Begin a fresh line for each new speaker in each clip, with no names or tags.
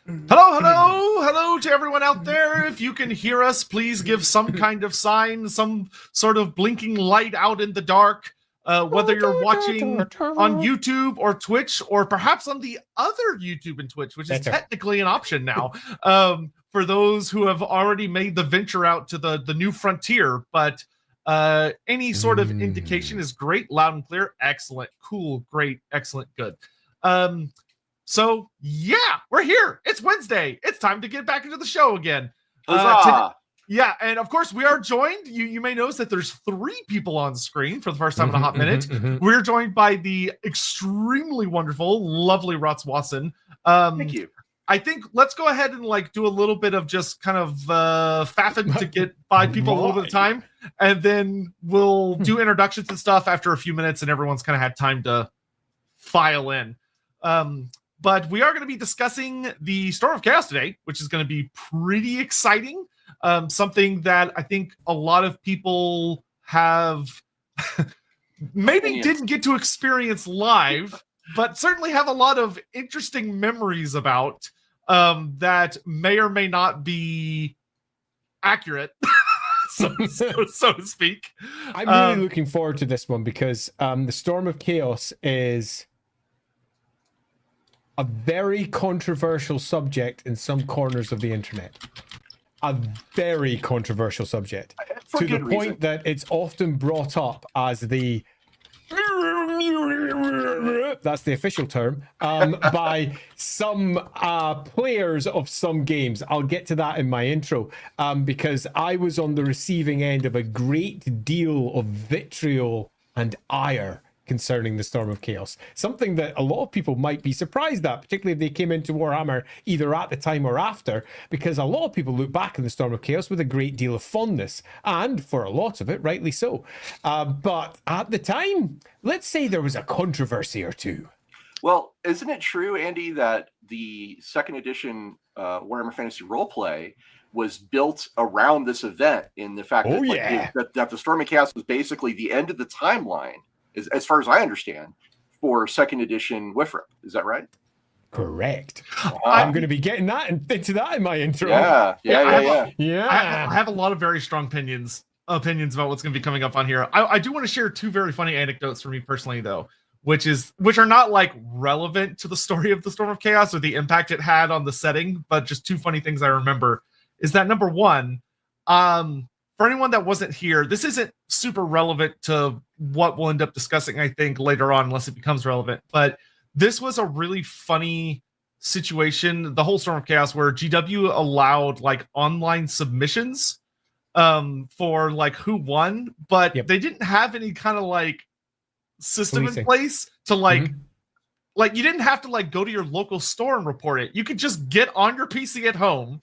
Hello to everyone out there. If you can hear us, please give some kind of sign, some sort of blinking light out in the dark. Whether you're watching on YouTube or Twitch, or perhaps on the other YouTube and Twitch, which is technically an option now for those who have already made the venture out to the new frontier. But any sort of indication is great, loud and clear, excellent, cool, great, excellent, good. So yeah, we're here. It's Wednesday. It's time to get back into the show again. Yeah, and of course we are joined. You may notice that there's 3 people on screen for the first time in a hot minute. We're joined by the extremely wonderful, lovely Rots Watson.
Thank you.
I think let's go ahead and do a little bit of just kind of faffing to get by people a little bit of time, and then we'll do introductions and stuff after a few minutes, and everyone's kind of had time to file in. But we are going to be discussing the Storm of Chaos today, which is going to be pretty exciting. Something that I think a lot of people have maybe didn't get to experience live, but certainly have a lot of interesting memories about that may or may not be accurate, so to speak.
I'm really looking forward to this one because the Storm of Chaos is a very controversial subject in some corners of the internet. A very controversial subject. To the point that it's often brought up as the... That's the official term. By some players of some games. I'll get to that in my intro. Because I was on the receiving end of a great deal of vitriol and ire concerning the Storm of Chaos. Something that a lot of people might be surprised at, particularly if they came into Warhammer either at the time or after, because a lot of people look back on the Storm of Chaos with a great deal of fondness, and for a lot of it, rightly so. But at the time, let's say there was a controversy or two.
Well, isn't it true, Andy, that the 2nd edition Warhammer Fantasy Roleplay was built around this event in the fact that the Storm of Chaos was basically the end of the timeline, as far as I understand, for 2nd edition WIFRA. Is that right?
Correct. I'm going to be getting into that in my intro.
Yeah.
I have a lot of very strong opinions about what's going to be coming up on here. I do want to share 2 very funny anecdotes for me personally, though, which are not relevant to the story of the Storm of Chaos or the impact it had on the setting, but just 2 funny things I remember. Is that number 1, for anyone that wasn't here, this isn't super relevant to what we'll end up discussing, I think, later on, unless it becomes relevant. But this was a really funny situation, the whole Storm of Chaos, where GW allowed online submissions for who won, but they didn't have any kind of system in place to you didn't have to go to your local store and report it. You could just get on your PC at home,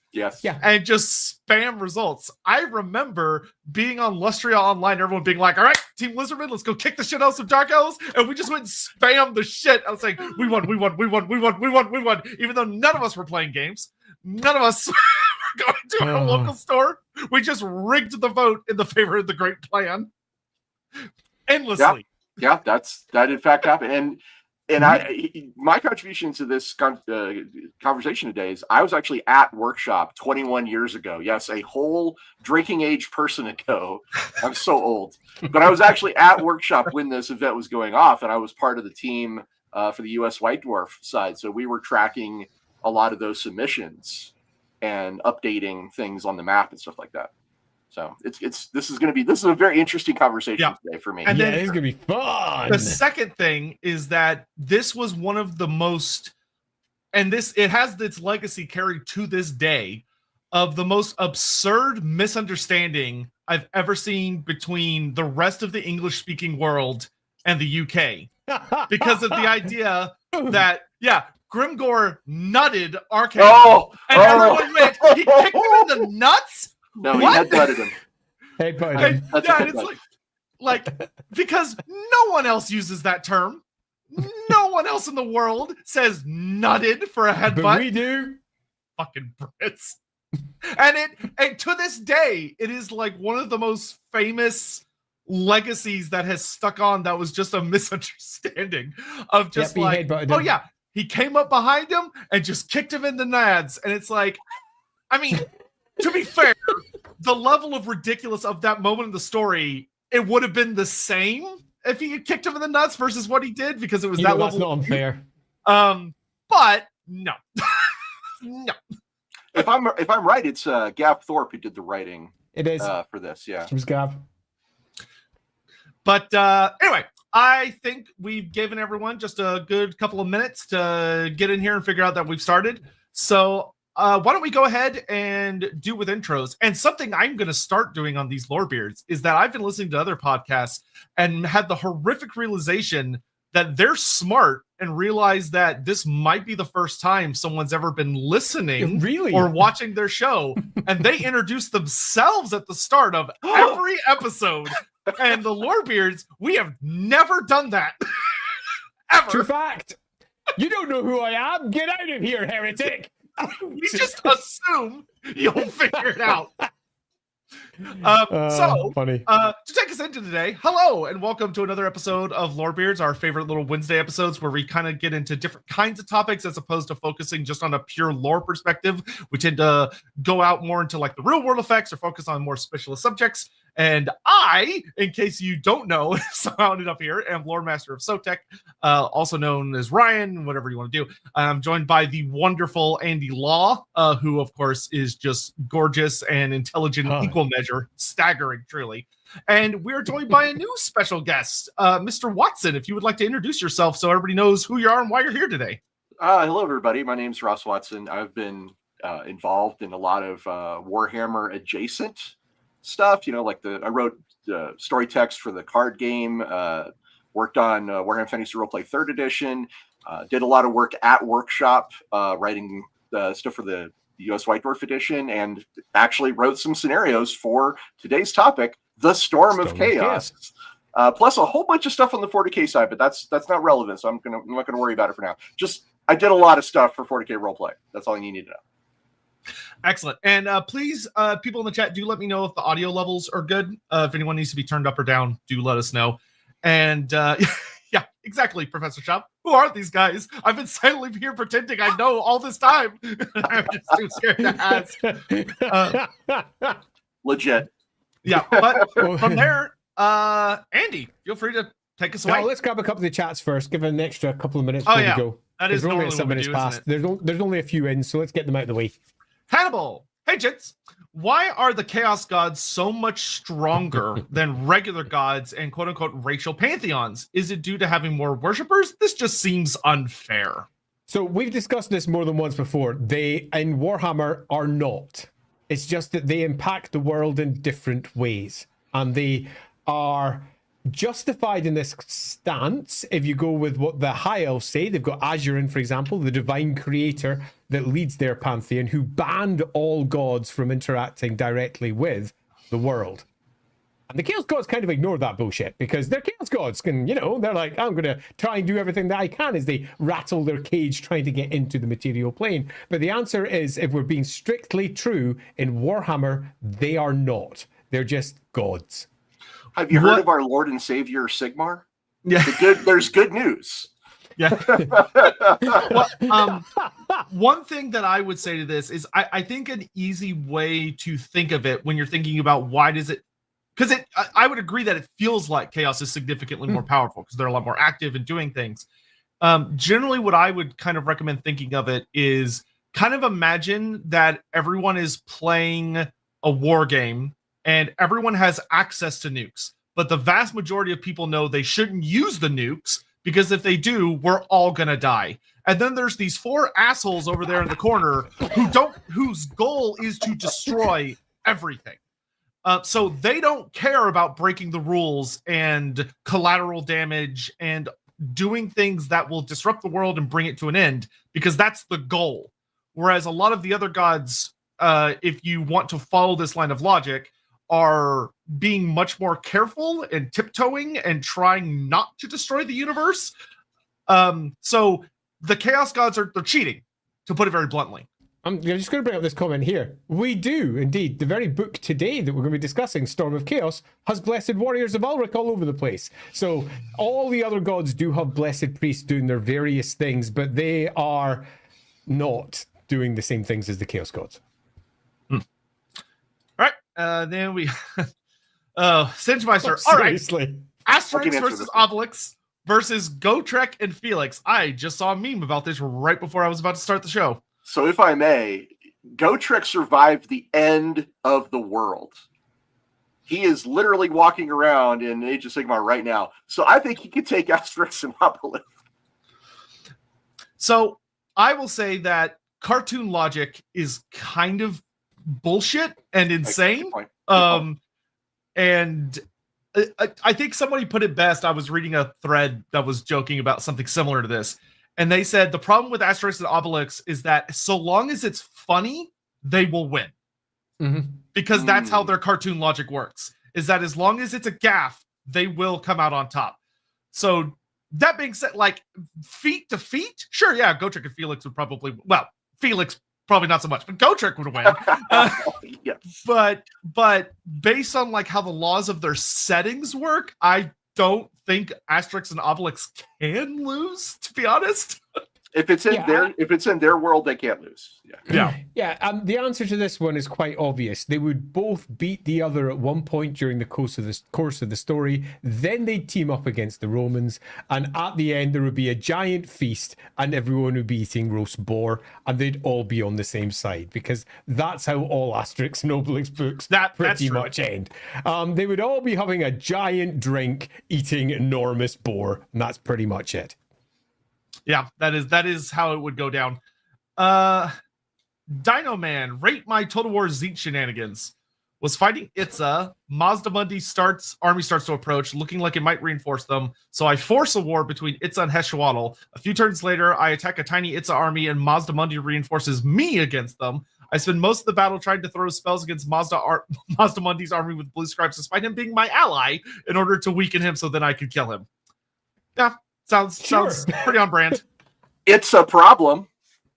and just spam results. I remember being on Lustria Online, everyone being like, "All right, Team Lizardman, let's go kick the shit out of some Dark Elves," and we just went and spam the shit. I was like, "We won!" Even though none of us were playing games, none of us were going to our local store. We just rigged the vote in the favor of the Great Plan endlessly.
Yeah, that in fact happened. And my contribution to this conversation today is I was actually at Workshop 21 years ago. Yes, a whole drinking age person ago. I'm so old. But I was actually at Workshop when this event was going off, and I was part of the team for the U.S. White Dwarf side. So we were tracking a lot of those submissions and updating things on the map and stuff like that. So this is a very interesting conversation today for me.
And then
it's gonna be fun.
The second thing is that this was one of the most, and it has its legacy carried to this day, of the most absurd misunderstanding I've ever seen between the rest of the English-speaking world and the UK, because of the idea that Grimgor nutted Arcane, and everyone went, he kicked him in the nuts.
No, he headbutted him.
It's because no one else uses that term. No one else in the world says nutted for a headbutt.
But we do.
Fucking Brits. And to this day, it is one of the most famous legacies that has stuck on. That was just a misunderstanding of just he came up behind him and just kicked him in the nads. And it's like, I mean, to be fair, the level of ridiculous of that moment in the story, it would have been the same if he had kicked him in the nuts versus what he did, because it was that
that's
level.
not unfair.
But no. No.
If I'm right, it's Gav Thorpe who did the writing.
It is
for this, yeah.
It was Gav.
But anyway, I think we've given everyone just a good couple of minutes to get in here and figure out that we've started. So why don't we go ahead and do with intros? And something I'm going to start doing on these Lorebeards is that I've been listening to other podcasts and had the horrific realization that they're smart and realize that this might be the first time someone's ever been listening or watching their show. And they introduce themselves at the start of every episode. And the Lorebeards, we have never done that. Ever.
True fact. You don't know who I am. Get out of here, heretic.
We just assume you'll figure it out. Funny. To take us into today, hello and welcome to another episode of Lorebeards, our favorite little Wednesday episodes where we kind of get into different kinds of topics as opposed to focusing just on a pure lore perspective. We tend to go out more into like the real world effects or focus on more specialist subjects. And I, in case you don't know, somehow ended up here, am Loremaster of Sotek, also known as Ryan, whatever you want to do. I'm joined by the wonderful Andy Law, who, of course, is just gorgeous and intelligent in equal measure. Staggering, truly. And we're joined by a new special guest, Mr. Watson, if you would like to introduce yourself so everybody knows who you are and why you're here today.
Hello, everybody. My name's Ross Watson. I've been involved in a lot of Warhammer adjacent stuff, like I wrote story text for the card game, worked on Warhammer Fantasy Roleplay 3rd edition, did a lot of work at Workshop, writing stuff for the US White Dwarf edition, and actually wrote some scenarios for today's topic, the Storm of Chaos. Plus a whole bunch of stuff on the 40K side, but that's not relevant, so I'm not gonna worry about it for now. Just I did a lot of stuff for 40K roleplay. That's all you need to know.
Excellent. And please, people in the chat, do let me know if the audio levels are good. If anyone needs to be turned up or down, do let us know. And yeah, exactly, Professor Shop. Who are these guys? I've been silently here pretending I know all this time. I'm just too scared to ask.
Legit.
Yeah, but from there, Andy, feel free to take us away.
Now, let's grab a couple of the chats first. Give it an extra couple of minutes before we go.
That is normally what we do, isn't it?
There's only a few in, so let's get them out of the way.
Hannibal, hey gents, why are the Chaos Gods so much stronger than regular gods and quote-unquote racial pantheons? Is it due to having more worshippers? This just seems unfair.
So we've discussed this more than once before. They, in Warhammer, are not. It's just that they impact the world in different ways. And they are justified in this stance if you go with what the High Elves say. They've got Azurin, for example, the divine creator that leads their pantheon, who banned all gods from interacting directly with the world. And the Chaos Gods kind of ignore that bullshit because they're Chaos Gods. And, they're like, I'm going to try and do everything that I can as they rattle their cage trying to get into the material plane. But the answer is, if we're being strictly true, in Warhammer, they are not. They're just gods.
Have you heard of our Lord and Savior Sigmar?
Yeah.
There's good news.
Yeah. One thing that I would say to this is I think an easy way to think of it when you're thinking about why does it, because I would agree that it feels like Chaos is significantly more powerful because they're a lot more active in doing things. Generally, what I would kind of recommend thinking of it is kind of imagine that everyone is playing a war game and everyone has access to nukes, but the vast majority of people know they shouldn't use the nukes because if they do, we're all gonna die. And then there's these 4 assholes over there in the corner whose goal is to destroy everything. So they don't care about breaking the rules and collateral damage and doing things that will disrupt the world and bring it to an end, because that's the goal. Whereas a lot of the other gods, if you want to follow this line of logic, are being much more careful and tiptoeing and trying not to destroy the universe. So the Chaos Gods they're cheating, to put it very bluntly.
I'm just going to bring up this comment here. We do, indeed. The very book today that we're going to be discussing, Storm of Chaos, has blessed warriors of Ulrich all over the place. So all the other gods do have blessed priests doing their various things, but they are not doing the same things as the Chaos gods.
All right. Then we... Singemeister. All right.
Seriously.
Asterix versus Obelix versus Gotrek and Felix. I just saw a meme about this right before I was about to start the show.
So if I may, Gotrek survived the end of the world. He is literally walking around in Age of Sigmar right now. So I think he could take Asterix and Obelix.
So I will say that cartoon logic is kind of bullshit and insane.
Good point.
And I think somebody put it best. I was reading a thread that was joking about something similar to this. And they said the problem with Asterix and Obelix is that so long as it's funny, they will win.
Mm-hmm.
Because that's how their cartoon logic works. Is that as long as it's a gaffe, they will come out on top. So that being said, like feet to feet, sure, yeah, Gotrek and Felix would probably, well, Felix probably not so much, but Gotrek would win.
Yes.
But based on like how the laws of their settings work, I don't think Asterix and Obelix can lose, to be honest.
If it's in their world, they can't lose.
Yeah. The answer to this one is quite obvious. They would both beat the other at one point during the course of the story. Then they'd team up against the Romans, and at the end there would be a giant feast, and everyone would be eating roast boar, and they'd all be on the same side, because that's how all Asterix and Obelix books pretty much end. They would all be having a giant drink, eating enormous boar, and that's pretty much it.
Yeah, that is how it would go down. Dino Man, rate my Total War Zeet shenanigans. Was fighting Itza. Mazdamundi's army starts to approach, looking like it might reinforce them. So I force a war between Itza and Heshwaddle. A few turns later, I attack a tiny Itza army, and Mazdamundi reinforces me against them. I spend most of the battle trying to throw spells against Mazdamundi's army with blue scribes, despite him being my ally, in order to weaken him so then I could kill him. Yeah. Sounds pretty on brand.
It's a problem.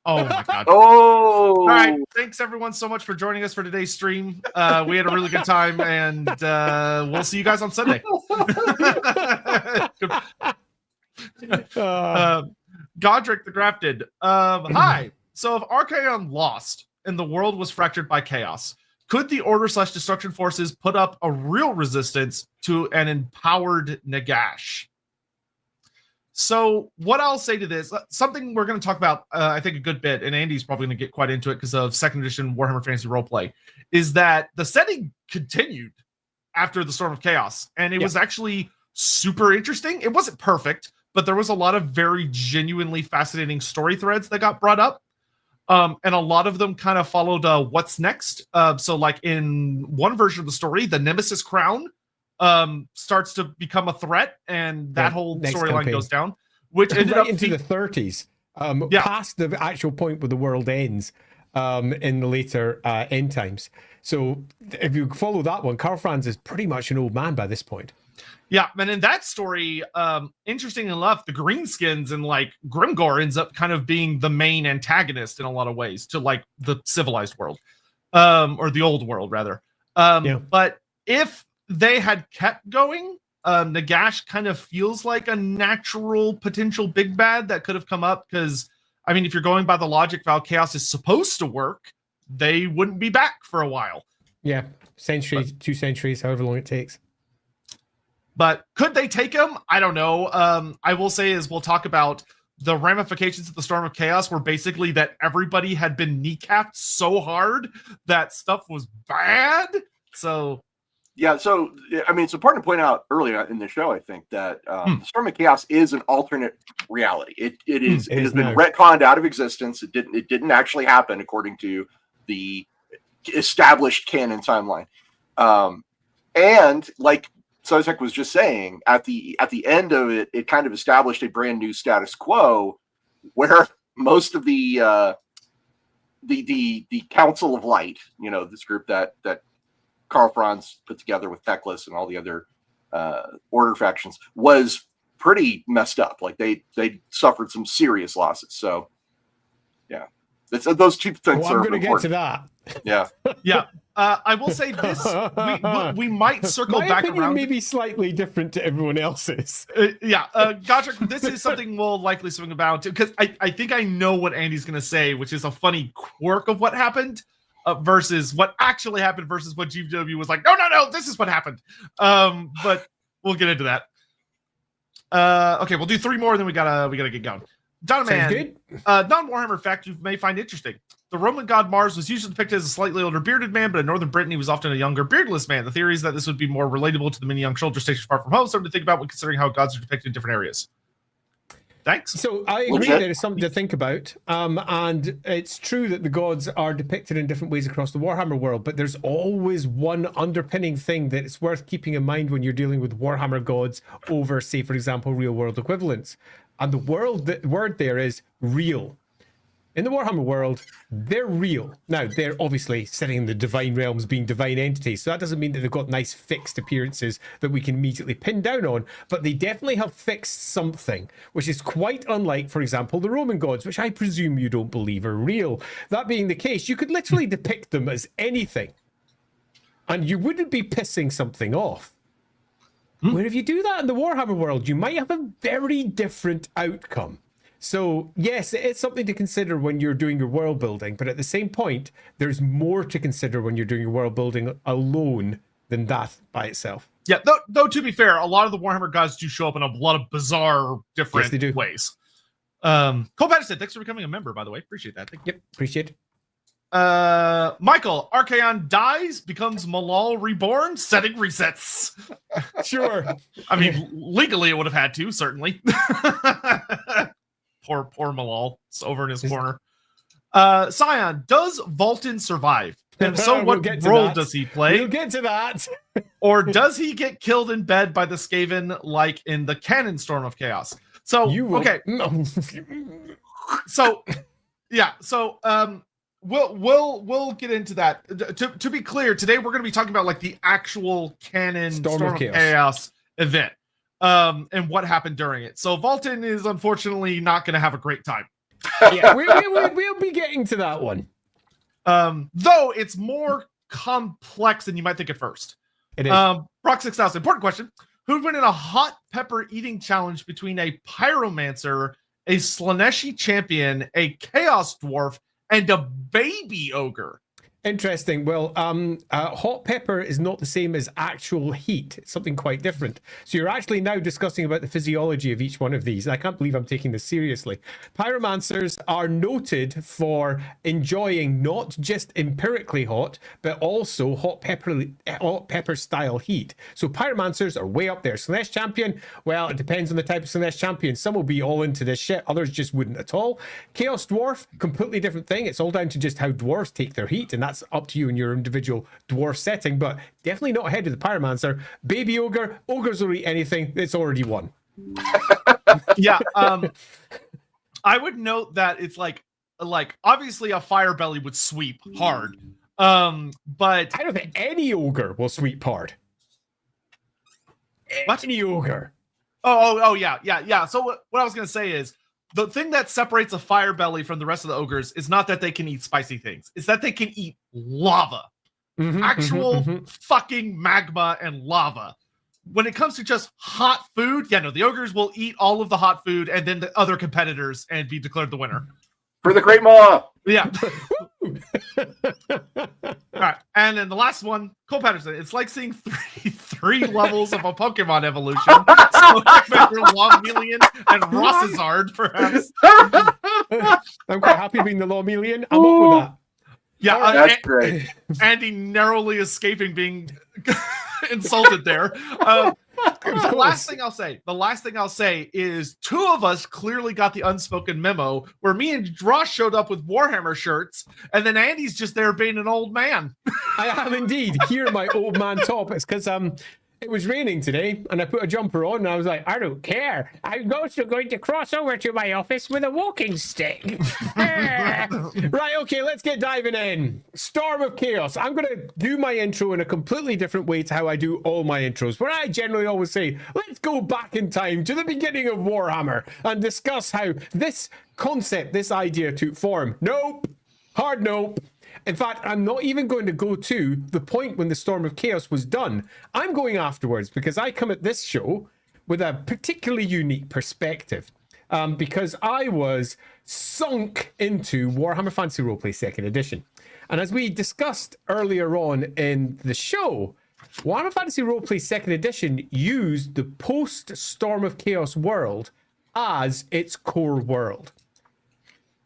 Oh my god.
Oh.
All right. Thanks everyone so much for joining us for today's stream. We had a really good time, and we'll see you guys on Sunday. Godric the Grafted. Hi. So if Archaon lost and the world was fractured by chaos, could the Order/Destruction forces put up a real resistance to an empowered Nagash? So what I'll say to this, something we're going to talk about, I think a good bit, and Andy's probably going to get quite into it because of 2nd edition Warhammer Fantasy Roleplay, is that the setting continued after the Storm of Chaos, and it was actually super interesting. It wasn't perfect, but there was a lot of very genuinely fascinating story threads that got brought up, and a lot of them kind of followed what's next. So like in one version of the story, the Nemesis Crown starts to become a threat, and that whole storyline goes down, which ended
right
up
into the 30s, past the actual point where the world ends, in the later end times. So if you follow that one, Karl Franz is pretty much an old man by this point.
Yeah, and in that story, interesting enough, the Greenskins and like Grimgor ends up kind of being the main antagonist in a lot of ways to like the civilized world, or the old world rather. But if they had kept going, Nagash kind of feels like a natural potential big bad that could have come up, because I mean, if you're going by the logic of how chaos is supposed to work, they wouldn't be back for a while.
Yeah, centuries, 2 centuries, however long it takes.
But could they take him? I don't know. I will say is we'll talk about the ramifications of the Storm of Chaos were basically that everybody had been kneecapped so hard that stuff was bad. So
yeah, so I mean, it's important to point out earlier in the show, I think, that the Storm of Chaos is an alternate reality. It has been retconned out of existence. It didn't actually happen according to the established canon timeline. And like Sotek was just saying, at the end of it, it kind of established a brand new status quo where most of the Council of Light, you know, this group that Karl Franz put together with Teclis and all the other order factions, was pretty messed up. Like they suffered some serious losses. So yeah, Those two things
I'm
are
going to get to
important.
that.
Yeah.
Yeah. I will say this: we might circle back
opinion
around.
may be slightly different to everyone else's.
Gotcha. This is something we'll likely swing about because I think I know what Andy's going to say, which is a funny quirk of what happened versus what actually happened versus what GW was like. No, this is what happened. But we'll get into that. Okay, we'll do 3 more, then we gotta get going. Donovan, non-Warhammer fact you may find interesting. The Roman god Mars was usually depicted as a slightly older bearded man, but in northern Britain he was often a younger beardless man. The theory is that this would be more relatable to the many young soldiers stationed far from home, something to think about when considering how gods are depicted in different areas. Thanks.
So I agree there is something to think about. And it's true that the gods are depicted in different ways across the Warhammer world, but there's always one underpinning thing that it's worth keeping in mind when you're dealing with Warhammer gods over, say, for example, real world equivalents. And the word there is real. In the Warhammer world, they're real. Now, they're obviously sitting in the divine realms being divine entities, so that doesn't mean that they've got nice fixed appearances that we can immediately pin down on, but they definitely have fixed something, which is quite unlike, for example, the Roman gods, which I presume you don't believe are real. That being the case, you could literally depict them as anything, and you wouldn't be pissing something off. Where if you do that in the Warhammer world, you might have a very different outcome. So, yes, it is something to consider when you're doing your world building, but at the same point, there's more to consider when you're doing your world building alone than that by itself.
Yeah, though to be fair, a lot of the Warhammer gods do show up in a lot of bizarre, different ways. Cole Patterson, thanks for becoming a member, by the way. Appreciate that. Thank you.
Yep, appreciate it.
Michael, Archaon dies, becomes Malal reborn, setting resets.
Sure.
I mean, legally it would have had to, certainly. Poor Malal. It's over in his corner. Scion, does Volton survive? And if so, what role does he play?
We'll get to that.
Or does he get killed in bed by the Skaven like in the Cannon Storm of Chaos? So, okay. So, yeah. So, we'll get into that. To be clear, today we're going to be talking about like the actual Cannon Storm of Chaos event. And what happened during it. So Volton is unfortunately not going to have a great time.
Yeah, we'll be getting to that one.
Though it's more complex than you might think at first.
It is.
Brock 6000, important question. Who'd win in a hot pepper eating challenge between a pyromancer, a Slaneshi champion, a chaos dwarf, and a baby ogre?
Interesting. Well, hot pepper is not the same as actual heat. It's something quite different. So you're actually now discussing about the physiology of each one of these. I can't believe I'm taking this seriously. Pyromancers are noted for enjoying not just empirically hot, but also hot pepper style heat. So pyromancers are way up there. Slanesh champion, well, it depends on the type of Slanesh champion. Some will be all into this shit. Others just wouldn't at all. Chaos dwarf, completely different thing. It's all down to just how dwarves take their heat, and that's up to you in your individual dwarf setting, but definitely not ahead of the pyromancer. Baby ogre, ogres will eat anything. It's already won.
Yeah. I would note that it's like obviously a fire belly would sweep hard. But
I don't think any ogre will sweep hard.
What?
Any ogre.
Oh, yeah. So what I was gonna say is, the thing that separates a fire belly from the rest of the ogres is not that they can eat spicy things. It's that they can eat lava. Actual fucking magma and lava. When it comes to just hot food, yeah, no, the ogres will eat all of the hot food and then the other competitors and be declared the winner.
For the Great Maw!
Yeah. All right, and then the last one, Cole Patterson. It's like seeing three levels of a Pokemon evolution. So Lawhammer and Rossizard, perhaps.
I'm quite happy being the Lawhammer. I'm up with that.
Yeah,
that's great.
Andy narrowly escaping being insulted there. The last thing I'll say is 2 of us clearly got the unspoken memo where me and Ross showed up with Warhammer shirts, and then Andy's just there being an old man.
I am indeed. Here, my old man top. It's because it was raining today, and I put a jumper on, and I was like, I don't care. I'm also going to cross over to my office with a walking stick. Right, okay, let's get diving in. Storm of Chaos. I'm going to do my intro in a completely different way to how I do all my intros, where I generally always say, let's go back in time to the beginning of Warhammer and discuss how this concept, this idea took form. Nope. Hard no. In fact, I'm not even going to go to the point when the Storm of Chaos was done. I'm going afterwards because I come at this show with a particularly unique perspective. Because I was sunk into Warhammer Fantasy Roleplay 2nd Edition. And as we discussed earlier on in the show, Warhammer Fantasy Roleplay 2nd Edition used the post-Storm of Chaos world as its core world.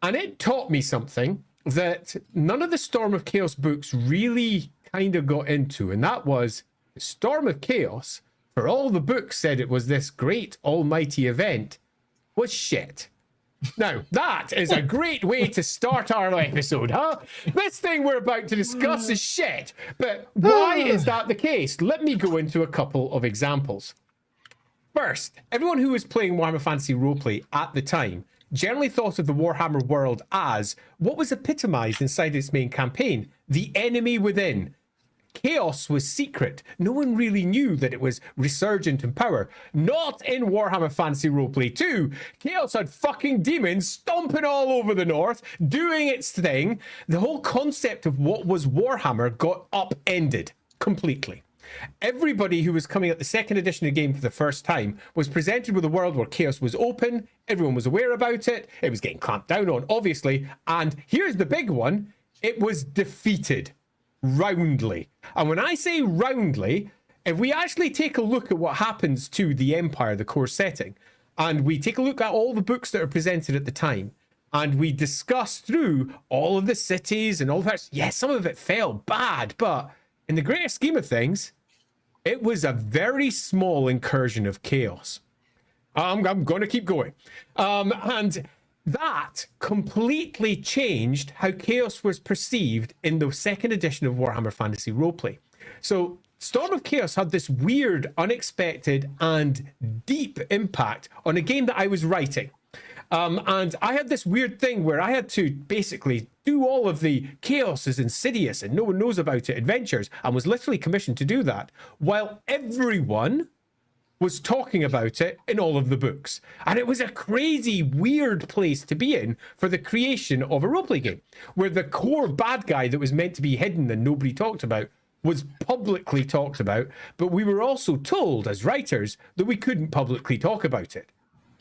And it taught me something that none of the Storm of Chaos books really kind of got into, and that was Storm of Chaos, for all the books said it was this great almighty event, was shit. Now, that is a great way to start our episode, huh? This thing we're about to discuss is shit. But why is that the case? Let me go into a couple of examples. First, everyone who was playing Warhammer Fantasy Roleplay at the time generally thought of the Warhammer world as what was epitomized inside its main campaign, the enemy within. Chaos was secret. No one really knew that it was resurgent in power. Not in Warhammer Fantasy Roleplay 2. Chaos had fucking demons stomping all over the north, doing its thing. The whole concept of what was Warhammer got upended completely. Everybody who was coming at the 2nd edition of the game for the first time was presented with a world where chaos was open, everyone was aware about it, it was getting clamped down on, obviously, and here's the big one, it was defeated. Roundly. And when I say roundly, if we actually take a look at what happens to the Empire, the core setting, and we take a look at all the books that are presented at the time, and we discuss through all of the cities and all that, yes, some of it fell bad, but in the greater scheme of things, it was a very small incursion of chaos. I'm going to keep going. And that completely changed how chaos was perceived in the 2nd edition of Warhammer Fantasy Roleplay. So Storm of Chaos had this weird, unexpected, and deep impact on a game that I was writing. And I had this weird thing where I had to basically do all of the chaos is insidious and no one knows about it adventures, and was literally commissioned to do that while everyone was talking about it in all of the books. And it was a crazy, weird place to be in for the creation of a roleplay game, where the core bad guy that was meant to be hidden and nobody talked about was publicly talked about, but we were also told as writers that we couldn't publicly talk about it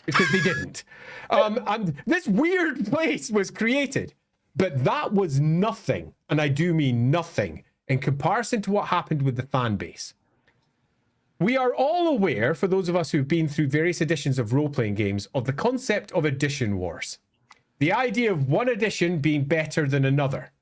because they didn't. And this weird place was created, but that was nothing, and I do mean nothing, in comparison to what happened with the fan base. We are all aware, for those of us who've been through various editions of role-playing games, of the concept of edition wars. The idea of one edition being better than another.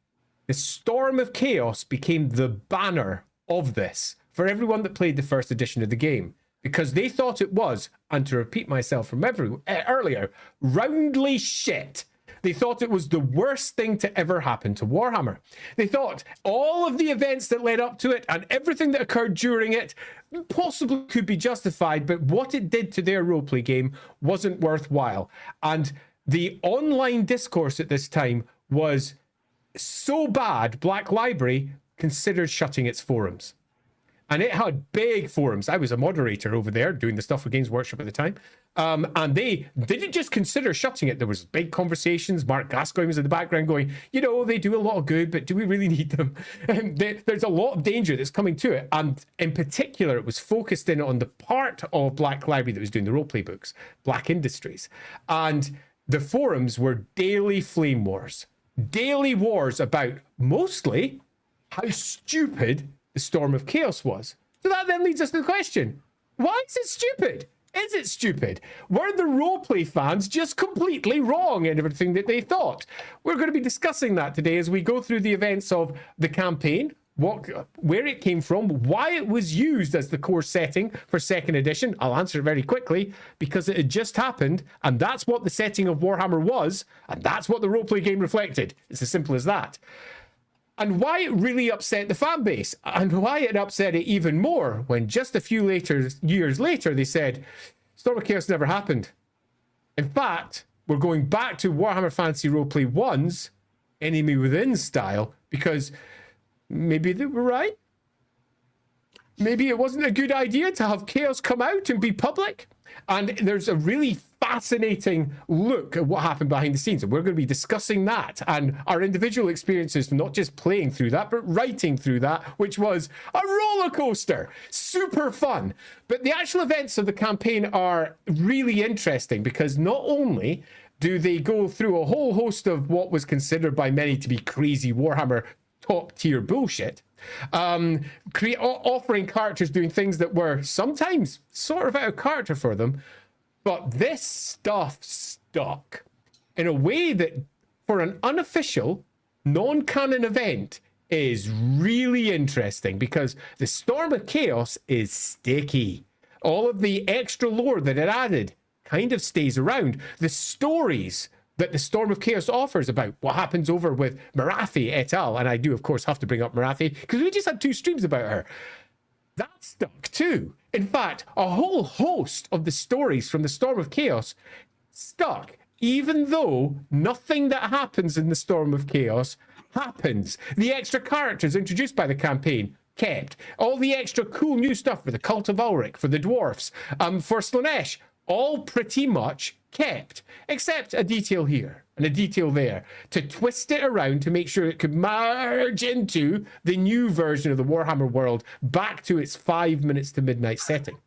The Storm of Chaos became the banner of this for everyone that played the first edition of the game, because they thought it was, and to repeat myself from earlier, roundly shit. They thought it was the worst thing to ever happen to Warhammer. They thought all of the events that led up to it and everything that occurred during it possibly could be justified, but what it did to their roleplay game wasn't worthwhile. And the online discourse at this time was so bad, Black Library considered shutting its forums. And it had big forums. I was a moderator over there doing the stuff for Games Workshop at the time. And they didn't just consider shutting it. There was big conversations. Mark Gascoigne was in the background going, you know, they do a lot of good, but do we really need them? And there's a lot of danger that's coming to it. And in particular, it was focused in on the part of Black Library that was doing the roleplay books, Black Industries. And the forums were daily flame wars. Daily wars about mostly how stupid the Storm of Chaos was. So that then leads us to the question, why is it stupid? Is it stupid? Were the roleplay fans just completely wrong in everything that they thought? We're going to be discussing that today as we go through the events of the campaign, where it came from, why it was used as the core setting for 2nd edition. I'll answer it very quickly, because it had just happened, and that's what the setting of Warhammer was, and that's what the roleplay game reflected. It's as simple as that. And why it really upset the fan base, and why it upset it even more when just a few years later they said, Storm of Chaos never happened. In fact, we're going back to Warhammer Fantasy Roleplay 1's Enemy Within style, because maybe they were right. Maybe it wasn't a good idea to have chaos come out and be public. And there's a really fascinating look at what happened behind the scenes. And we're going to be discussing that and our individual experiences from not just playing through that, but writing through that, which was a roller coaster. Super fun. But the actual events of the campaign are really interesting because not only do they go through a whole host of what was considered by many to be crazy Warhammer top tier bullshit, offering characters doing things that were sometimes sort of out of character for them, but this stuff stuck in a way that for an unofficial non-canon event is really interesting because the Storm of Chaos is sticky. All of the extra lore that it added kind of stays around. The stories that the Storm of Chaos offers about what happens over with Marathi et al. And I do, of course, have to bring up Marathi because we just had 2 streams about her. That stuck too. In fact, a whole host of the stories from the Storm of Chaos stuck, even though nothing that happens in the Storm of Chaos happens. The extra characters introduced by the campaign kept. All the extra cool new stuff for the Cult of Ulrich, for the dwarfs, for Slaanesh, all pretty much kept, except a detail here and a detail there to twist it around to make sure it could merge into the new version of the Warhammer world back to its 5 minutes to midnight setting.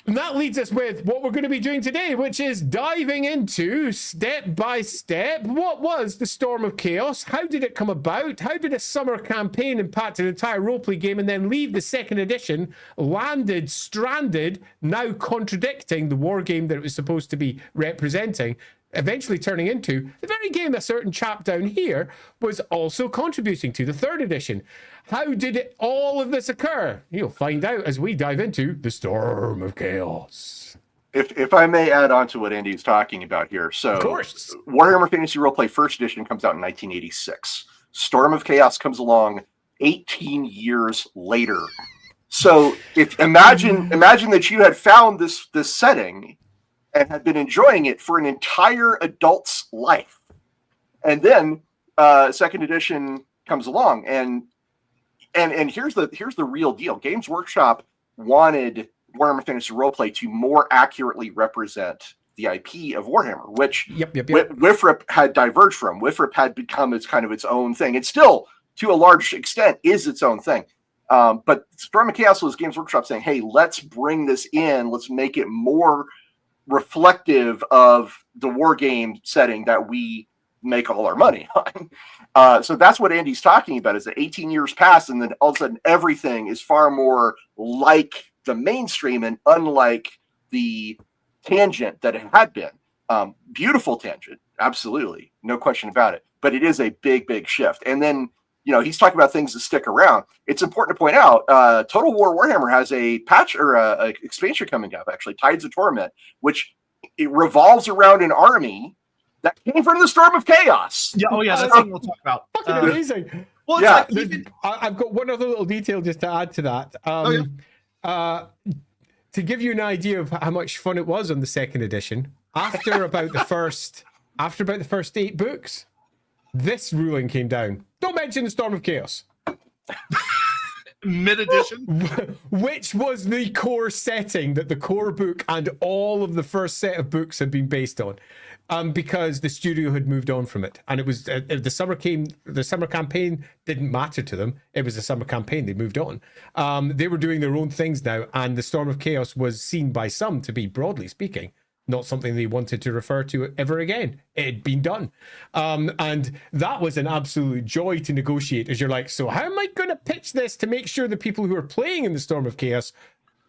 And that leads us with what we're going to be doing today, which is diving into, step by step, what was the Storm of Chaos? How did it come about? How did a summer campaign impact an entire roleplay game and then leave the second edition landed, stranded, now contradicting the war game that it was supposed to be representing, eventually turning into the very game a certain chap down here was also contributing to, the third edition. How did all of this occur? You'll find out as we dive into the Storm of Chaos.
If I may add on to what Andy's talking about here. So,
of course.
Warhammer Fantasy Roleplay first edition comes out in 1986. Storm of Chaos comes along 18 years later. So, if imagine that you had found this setting and had been enjoying it for an entire adult's life, and then second edition comes along, and here's the real deal. Games Workshop wanted Warhammer Fantasy Roleplay to more accurately represent the IP of Warhammer, which WFRP had diverged from. WFRP had become its own thing. It still, to a large extent, is its own thing. But Storm of Chaos was Games Workshop saying, hey, let's bring this in. Let's make it more reflective of the war game setting that we make all our money on. So that's what Andy's talking about, is that 18 years pass and then all of a sudden everything is far more like the mainstream and unlike the tangent that it had been. Beautiful tangent, absolutely, no question about it, but it is a big shift. And then, he's talking about things that stick around. It's important to point out, Total War Warhammer has a patch or a expansion coming up, actually, Tides of Torment, which it revolves around an army that came from the Storm of Chaos.
Yeah, that's something we'll talk about.
Fucking amazing.
Well,
yeah, I've got one other little detail just to add to that. To give you an idea of how much fun it was on the second edition, after about the first 8 books, this ruling came down. Don't mention the Storm of Chaos.
Mid-edition?
Which was the core setting that the core book and all of the first set of books had been based on. Because the studio had moved on from it, and it was the summer campaign didn't matter to them. It was the summer campaign; they moved on. They were doing their own things now, and the Storm of Chaos was seen by some to be, broadly speaking, not something they wanted to refer to ever again. It had been done, and that was an absolute joy to negotiate. As you're like, so how am I going to pitch this to make sure the people who are playing in the Storm of Chaos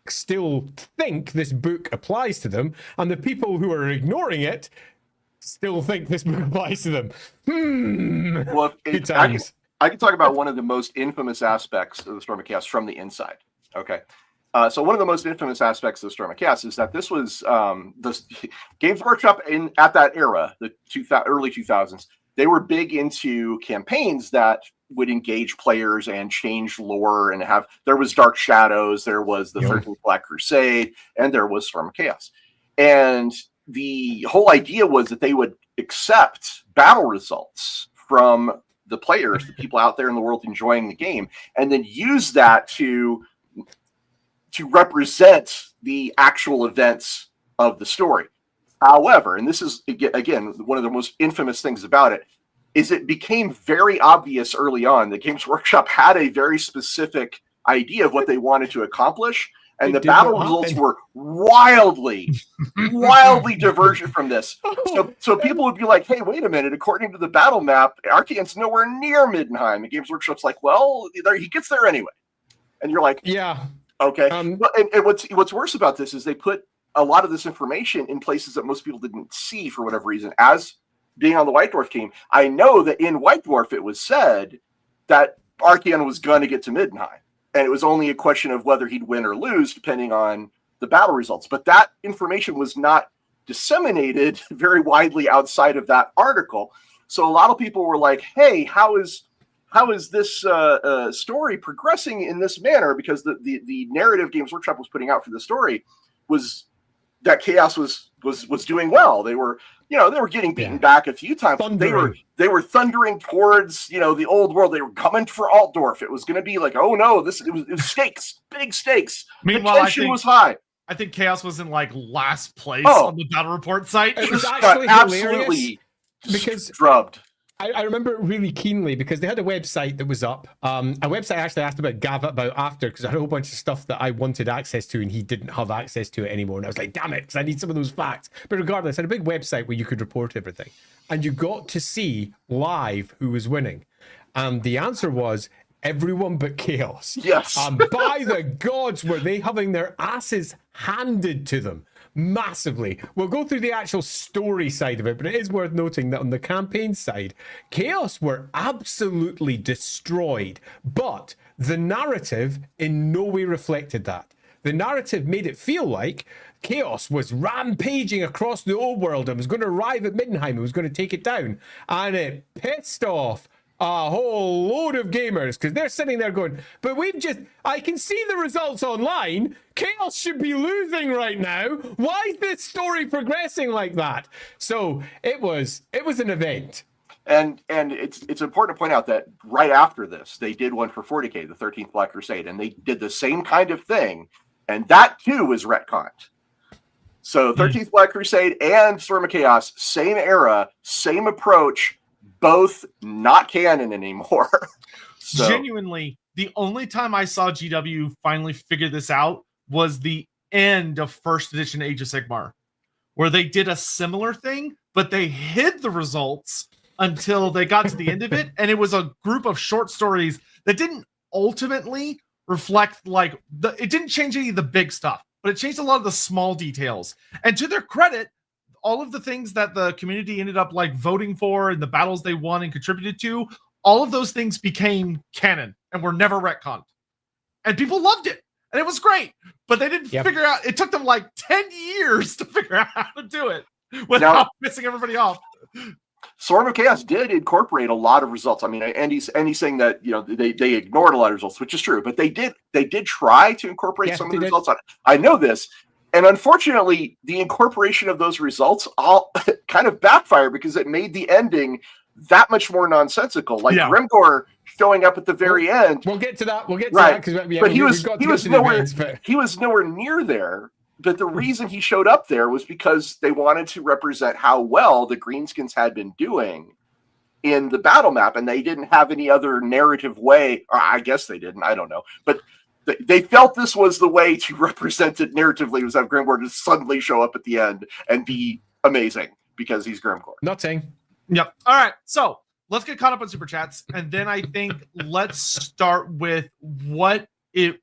still think this book applies to them, and the people who are ignoring it still think this book applies to them.
Well, I can talk about one of the most infamous aspects of the Storm of Chaos from the inside. Okay. So one of the most infamous aspects of the Storm of Chaos is that this was the Games Workshop at that era, the early 2000s. They were big into campaigns that would engage players and change lore, and there was Dark Shadows, there was the 13th Black Crusade, and there was Storm of Chaos. And the whole idea was that they would accept battle results from the players, the people out there in the world enjoying the game, and then use that to to represent the actual events of the story. However, and this is again one of the most infamous things about it, is it became very obvious early on that Games Workshop had a very specific idea of what they wanted to accomplish, and the battle results were wildly divergent from this. So people would be like, hey, wait a minute, according to the battle map, Archaon's nowhere near Middenheim. And Games Workshop's like, well, he gets there anyway. And you're like,
yeah.
Okay. And what's worse about this is they put a lot of this information in places that most people didn't see for whatever reason. As being on the White Dwarf team, I know that in White Dwarf it was said that Archaon was going to get to Middenheim, and it was only a question of whether he'd win or lose depending on the battle results. But that information was not disseminated very widely outside of that article. So a lot of people were like, hey, how is this story progressing in this manner? Because the narrative Games Workshop was putting out for the story was that Chaos was doing well. They were getting beaten back a few times. They were thundering towards, the old world. They were coming for Altdorf. It was going to be like, oh no, it was stakes, big stakes.
Meanwhile,
the tension was high.
I think Chaos was in last place on the battle report site.
It was actually
absolutely
because
drubbed.
I remember it really keenly because they had a website that was up. A website I actually asked about Gav about after, because I had a whole bunch of stuff that I wanted access to and he didn't have access to it anymore. And I was like, damn it, because I need some of those facts. But regardless, I had a big website where you could report everything. And you got to see live who was winning. And the answer was everyone but Chaos.
Yes.
By the gods, were they having their asses handed to them. Massively. We'll go through the actual story side of it, but it is worth noting that on the campaign side, Chaos were absolutely destroyed, but the narrative in no way reflected that. The narrative made it feel like Chaos was rampaging across the old world and was going to arrive at Middenheim and was going to take it down, and it pissed off a whole load of gamers because they're sitting there going, but I can see the results online. Chaos should be losing right now. Why is this story progressing like that? So it was an event.
And it's important to point out that right after this, they did one for 40K, the 13th Black Crusade, and they did the same kind of thing, and that too was retconned. So 13th Black Crusade and Storm of Chaos, same era, same approach, both not canon anymore. So.
Genuinely, the only time I saw GW finally figure this out was the end of first edition Age of Sigmar, where they did a similar thing, but they hid the results until they got to the end of it. And it was a group of short stories that didn't ultimately reflect it didn't change any of the big stuff, but it changed a lot of the small details. And to their credit, all of the things that the community ended up voting for and the battles they won and contributed to, all of those things became canon and were never retconned. And people loved it. And it was great. But they didn't figure out, it took them 10 years to figure out how to do it without pissing everybody off.
Storm of Chaos did incorporate a lot of results. I mean, Andy's saying that they ignored a lot of results, which is true, but they did try to incorporate some of the results on it. I know this. And unfortunately, the incorporation of those results all kind of backfired because it made the ending that much more nonsensical. Grimgor showing up at the very end.
We'll get to that.
But he was nowhere near there. But the reason he showed up there was because they wanted to represent how well the Greenskins had been doing in the battle map, and they didn't have any other narrative way. Or I guess they didn't. I don't know. But they felt this was the way to represent it narratively, was have Grimgor just suddenly show up at the end and be amazing because he's Grimgor.
Nothing.
Yep. All right. So let's get caught up on super chats. And then I think let's start with the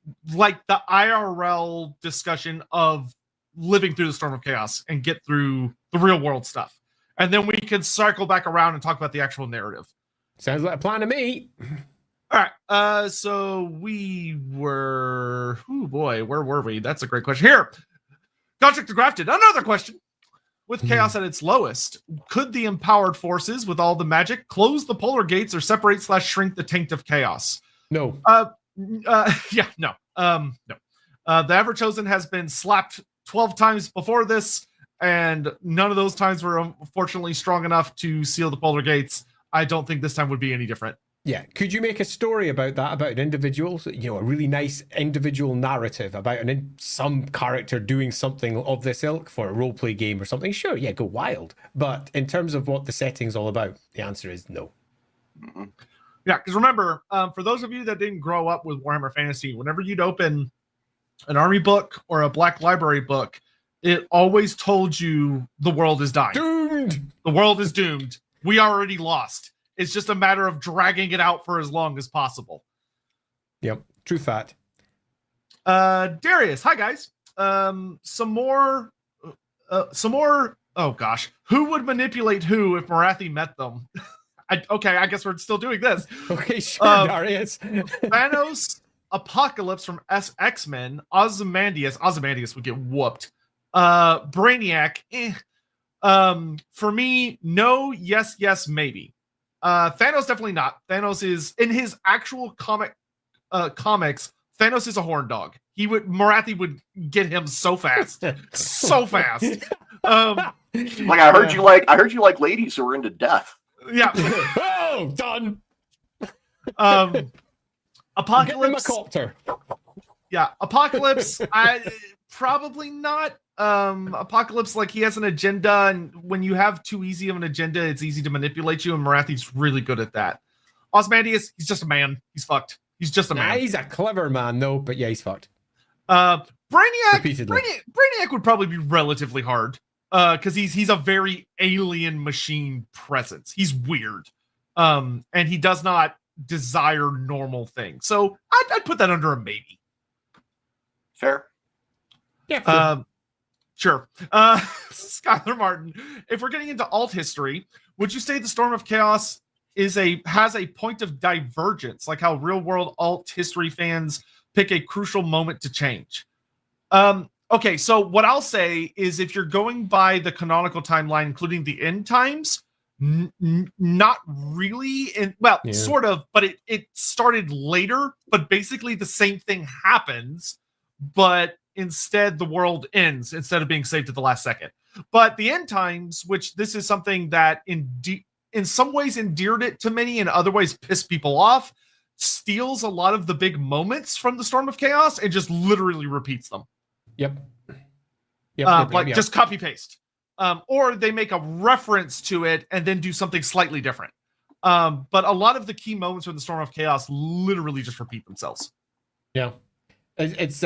IRL discussion of living through the Storm of Chaos and get through the real world stuff. And then we can circle back around and talk about the actual narrative.
Sounds like a plan to me.
All right. So we were, where were we? That's a great question. Here, Contract to Grafted. Another question. With Chaos at its lowest, could the empowered forces with all the magic close the polar gates or separate/shrink the taint of Chaos?
No.
No. No. The Ever-Chosen has been slapped 12 times before this, and none of those times were unfortunately strong enough to seal the polar gates. I don't think this time would be any different.
Yeah, could you make a story about that, about an individual, a really nice individual narrative about some character doing something of this ilk for a roleplay game or something? Sure, yeah, go wild. But in terms of what the setting's all about, the answer is no.
Mm-mm.
Yeah, because remember, for those of you that didn't grow up with Warhammer Fantasy, whenever you'd open an army book or a Black Library book, it always told you the world is dying.
Doomed!
The world is doomed. We already lost. It's just a matter of dragging it out for as long as possible.
Yep, true fact.
Darius, hi guys. Some more. Oh gosh, who would manipulate who if Morathi met them? I guess we're still doing this.
Okay, sure, Darius.
Thanos, Apocalypse from X-Men, Ozymandias would get whooped. Brainiac, for me, no, yes, maybe. Thanos definitely not. Thanos is in his actual comics. Thanos is a horn dog. Morathi would get him so fast, so fast.
Like I heard you like ladies who are into death.
Yeah.
Oh, done.
Apocalypse.
Get him a copter.
Yeah, Apocalypse. Probably not. Apocalypse, like, he has an agenda, and when you have too easy of an agenda, it's easy to manipulate you, and Morathi's really good at that. Ozymandias, he's just a man. He's fucked. He's just a man.
He's a clever man, though, but yeah, he's fucked.
Brainiac would probably be relatively hard, because he's a very alien machine presence. He's weird, and he does not desire normal things. So I'd put that under a maybe.
Fair.
Yeah.
Sure. Skylar Martin, if we're getting into alt history, would you say the Storm of Chaos has a point of divergence, like how real world alt history fans pick a crucial moment to change? Okay, so what I'll say is, if you're going by the canonical timeline, including the end times, not really. Sort of, but it started later, but basically the same thing happens, but instead the world ends instead of being saved at the last second. But the end times, which this is something that in some ways endeared it to many, in other ways pissed people off, steals a lot of the big moments from the Storm of Chaos and just literally repeats them.
Yep.
Just copy paste. Or they make a reference to it and then do something slightly different. But a lot of the key moments from the Storm of Chaos literally just repeat themselves.
Yeah. It's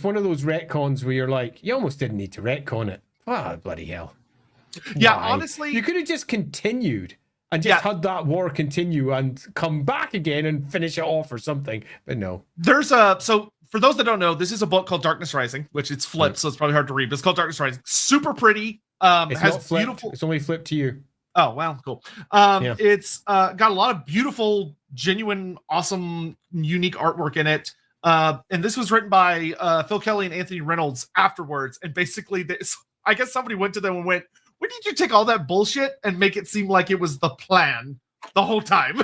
one of those retcons where you're like, you almost didn't need to retcon it. Ah, bloody hell.
Yeah,
Why?
honestly,
you could have just continued and just had that war continue and come back again and finish it off or something. But no.
So for those that don't know, this is a book called Darkness Rising, which it's flipped, so it's probably hard to read, but it's called Darkness Rising. Super pretty.
It's
has
not flipped.
Beautiful.
It's only flipped to you.
Oh, well, cool. It's got a lot of beautiful, genuine, awesome, unique artwork in it. And this was written by Phil Kelly and Anthony Reynolds afterwards. And basically, I guess somebody went to them and went, "When did you take all that bullshit and make it seem like it was the plan the whole time?"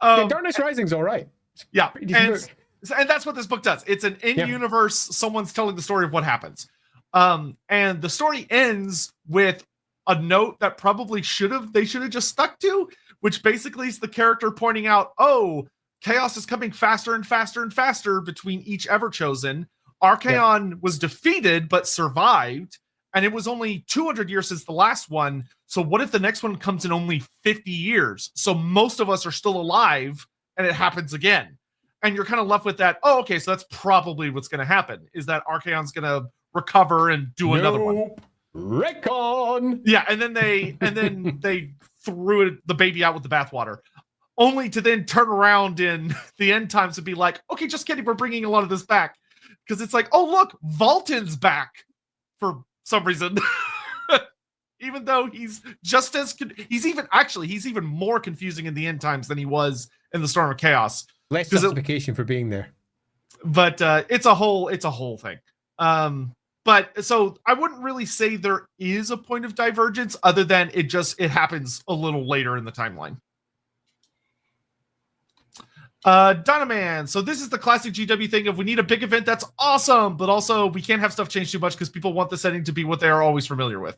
Darkness Rising's all right.
Yeah, and that's what this book does. It's an in-universe, someone's telling the story of what happens. And the story ends with a note that probably they should have just stuck to, which basically is the character pointing out, oh, chaos is coming faster and faster and faster between each Everchosen. Archaon was defeated but survived, and it was only 200 years since the last one. So what if the next one comes in only 50 years? So most of us are still alive, and it happens again. And you're kind of left with that, oh, okay, so that's probably what's going to happen, is that Archaon's going to recover and do another one.
Retcon!
Yeah, and then they threw the baby out with the bathwater, only to then turn around in the end times and be like, okay, just kidding, we're bringing a lot of this back. Because it's like, oh, look, Volton's back for some reason. Even though he's even more confusing in the end times than he was in the Storm of Chaos.
Less justification for being there.
But it's a whole thing. But so I wouldn't really say there is a point of divergence, other than it happens a little later in the timeline. Dynaman, so this is the classic GW thing of, we need a big event that's awesome, but also we can't have stuff change too much because people want the setting to be what they are always familiar with.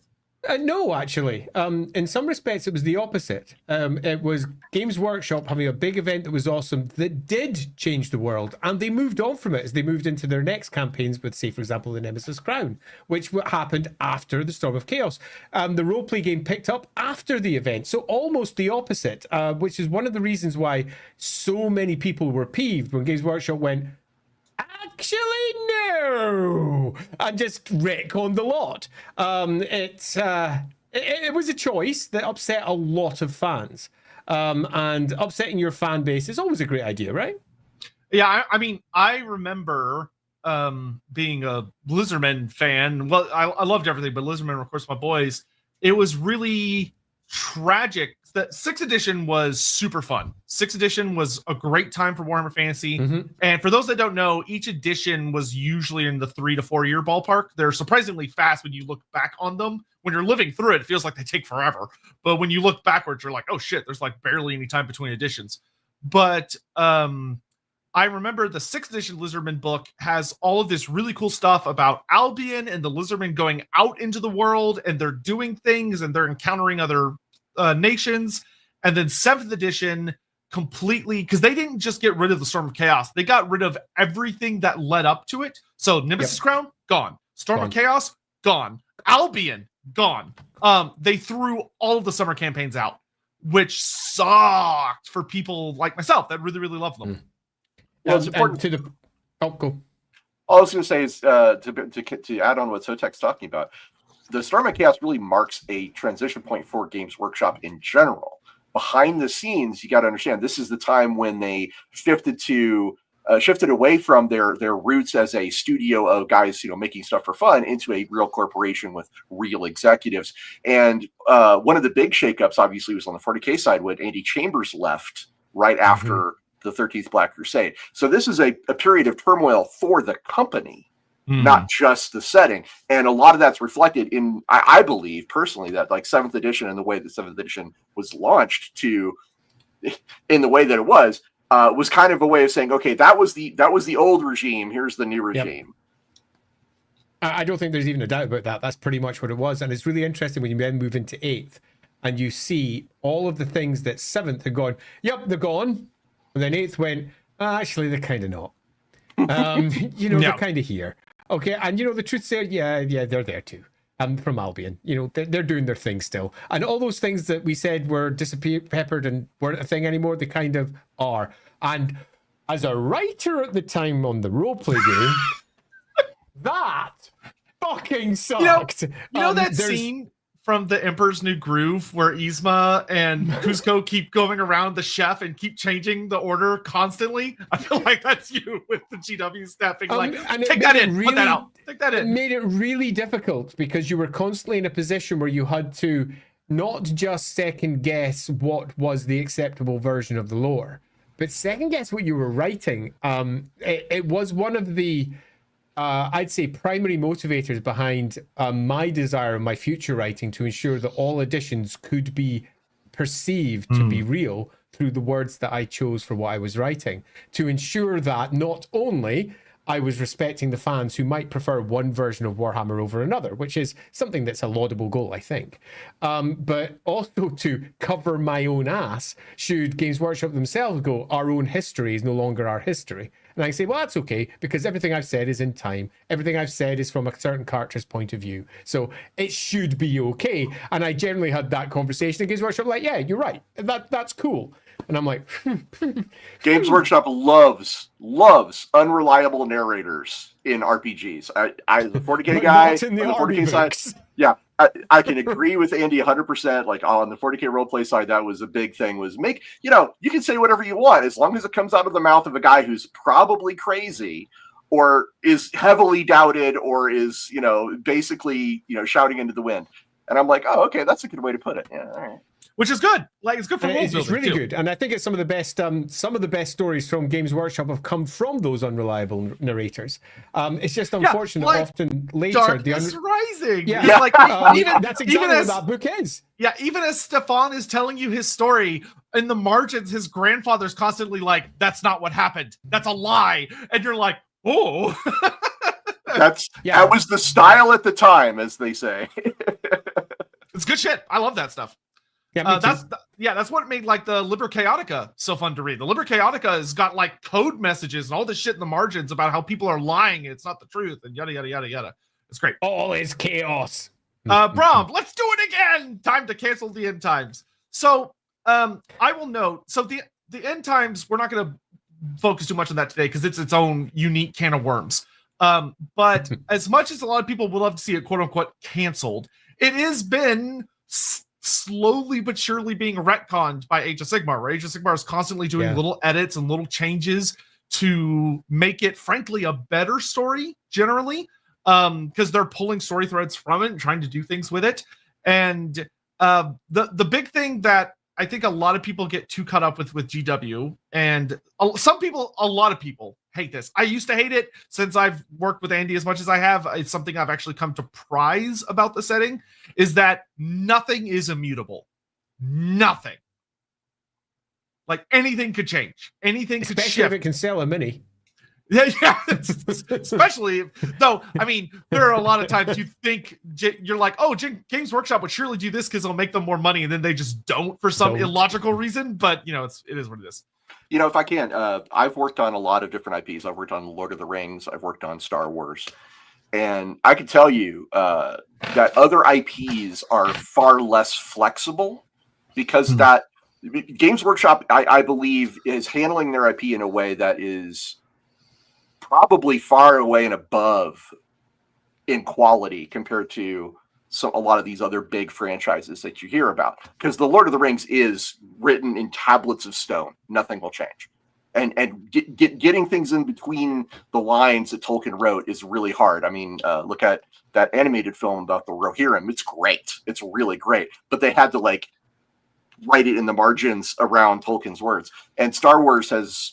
No, actually. In some respects, it was the opposite. It was Games Workshop having a big event that was awesome that did change the world, and they moved on from it as they moved into their next campaigns with, say, for example, the Nemesis Crown, which happened after the Storm of Chaos. The roleplay game picked up after the event, so almost the opposite, which is one of the reasons why so many people were peeved when Games Workshop went, actually, no, and just retconned the lot. It was a choice that upset a lot of fans, and upsetting your fan base is always a great idea, right?
Yeah, I mean, I remember being a Lizardmen fan. Well, I loved everything, but Lizardmen were, of course, my boys. It was really tragic. The 6th edition was super fun. 6th edition was a great time for Warhammer Fantasy. And for those that don't know, each edition was usually in the 3 to 4 year ballpark. They're surprisingly fast when you look back on them. When you're living through it, it feels like they take forever. But when you look backwards, you're like, oh shit, there's like barely any time between editions. But I remember the 6th edition Lizardman book has all of this really cool stuff about Albion and the Lizardmen going out into the world, and they're doing things and they're encountering other nations. And then 7th edition completely, because they didn't just get rid of the Storm of Chaos, they got rid of everything that led up to it. So Nemesis Crown, gone. Storm of Chaos, gone. Albion, gone. They threw all of the summer campaigns out, which sucked for people like myself that really, really love them.
Well, it's important
to the. Oh, cool.
All I was going to say is to add on what Sotek's talking about. The Storm of Chaos really marks a transition point for Games Workshop in general. Behind the scenes, you got to understand this is the time when they shifted away from their roots as a studio of guys, making stuff for fun into a real corporation with real executives. And one of the big shakeups, obviously, was on the 40K side when Andy Chambers left right after the 13th Black Crusade. So this is a period of turmoil for the company. Not just the setting. And a lot of that's reflected in, I believe personally, that like 7th edition and the way that 7th edition was launched in the way that it was kind of a way of saying, okay, that was the old regime. Here's the new regime.
I don't think there's even a doubt about that. That's pretty much what it was. And it's really interesting when you then move into 8th and you see all of the things that 7th had gone, yep, they're gone. And then 8th went, actually, they're kind of not. They're kind of here. Okay, and the truth is, yeah, they're there too. From Albion, they're doing their thing still, and all those things that we said were peppered and weren't a thing anymore, they kind of are. And as a writer at the time on the roleplay game, that fucking sucked.
You know that scene from The Emperor's New Groove where Yzma and Kuzco keep going around the chef and keep changing the order constantly? I feel like that's you with the GW staffing. Take that in, put that out. Take that in.
It made it really difficult because you were constantly in a position where you had to not just second guess what was the acceptable version of the lore, but second guess what you were writing. It was one of the I'd say primary motivators behind my desire in my future writing to ensure that all editions could be perceived to be real through the words that I chose for what I was writing, to ensure that not only I was respecting the fans who might prefer one version of Warhammer over another, which is something that's a laudable goal, I think, but also to cover my own ass should Games Workshop themselves go, our own history is no longer our history. And I say, well, that's okay, because everything I've said is in time. Everything I've said is from a certain character's point of view. So it should be okay. And I generally had that conversation in Games Workshop, like, yeah, you're right. That's cool. And I'm like,
Games Workshop loves unreliable narrators in RPGs. I the 40K guy on the 40K side. Yeah, I can agree with Andy 100%. Like on the 40K roleplay side, that was a big thing. Was you can say whatever you want as long as it comes out of the mouth of a guy who's probably crazy or is heavily doubted or is basically shouting into the wind. And I'm like, oh, okay, that's a good way to put it. Yeah, all right.
Which is good. Like it's good for
it's really good, and I think it's some of the best stories from Games Workshop have come from those unreliable narrators. It's just unfortunate often later.
Darkness Rising.
Yeah,
yeah. Like
that's exactly what that book is.
Yeah, even as Stefan is telling you his story, in the margins, his grandfather's constantly like, "That's not what happened. That's a lie," and you're like, "Oh."
That was the style at the time, as they say.
It's good shit. I love that stuff.
Yeah,
That's what made like the Liber Chaotica so fun to read. The Liber Chaotica has got like code messages and all this shit in the margins about how people are lying and it's not the truth and yada yada yada yada. It's great.
All is chaos.
Brom, let's do it again. Time to cancel the end times. So I will note. So the end times, we're not going to focus too much on that today because it's its own unique can of worms. But as much as a lot of people would love to see it quote unquote canceled, it has been slowly but surely being retconned by Age of Sigmar, where Age of Sigmar is constantly doing little edits and little changes to make it, frankly, a better story generally, because they're pulling story threads from it and trying to do things with it. And the big thing that I think a lot of people get too caught up with GW, and a lot of people hate this. I used to hate it since I've worked with Andy as much as I have. It's something I've actually come to prize about the setting, is that nothing is immutable. Nothing. Like anything could change. Anything could shift.
Especially if it can sell a mini.
Yeah. Especially though, I mean, there are a lot of times you think you're like, oh, Games Workshop would surely do this because it'll make them more money, and then they just don't for some illogical reason. But it is what it is.
If I can, I've worked on a lot of different IPs. I've worked on Lord of the Rings. I've worked on Star Wars. And I can tell you that other IPs are far less flexible because that Games Workshop, I believe, is handling their IP in a way that is probably far away and above in quality compared to a lot of these other big franchises that you hear about, because the Lord of the Rings is written in tablets of stone. Nothing will change. And getting things in between the lines that Tolkien wrote is really hard. I mean, look at that animated film about the Rohirrim. It's great. It's really great. But they had to write it in the margins around Tolkien's words. And Star Wars has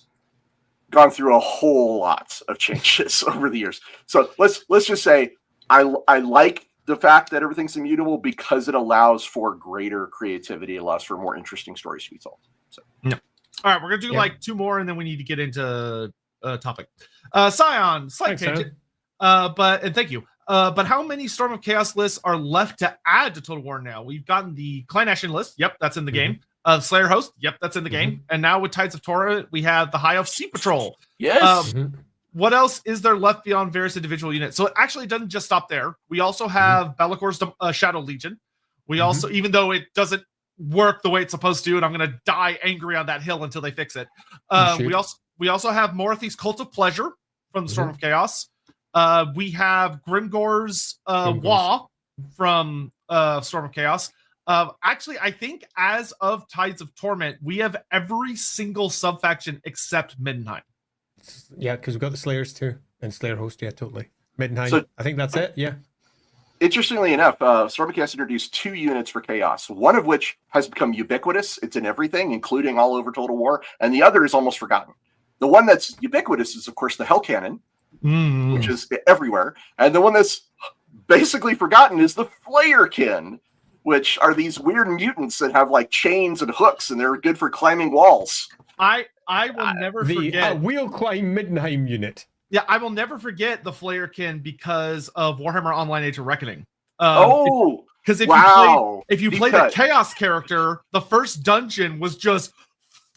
gone through a whole lot of changes over the years. So let's just say I like the fact that everything's immutable because it allows for greater creativity, allows for more interesting stories to be told. So,
yeah. All right, we're gonna do 2 more, and then we need to get into a topic. Scion, slight tangent, and thank you. But how many Storm of Chaos lists are left to add to Total War now? We've gotten the Clan Action list. Yep, that's in the game. Slayer Host. Yep, that's in the game. And now with Tides of Torah, we have the High Elf Sea Patrol.
Yes.
What else is there left beyond various individual units? So it actually doesn't just stop there. We also have Be'lakor's Shadow Legion. We also, even though it doesn't work the way it's supposed to, and I'm going to die angry on that hill until they fix it. We also have Morathi's Cult of Pleasure from the Storm of Chaos. We have Grimgor's Wa from Storm of Chaos. Actually, I think as of Tides of Torment, we have every single sub-faction except Middenheim.
Yeah, because we've got the Slayers too, and Slayer Host, totally. Middenheim, so, I think that's it, yeah.
Interestingly enough, Storm of Chaos introduced 2 units for Chaos, one of which has become ubiquitous. It's in everything, including all over Total War, and the other is almost forgotten. The one that's ubiquitous is, of course, the Hell Cannon, which is everywhere, and the one that's basically forgotten is the Flayerkin, which are these weird mutants that have chains and hooks, and they're good for climbing walls.
I will never forget
the wheel climb Middenheim unit.
Yeah, I will never forget the Flayerkin because of Warhammer Online Age of Reckoning. Because if you played the Chaos character, the first dungeon was just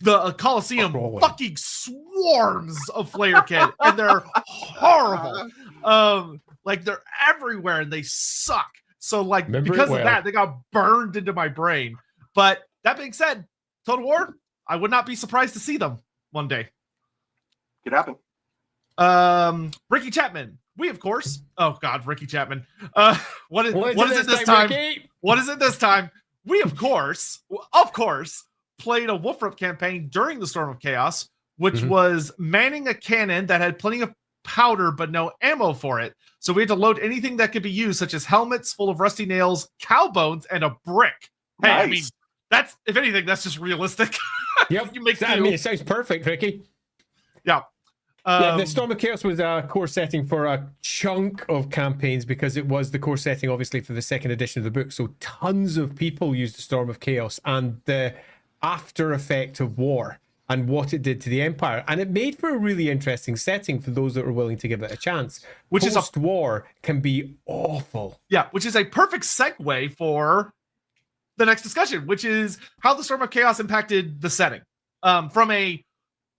the Colosseum fucking swarms of Flayerkin, and they're horrible. They're everywhere and they suck. So because of that, they got burned into my brain. But that being said, Total War, I would not be surprised to see them one day.
Could happen.
Ricky Chapman. We, of course. Oh God, Ricky Chapman. What is it this time? Ricky? What is it this time? We, of course, played a Wolfrup campaign during the Storm of Chaos, which was manning a cannon that had plenty of powder but no ammo for it. So we had to load anything that could be used, such as helmets full of rusty nails, cow bones, and a brick. Hey, nice. I mean, that's, if anything, that's just realistic.
Yep. It sounds perfect, Ricky.
Yeah.
The Storm of Chaos was a core setting for a chunk of campaigns because it was the core setting, obviously, for the second edition of the book. So tons of people used the Storm of Chaos and the after effect of war and what it did to the Empire. And it made for a really interesting setting for those that were willing to give it a chance. Which post-war can be awful.
Yeah, which is a perfect segue for the next discussion, which is how the Storm of Chaos impacted the setting. From a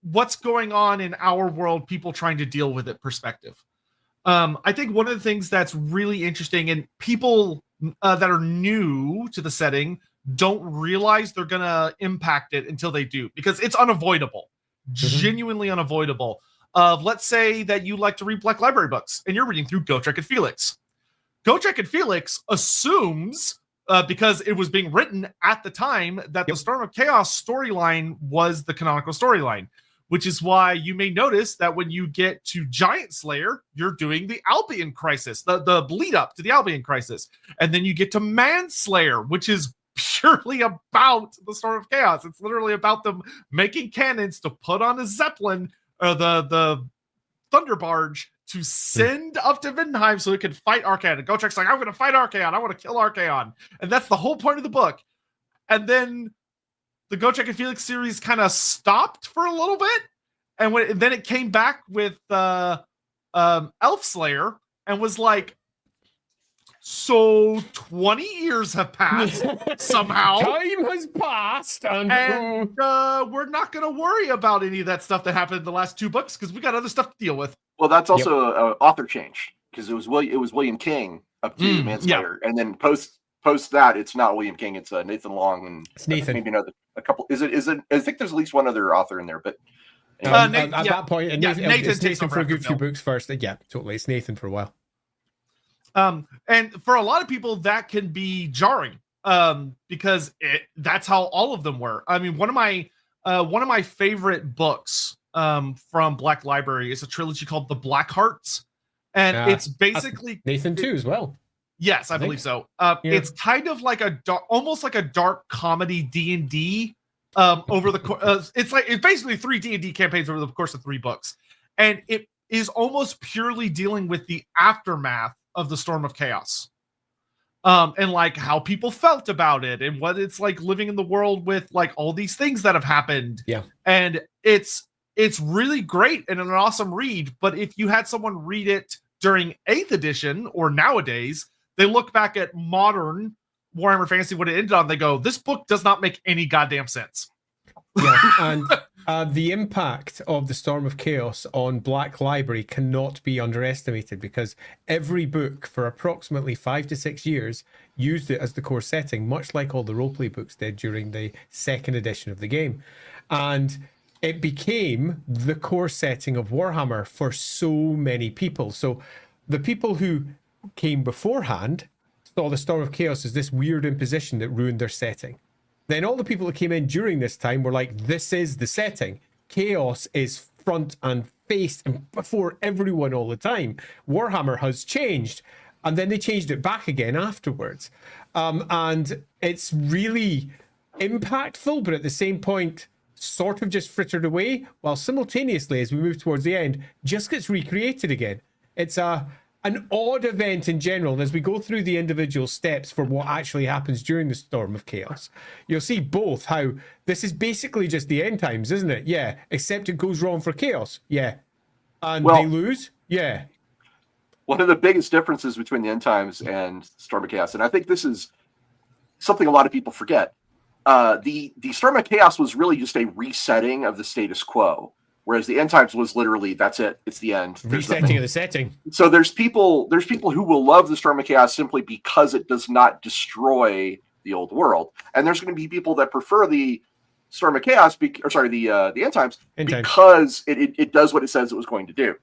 what's going on in our world, people trying to deal with it perspective. I think one of the things that's really interesting, and people that are new to the setting don't realize they're going to impact it until they do, because it's unavoidable, genuinely unavoidable. Let's say that you like to read Black Library books and you're reading through Gotrek and Felix. Gotrek and Felix assumes, because it was being written at the time, that the Storm of Chaos storyline was the canonical storyline, which is why you may notice that when you get to Giant Slayer, you're doing the Albion Crisis, the lead up to the Albion Crisis. And then you get to Manslayer, which is purely about the Storm of Chaos. It's literally about them making cannons to put on a Zeppelin, or the Thunder Barge, to send up to Middenheim so it can fight Archaon. And Gotrek's like, I'm going to fight Archaon. I want to kill Archaon. And that's the whole point of the book. And then the Gotrek and Felix series kind of stopped for a little bit. And then it came back with Elf Slayer and was like, so 20 years have passed somehow.
Time has passed. And
we're not going to worry about any of that stuff that happened in the last 2 books because we got other stuff to deal with.
Well, that's also an author change, because it was William King up to Manslayer, and then post that it's not William King, it's Nathan Long, and
it's Nathan.
Maybe another a couple. Is it? I think there's at least one other author in there, but
at that point, and Nathan takes for a good few books first. Yeah, totally, it's Nathan for a while.
And for a lot of people, that can be jarring, because that's how all of them were. I mean, one of my favorite books from Black Library is a trilogy called The Black Hearts, and it's basically
Nathan too as well.
Yes, I believe so. It's kind of like almost like a dark comedy D&D over the it's basically 3 D&D campaigns over the course of 3 books, and it is almost purely dealing with the aftermath of the Storm of Chaos, and like how people felt about it and what it's like living in the world with like all these things that have happened.
Yeah,
and it's really great and an awesome read. But if you had someone read it during 8th edition or nowadays, they look back at modern Warhammer Fantasy, what it ended on, they go, this book does not make any goddamn sense.
Yeah, and the impact of the Storm of Chaos on Black Library cannot be underestimated, because every book for approximately 5 to 6 years used it as the core setting, much like all the roleplay books did during the 2nd edition of the game. And it became the core setting of Warhammer for so many people. So the people who came beforehand saw the Storm of Chaos as this weird imposition that ruined their setting. Then all the people that came in during this time were like, this is the setting. Chaos is front and face and before everyone all the time. Warhammer has changed. And then they changed it back again afterwards. And it's really impactful, but at the same point, sort of just frittered away, while simultaneously, as we move towards the end, just gets recreated again. It's an odd event in general, and as we go through the individual steps for what actually happens during the Storm of Chaos, you'll see both how this is basically just the end times, isn't it? Yeah, except it goes wrong for Chaos. Yeah. And they lose. Yeah.
One of the biggest differences between the end times and Storm of Chaos, and I think this is something a lot of people forget, the Storm of Chaos was really just a resetting of the status quo. Whereas the end times was literally, that's it, it's the end.
Resetting of the setting.
So there's people who will love the Storm of Chaos simply because it does not destroy the old world, and there's going to be people that prefer the Storm of Chaos, the end times, because it does what it says it was going to do.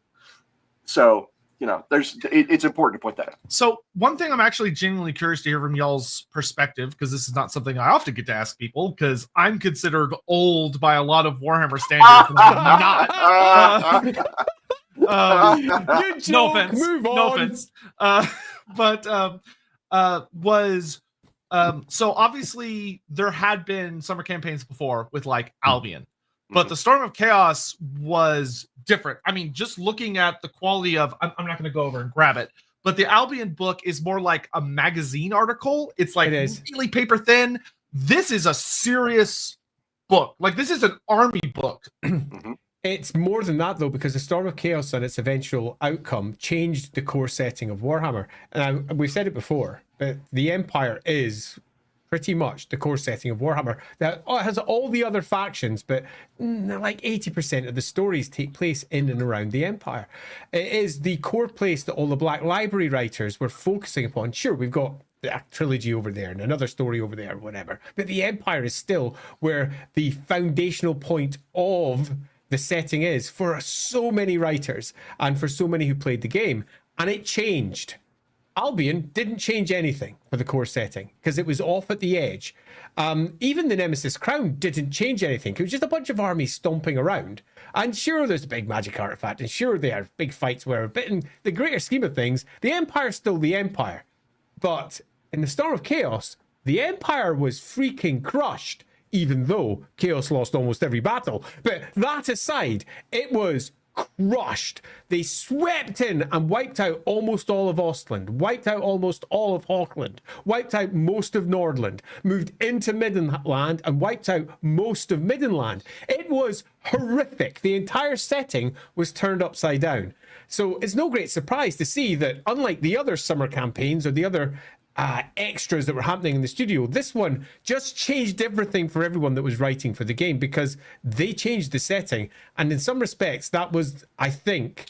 So it's important to point that out.
So one thing I'm actually genuinely curious to hear from y'all's perspective, because this is not something I often get to ask people, because I'm considered old by a lot of Warhammer standards, and I'm not. No offense.
Move on.
No offense. So obviously there had been summer campaigns before with like Albion. But the Storm of Chaos was different. I mean, just looking at the quality of, I'm not going to go over and grab it, but the Albion book is more like a magazine article. It's like really paper thin. This is a serious book. Like, this is an army book.
It's more than that, though, because the Storm of Chaos and its eventual outcome changed the core setting of Warhammer. And we've said it before, but the Empire is pretty much the core setting of Warhammer. That has all the other factions, but like 80% of the stories take place in and around the Empire. It is the core place that all the Black Library writers were focusing upon. Sure, we've got a trilogy over there and another story over there, whatever. But the Empire is still where the foundational point of the setting is for so many writers and for so many who played the game. And it changed. Albion didn't change anything for the core setting because it was off at the edge. Even the Nemesis Crown didn't change anything. It was just a bunch of armies stomping around. And sure, there's a big magic artifact, and sure, there are big fights where, but in the greater scheme of things, the Empire's still the Empire. But in the Storm of Chaos, the Empire was freaking crushed, even though Chaos lost almost every battle. But that aside, it was crushed. They swept in and wiped out almost all of Ostland, wiped out almost all of Hawkland, wiped out most of Nordland, moved into Middenland and wiped out most of Middenland. It was horrific. The entire setting was turned upside down. So it's no great surprise to see that, unlike the other summer campaigns or the other extras that were happening in the studio, this one just changed everything for everyone that was writing for the game, because they changed the setting, and in some respects that was, I think,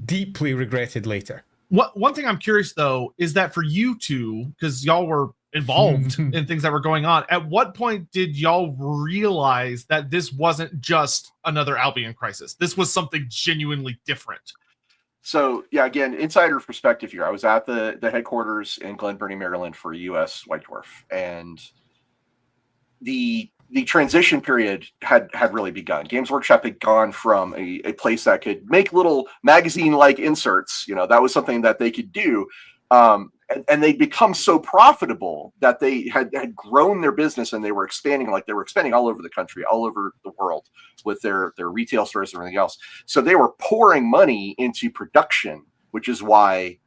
deeply regretted later.
One thing I'm curious though is that for you two, because y'all were involved in things that were going on, at what point did y'all realize that this wasn't just another Albion crisis? This was something genuinely different.
So yeah, again, insider perspective here. I was at the headquarters in Glen Burnie, Maryland for US White Dwarf, and the transition period had really begun. Games Workshop had gone from a place that could make little magazine-like inserts. You know, that was something that they could do. And they'd become so profitable that they had grown their business, and they were expanding all over the country, all over the world with their retail stores and everything else. So they were pouring money into production, which is why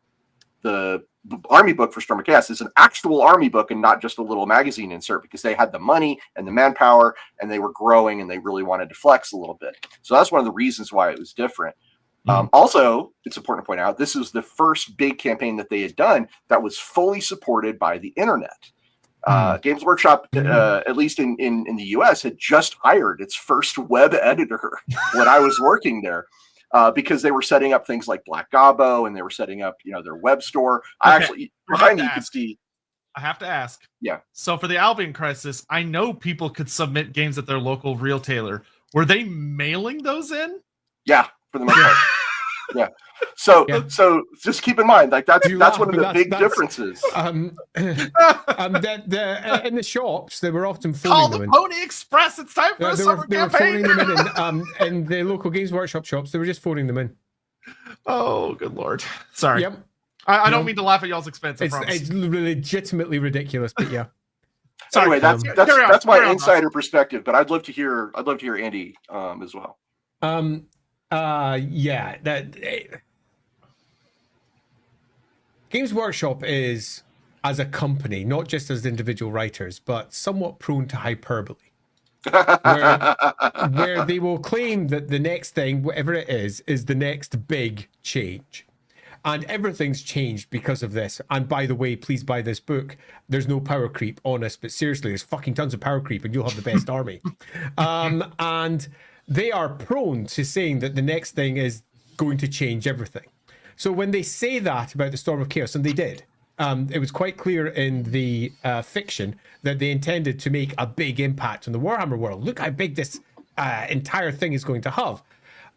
the army book for Storm of Chaos is an actual army book and not just a little magazine insert, because they had the money and the manpower, and they were growing, and they really wanted to flex a little bit. So that's one of the reasons why it was different. Also, it's important to point out, this was the first big campaign that they had done that was fully supported by the internet. Games Workshop, at least in the US, had just hired its first web editor when I was working there, because they were setting up things like Black Gobbo, and they were setting up, their web store.
Okay.
I actually, behind me, you can see.
I have to ask.
Yeah.
So for the Albion crisis, I know people could submit games at their local retailer. Were they mailing those in?
Yeah, for the most part. Yeah. So just keep in mind, like that's one of the big differences.
In the shops, they were often
Call
phoning them
the
in.
Pony Express. It's time for a summer
They were
campaign.
phoning them in, in the local Games Workshop shops. They were just phoning them in.
Oh, good Lord. Sorry.
Yep.
I don't mean to laugh at y'all's expense.
It's legitimately ridiculous, but yeah.
Sorry, anyway, that's my insider perspective, but I'd love to hear Andy as well.
Games Workshop is, as a company, not just as individual writers, but somewhat prone to hyperbole, where they will claim that the next thing, whatever it is the next big change. And everything's changed because of this. And by the way, please buy this book. There's no power creep on us, but seriously, there's fucking tons of power creep, and you'll have the best army. And they are prone to saying that the next thing is going to change everything. So when they say that about the Storm of Chaos, and they did, it was quite clear in the fiction that they intended to make a big impact on the Warhammer world. Look how big this entire thing is going to have.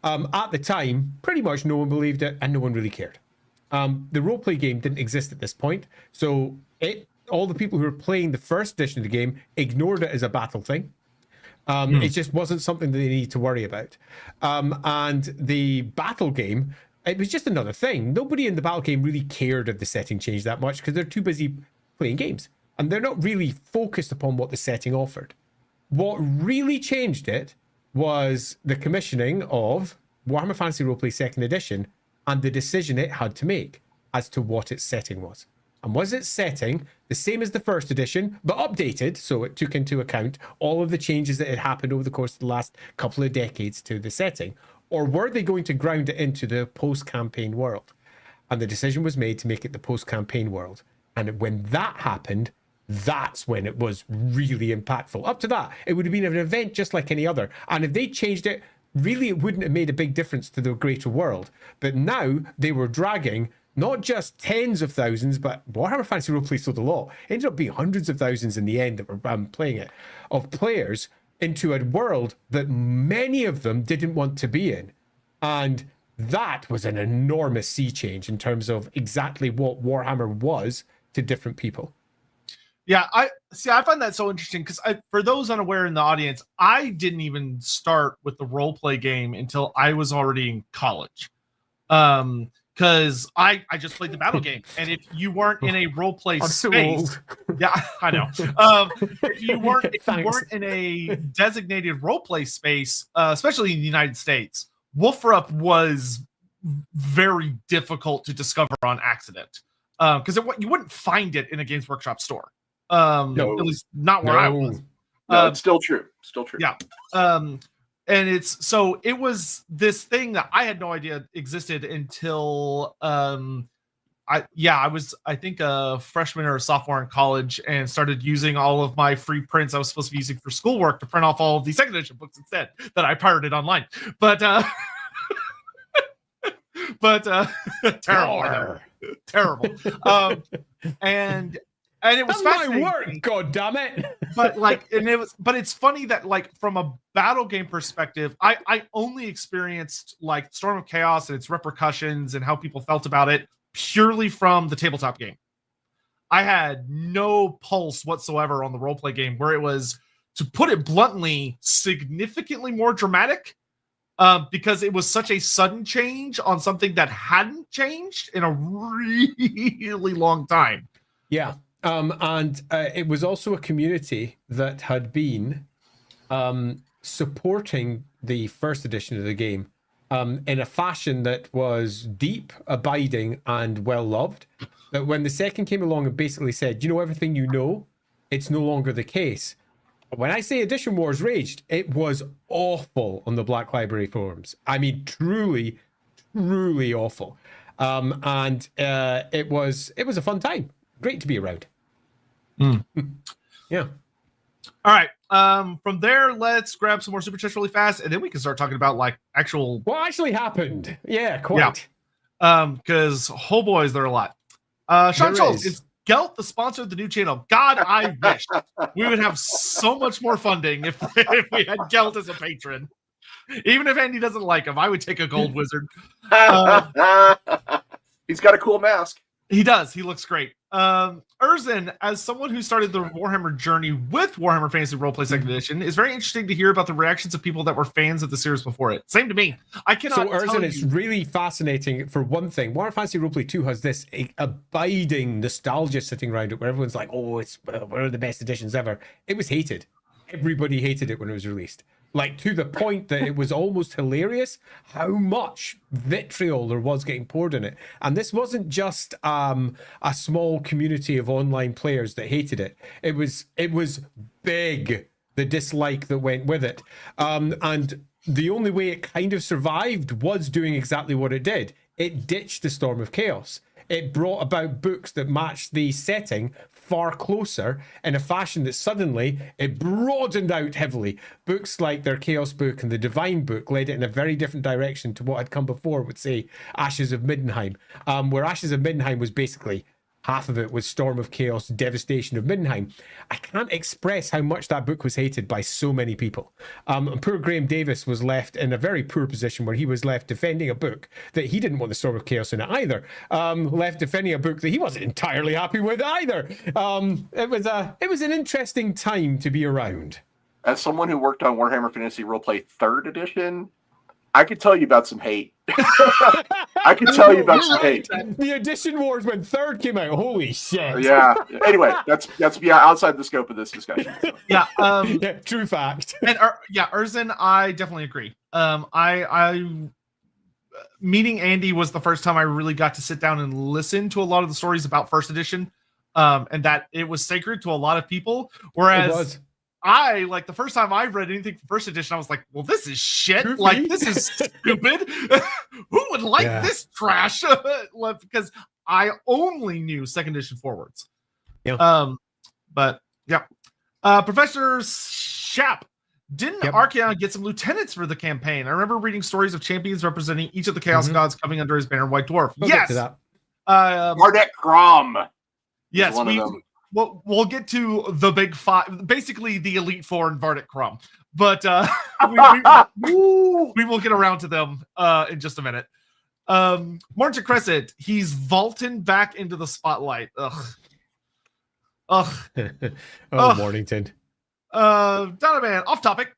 At the time, pretty much no one believed it, and no one really cared. The roleplay game didn't exist at this point, so all the people who were playing the first edition of the game ignored it as a battle thing. It just wasn't something that they needed to worry about. And the battle game, it was just another thing. Nobody in the battle game really cared if the setting changed that much, because they're too busy playing games, and they're not really focused upon what the setting offered. What really changed it was the commissioning of Warhammer Fantasy Roleplay 2nd Edition, and the decision it had to make as to what its setting was. And was its setting the same as the first edition, but updated, so it took into account all of the changes that had happened over the course of the last couple of decades to the setting? Or were they going to ground it into the post-campaign world? And the decision was made to make it the post-campaign world. And when that happened, that's when it was really impactful. Up to that, it would have been an event just like any other. And if they changed it, really, it wouldn't have made a big difference to the greater world. But now they were dragging not just tens of thousands, but Warhammer Fantasy Roleplay sold a lot. It ended up being hundreds of thousands in the end that were playing it, of players into a world that many of them didn't want to be in. And that was an enormous sea change in terms of exactly what Warhammer was to different people.
Yeah, I find that so interesting because for those unaware in the audience, I didn't even start with the role play game until I was already in college. Because I just played the battle game, and if you weren't in a role play space, yeah, I know. If you weren't in a designated role play space, especially in the United States, Wolfrup was very difficult to discover on accident because you wouldn't find it in a Games Workshop store. No. At least not where I was.
No, it's still true. Still true.
Yeah. And it was this thing that I had no idea existed until I was I think a freshman or a sophomore in college and started using all of my free prints I was supposed to be using for schoolwork to print off all of the second edition books instead that I pirated online. But terrible. Terrible. And it was fascinating.
My work, God damn it!
But it's funny that like from a battle game perspective, I only experienced like Storm of Chaos and its repercussions and how people felt about it purely from the tabletop game. I had no pulse whatsoever on the roleplay game, where it was, to put it bluntly, significantly more dramatic, because it was such a sudden change on something that hadn't changed in a really long time.
Yeah. And it was also a community that had been supporting the first edition of the game in a fashion that was deep, abiding, and well loved. That when the second came along and basically said, you know everything you know, it's no longer the case. When I say Edition Wars raged, it was awful on the Black Library forums. I mean, truly, truly awful. And it was a fun time. Great to be around. Yeah.
All right. From there, let's grab some more super chats really fast, and then we can start talking about like actual
what actually happened. Yeah, quite.
Yeah. Because oh boy, is there a lot. Sean Schultz, is Gelt the sponsor of the new channel? God, I wish we would have so much more funding if we had Gelt as a patron. Even if Andy doesn't like him, I would take a gold wizard.
He's got a cool mask.
He does. He looks great. Erzin, as someone who started the Warhammer journey with Warhammer Fantasy Roleplay Second Edition, is very interesting to hear about the reactions of people that were fans of the series before it. Same to me. I cannot.
So Erzin, it's really fascinating. For one thing, Warhammer Fantasy Roleplay 2 has this abiding nostalgia sitting around it, where everyone's like, "Oh, it's one of the best editions ever." It was hated. Everybody hated it when it was released. Like, to the point that it was almost hilarious how much vitriol there was getting poured in it. And this wasn't just a small community of online players that hated it. It was big, the dislike that went with it. And the only way it kind of survived was doing exactly what it did. It ditched the Storm of Chaos. It brought about books that matched the setting far closer in a fashion that suddenly it broadened out heavily. Books like their Chaos book and the Divine book led it in a very different direction to what had come before with, say, Ashes of Middenheim, where Ashes of Middenheim was basically half of it was Storm of Chaos, Devastation of Middenheim. I can't express how much that book was hated by so many people. And poor Graham Davis was left in a very poor position where he was left defending a book that he didn't want the Storm of Chaos in it either. Left defending a book that he wasn't entirely happy with either. It was an interesting time to be around.
As someone who worked on Warhammer Fantasy Roleplay 3rd edition, I could tell you about some hate. I could tell you about some hate.
The Edition Wars when 3rd came out. Holy shit.
Yeah. Anyway, that's outside the scope of this discussion. So.
Yeah.
Yeah. True fact.
And Erzin, I definitely agree. I meeting Andy was the first time I really got to sit down and listen to a lot of the stories about 1st edition, and that it was sacred to a lot of people. Whereas like the first time I read anything from 1st edition, I was like, well, this is shit. Goofy. Like, this is stupid. Who would like this trash? Because I only knew 2nd edition forwards.
Yeah.
But yeah. Professor Shap, didn't Archeon get some lieutenants for the campaign? I remember reading stories of champions representing each of the Chaos Gods coming under his banner, White Dwarf.
We'll
yes!
get to that.
Bardet Grom.
Yes, we'll get to the big five, basically the Elite Four and Bardic Crumb. But we will get around to them in just a minute. Martin Crescent, he's vaulting back into the spotlight.
Mornington.
Donovan, off topic.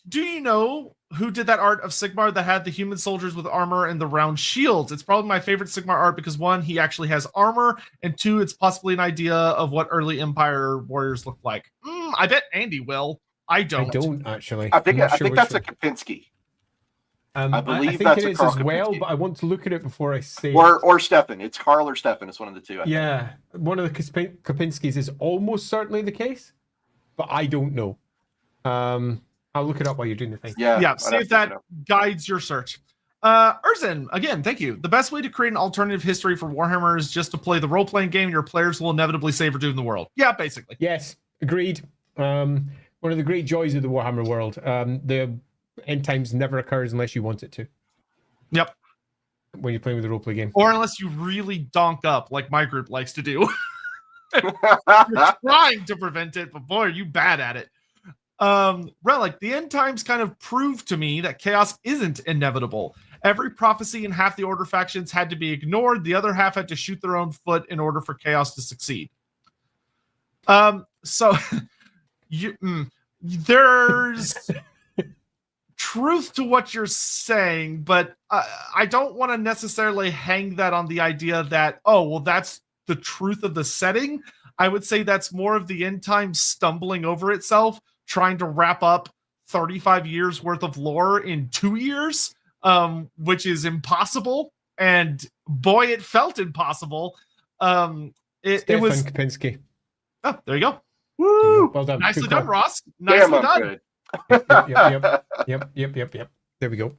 Do you know who did that art of Sigmar that had the human soldiers with armor and the round shields? It's probably my favorite Sigmar art because 1, he actually has armor, and 2, it's possibly an idea of what early Empire warriors look like. I bet Andy will. I don't
actually.
I think that's a Kapinski.
I believe that's it is as well, but I want to look at it before I say
or Stefan. It's Carl or Stefan. It's one of the two.
One of the Kapinskis is almost certainly the case, but I don't know. I'll look it up while you're doing the thing.
Yeah. See if that guides your search. Urzin, again, thank you. The best way to create an alternative history for Warhammer is just to play the role-playing game. Your players will inevitably save or doom the world. Yeah, basically.
Yes, agreed. One of the great joys of the Warhammer world. The end times never occurs unless you want it to.
Yep.
When you're playing with the role-play game.
Or unless you really donk up, like my group likes to do. You're trying to prevent it, but boy, are you bad at it. Relic, the end times kind of proved to me that chaos isn't inevitable. Every prophecy in half the Order factions had to be ignored. The other half had to shoot their own foot in order for chaos to succeed. So there's truth to what you're saying, but I don't want to necessarily hang that on the idea that, that's the truth of the setting. I would say that's more of the end time stumbling over itself, trying to wrap up 35 years worth of lore in 2 years, which is impossible. And boy, it felt impossible. It was
Kapinski.
Oh, there you go.
Woo!
Well done.
Nicely done, Ross. Nicely done.
Yep. There we go.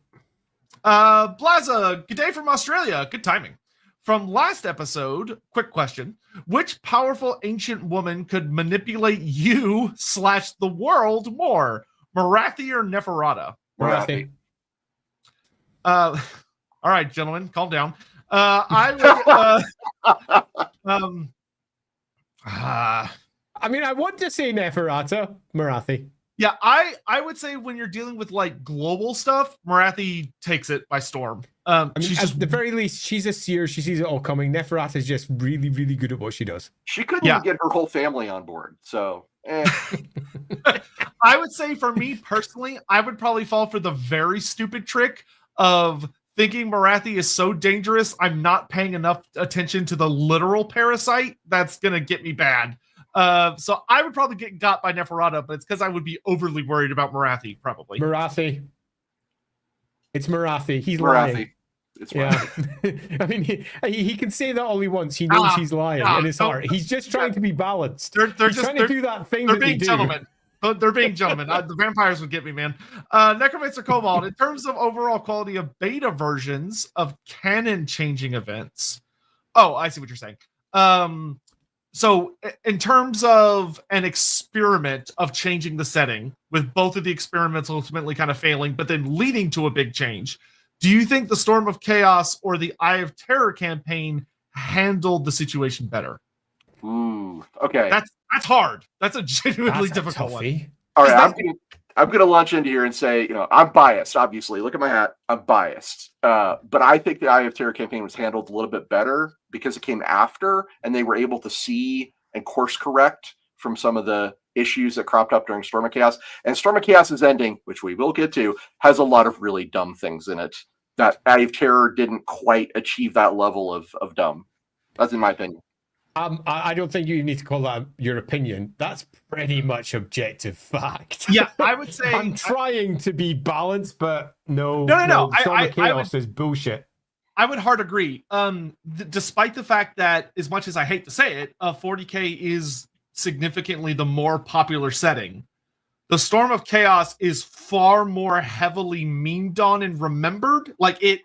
Blaza, good day from Australia. Good timing. From last episode, quick question. Which powerful ancient woman could manipulate you / the world more? Marathi or Neferata?
Marathi.
All right, gentlemen, calm down. I
mean, I want to say Neferata. Marathi.
Yeah, I would say when you're dealing with like global stuff, Marathi takes it by storm.
She's at the very least, she's a seer. She sees it all coming. Neferata is just really, really good at what she does.
She couldn't even get her whole family on board. So,
I would say for me personally, I would probably fall for the very stupid trick of thinking Marathi is so dangerous, I'm not paying enough attention to the literal parasite. That's gonna get me bad. So I would probably get got by Neferata, but it's because I would be overly worried about Marathi, probably.
Marathi. It's Marathi. He's
Marathi.
Lying.
It's Marathi.
Yeah. I mean, he can say that all he wants. He knows he's lying in his heart. He's just trying to be balanced. He's trying to do that thing
they're
that
being
they
gentlemen. They're being gentlemen. The vampires would get me, man. Necromancer Cobalt, in terms of overall quality of beta versions of canon changing events. Oh, I see what you're saying. So in terms of an experiment of changing the setting, with both of the experiments ultimately kind of failing, but then leading to a big change, do you think the Storm of Chaos or the Eye of Terror campaign handled the situation better?
Ooh, okay.
That's hard. That's a genuinely difficult one.
All right, I'm going to launch into here and say, I'm biased, obviously. Look at my hat. I'm biased. But I think the Eye of Terror campaign was handled a little bit better because it came after, and they were able to see and course correct from some of the issues that cropped up during Storm of Chaos. And Storm of Chaos's ending, which we will get to, has a lot of really dumb things in it. That Eye of Terror didn't quite achieve that level of dumb. That's in my opinion.
I don't think you need to call that your opinion. That's pretty much objective fact.
Yeah, I would say
I'm trying to be balanced, but no.
Storm
of Chaos is bullshit.
I would hard agree. Despite the fact that, as much as I hate to say it, 40K is significantly the more popular setting. The Storm of Chaos is far more heavily memed on and remembered. Like it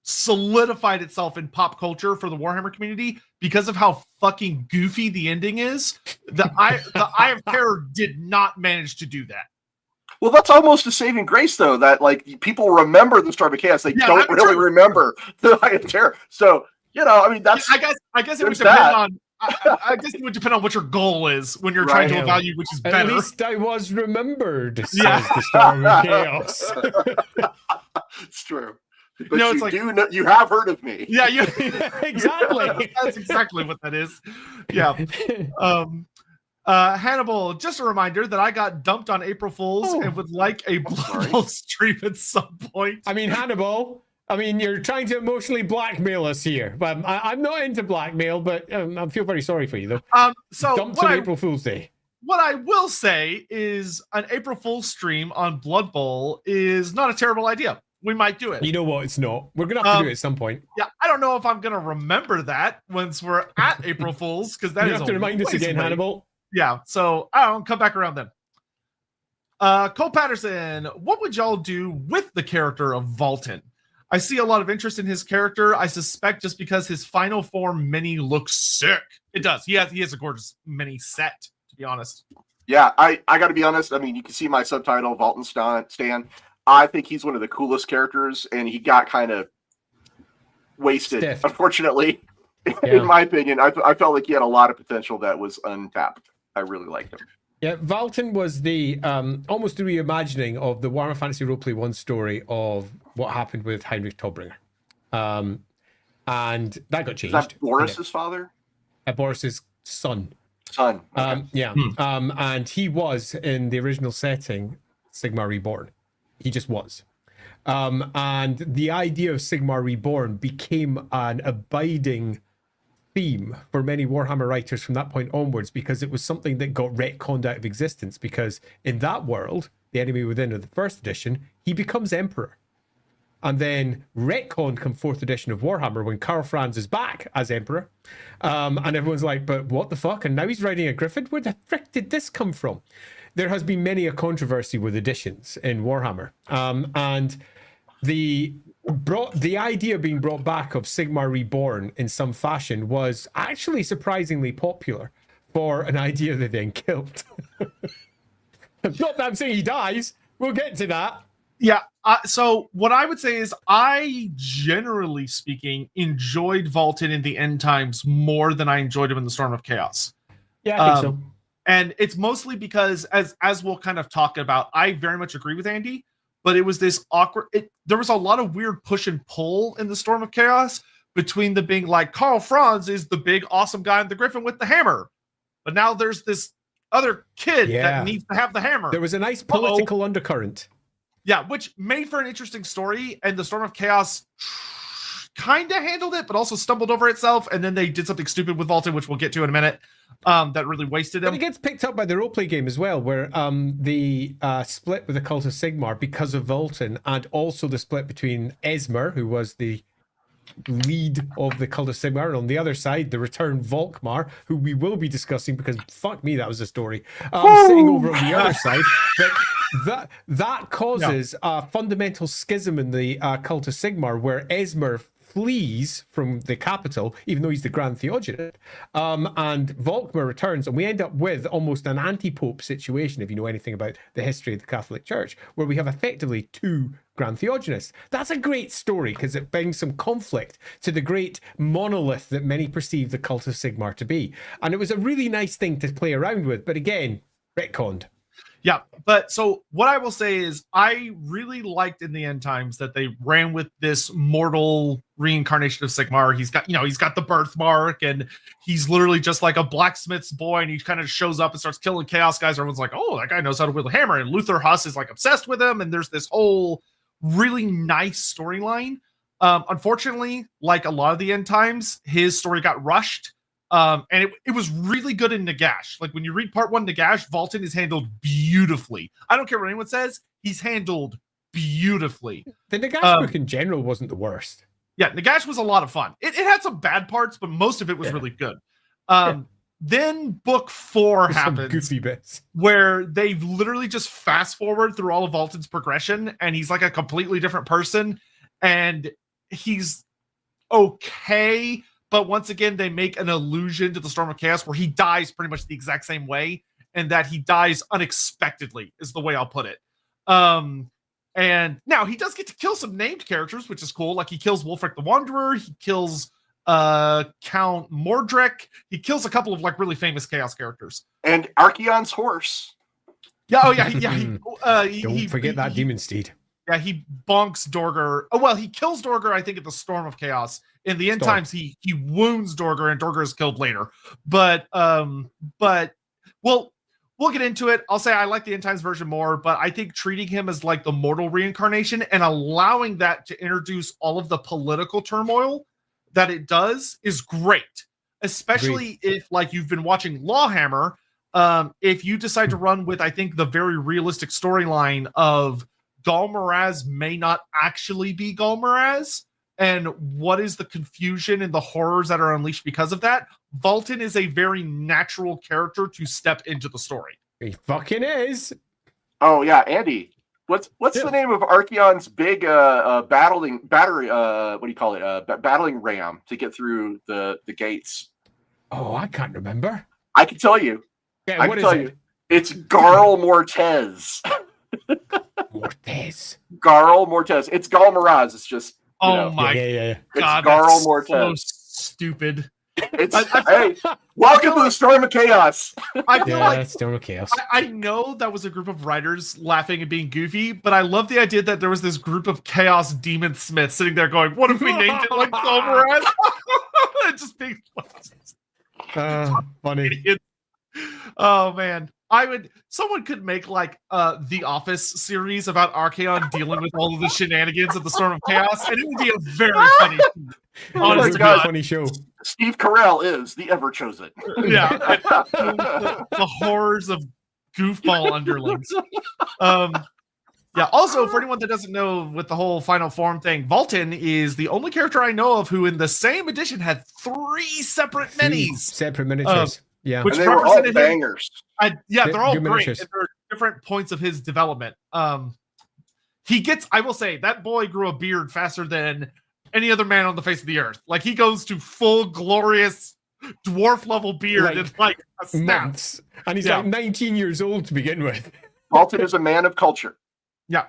solidified itself in pop culture for the Warhammer community because of how fucking goofy the ending is. The Eye of Terror did not manage to do that.
Well, that's almost a saving grace, though, that like people remember the Storm of Chaos. They don't really remember the Eye of Terror. So, I mean, that's.
I guess it would depend on. I guess it would depend on what your goal is when you're trying to evaluate which is better.
At least I was remembered, says the Storm of Chaos.
It's true. But you have heard of me.
Yeah,
exactly.
That's exactly what that is. Yeah. Hannibal, just a reminder that I got dumped on April Fools and would like a Blood Bowl stream at some point.
I mean, Hannibal, you're trying to emotionally blackmail us here. But I'm not into blackmail, but I feel very sorry for you, though.
So
dumped on April Fool's Day.
What I will say is an April Fool's stream on Blood Bowl is not a terrible idea. We might do it.
You know what? It's not. We're going to have to do it at some point.
Yeah, I don't know if I'm going to remember that once we're at April Fool's, because that
you have to remind us again, Hannibal.
Yeah, so I don't know, come back around then. Cole Patterson, what would y'all do with the character of Valten? I see a lot of interest in his character. I suspect just because his final form mini looks sick. It does. He has a gorgeous mini set, to be honest.
Yeah, I got to be honest. I mean, you can see my subtitle, Valten Stan. I think he's one of the coolest characters, and he got kind of wasted, unfortunately, in my opinion. I felt like he had a lot of potential that was untapped. I really liked him.
Yeah, Valten was the almost the reimagining of the Warhammer Fantasy Roleplay 1 story of what happened with Heinrich Tobringer. And that got changed.
Is that Boris's father?
Boris's son.
Okay.
And he was, in the original setting, Sigmar Reborn. He just was. And the idea of Sigmar Reborn became an abiding theme for many Warhammer writers from that point onwards, because it was something that got retconned out of existence, because in that world, the Enemy Within of the first edition, he becomes Emperor. And then retconned come 4th edition of Warhammer when Karl Franz is back as Emperor. And everyone's like, but what the fuck? And now he's riding a griffin? Where the frick did this come from? There has been many a controversy with editions in Warhammer. And the idea being brought back of Sigmar Reborn in some fashion was actually surprisingly popular for an idea they then killed. Not that I'm saying he dies. We'll get to that.
Yeah. So what I would say is I, generally speaking, enjoyed Valten in the End Times more than I enjoyed him in the Storm of Chaos.
Yeah, I think so.
And it's mostly because, as we'll kind of talk about, I very much agree with Andy, but it was this awkward... there was a lot of weird push and pull in the Storm of Chaos between the being like, Karl Franz is the big, awesome guy in the Griffin with the hammer. But now there's this other kid that needs to have the hammer.
There was a nice political undercurrent.
Yeah, which made for an interesting story, and the Storm of Chaos kind of handled it, but also stumbled over itself, and then they did something stupid with Valten, which we'll get to in a minute, that really wasted him.
But it gets picked up by the roleplay game as well, where the split with the Cult of Sigmar because of Valten, and also the split between Esmer, who was the lead of the Cult of Sigmar, and on the other side, the return Volkmar, who we will be discussing, because fuck me, that was a story, sitting over on the other side. But that causes a fundamental schism in the Cult of Sigmar, where Esmer flees from the capital, even though he's the Grand Theogenist, and Volkmar returns, and we end up with almost an anti-pope situation, if you know anything about the history of the Catholic Church, where we have effectively two Grand Theogonists. That's a great story, because it brings some conflict to the great monolith that many perceive the Cult of Sigmar to be. And it was a really nice thing to play around with, but again, retconned.
Yeah, but so what I will say is I really liked in the End Times that they ran with this mortal reincarnation of Sigmar. He's got the birthmark, and he's literally just like a blacksmith's boy, and he kind of shows up and starts killing chaos guys. Everyone's like, oh, that guy knows how to wield a hammer. And Luther Huss is like obsessed with him, and there's this whole really nice storyline. Unfortunately, like a lot of the End Times, his story got rushed. And it was really good in Nagash. Like when you read part 1 Nagash, Valten is handled beautifully. I don't care what anyone says, he's handled beautifully.
The Nagash book in general wasn't the worst.
Yeah, Nagash was a lot of fun. It had some bad parts, but most of it was really good. Then book 4 happens,
goofy bits,
where they literally just fast forward through all of Valten's progression, and he's like a completely different person. And he's okay, but once again, they make an allusion to the Storm of Chaos where he dies pretty much the exact same way, and that he dies unexpectedly is the way I'll put it. And now he does get to kill some named characters, which is cool. Like he kills Wolfric the Wanderer, he kills Count Mordrek, he kills a couple of like really famous Chaos characters.
And Archeon's horse.
Yeah, oh yeah,
Don't forget that demon steed.
Yeah, he bonks Dorger. Oh well, he kills Dorger, I think, at the Storm of Chaos. In the end times, he wounds Dorger, and Dorger is killed later. But we'll get into it. I'll say I like the end times version more, but I think treating him as like the mortal reincarnation and allowing that to introduce all of the political turmoil that it does is great. Especially if like you've been watching LAWhammer. If you decide to run with, I think, the very realistic storyline of Galmaraz may not actually be Galmaraz, and what is the confusion and the horrors that are unleashed because of that, Vultan is a very natural character to step into the story.
He fucking is.
Oh yeah, Andy. What's the name of Archeon's big battling ram to get through the gates?
Oh, I can't remember.
I can tell you.
Yeah, what is it?
It's Garl Mortez.
Mortez.
Garl Mortez. It's Galmaraz. It's just
my
It's
God,
Garl
so
Mortez.
Stupid.
It's hey, welcome to the Storm of Chaos.
I feel like
Storm of Chaos.
I know that was a group of writers laughing and being goofy, but I love the idea that there was this group of Chaos Demon Smiths sitting there going, "What if we named it like Galmaraz?" Just being
funny.
idiots. Oh man, someone could make like the Office series about Archeon dealing with all of the shenanigans of the Storm of Chaos, and it would be a very funny, honest to God,
funny show.
Steve Carell is the ever chosen.
Yeah, the horrors of goofball underlings. Yeah. Also, for anyone that doesn't know, with the whole final form thing, Vultan is the only character I know of who, in the same edition, had 3 separate minis.
Separate miniatures. Yeah,
which
and they were all
represented
bangers.
They're all great.
miniatures.
And there are different points of his development. I will say, that boy grew a beard faster than any other man on the face of the earth. Like, he goes to full glorious dwarf level beard in like a snap.
Months. And he's like 19 years old to begin with.
Vultan is a man of culture.
Yeah.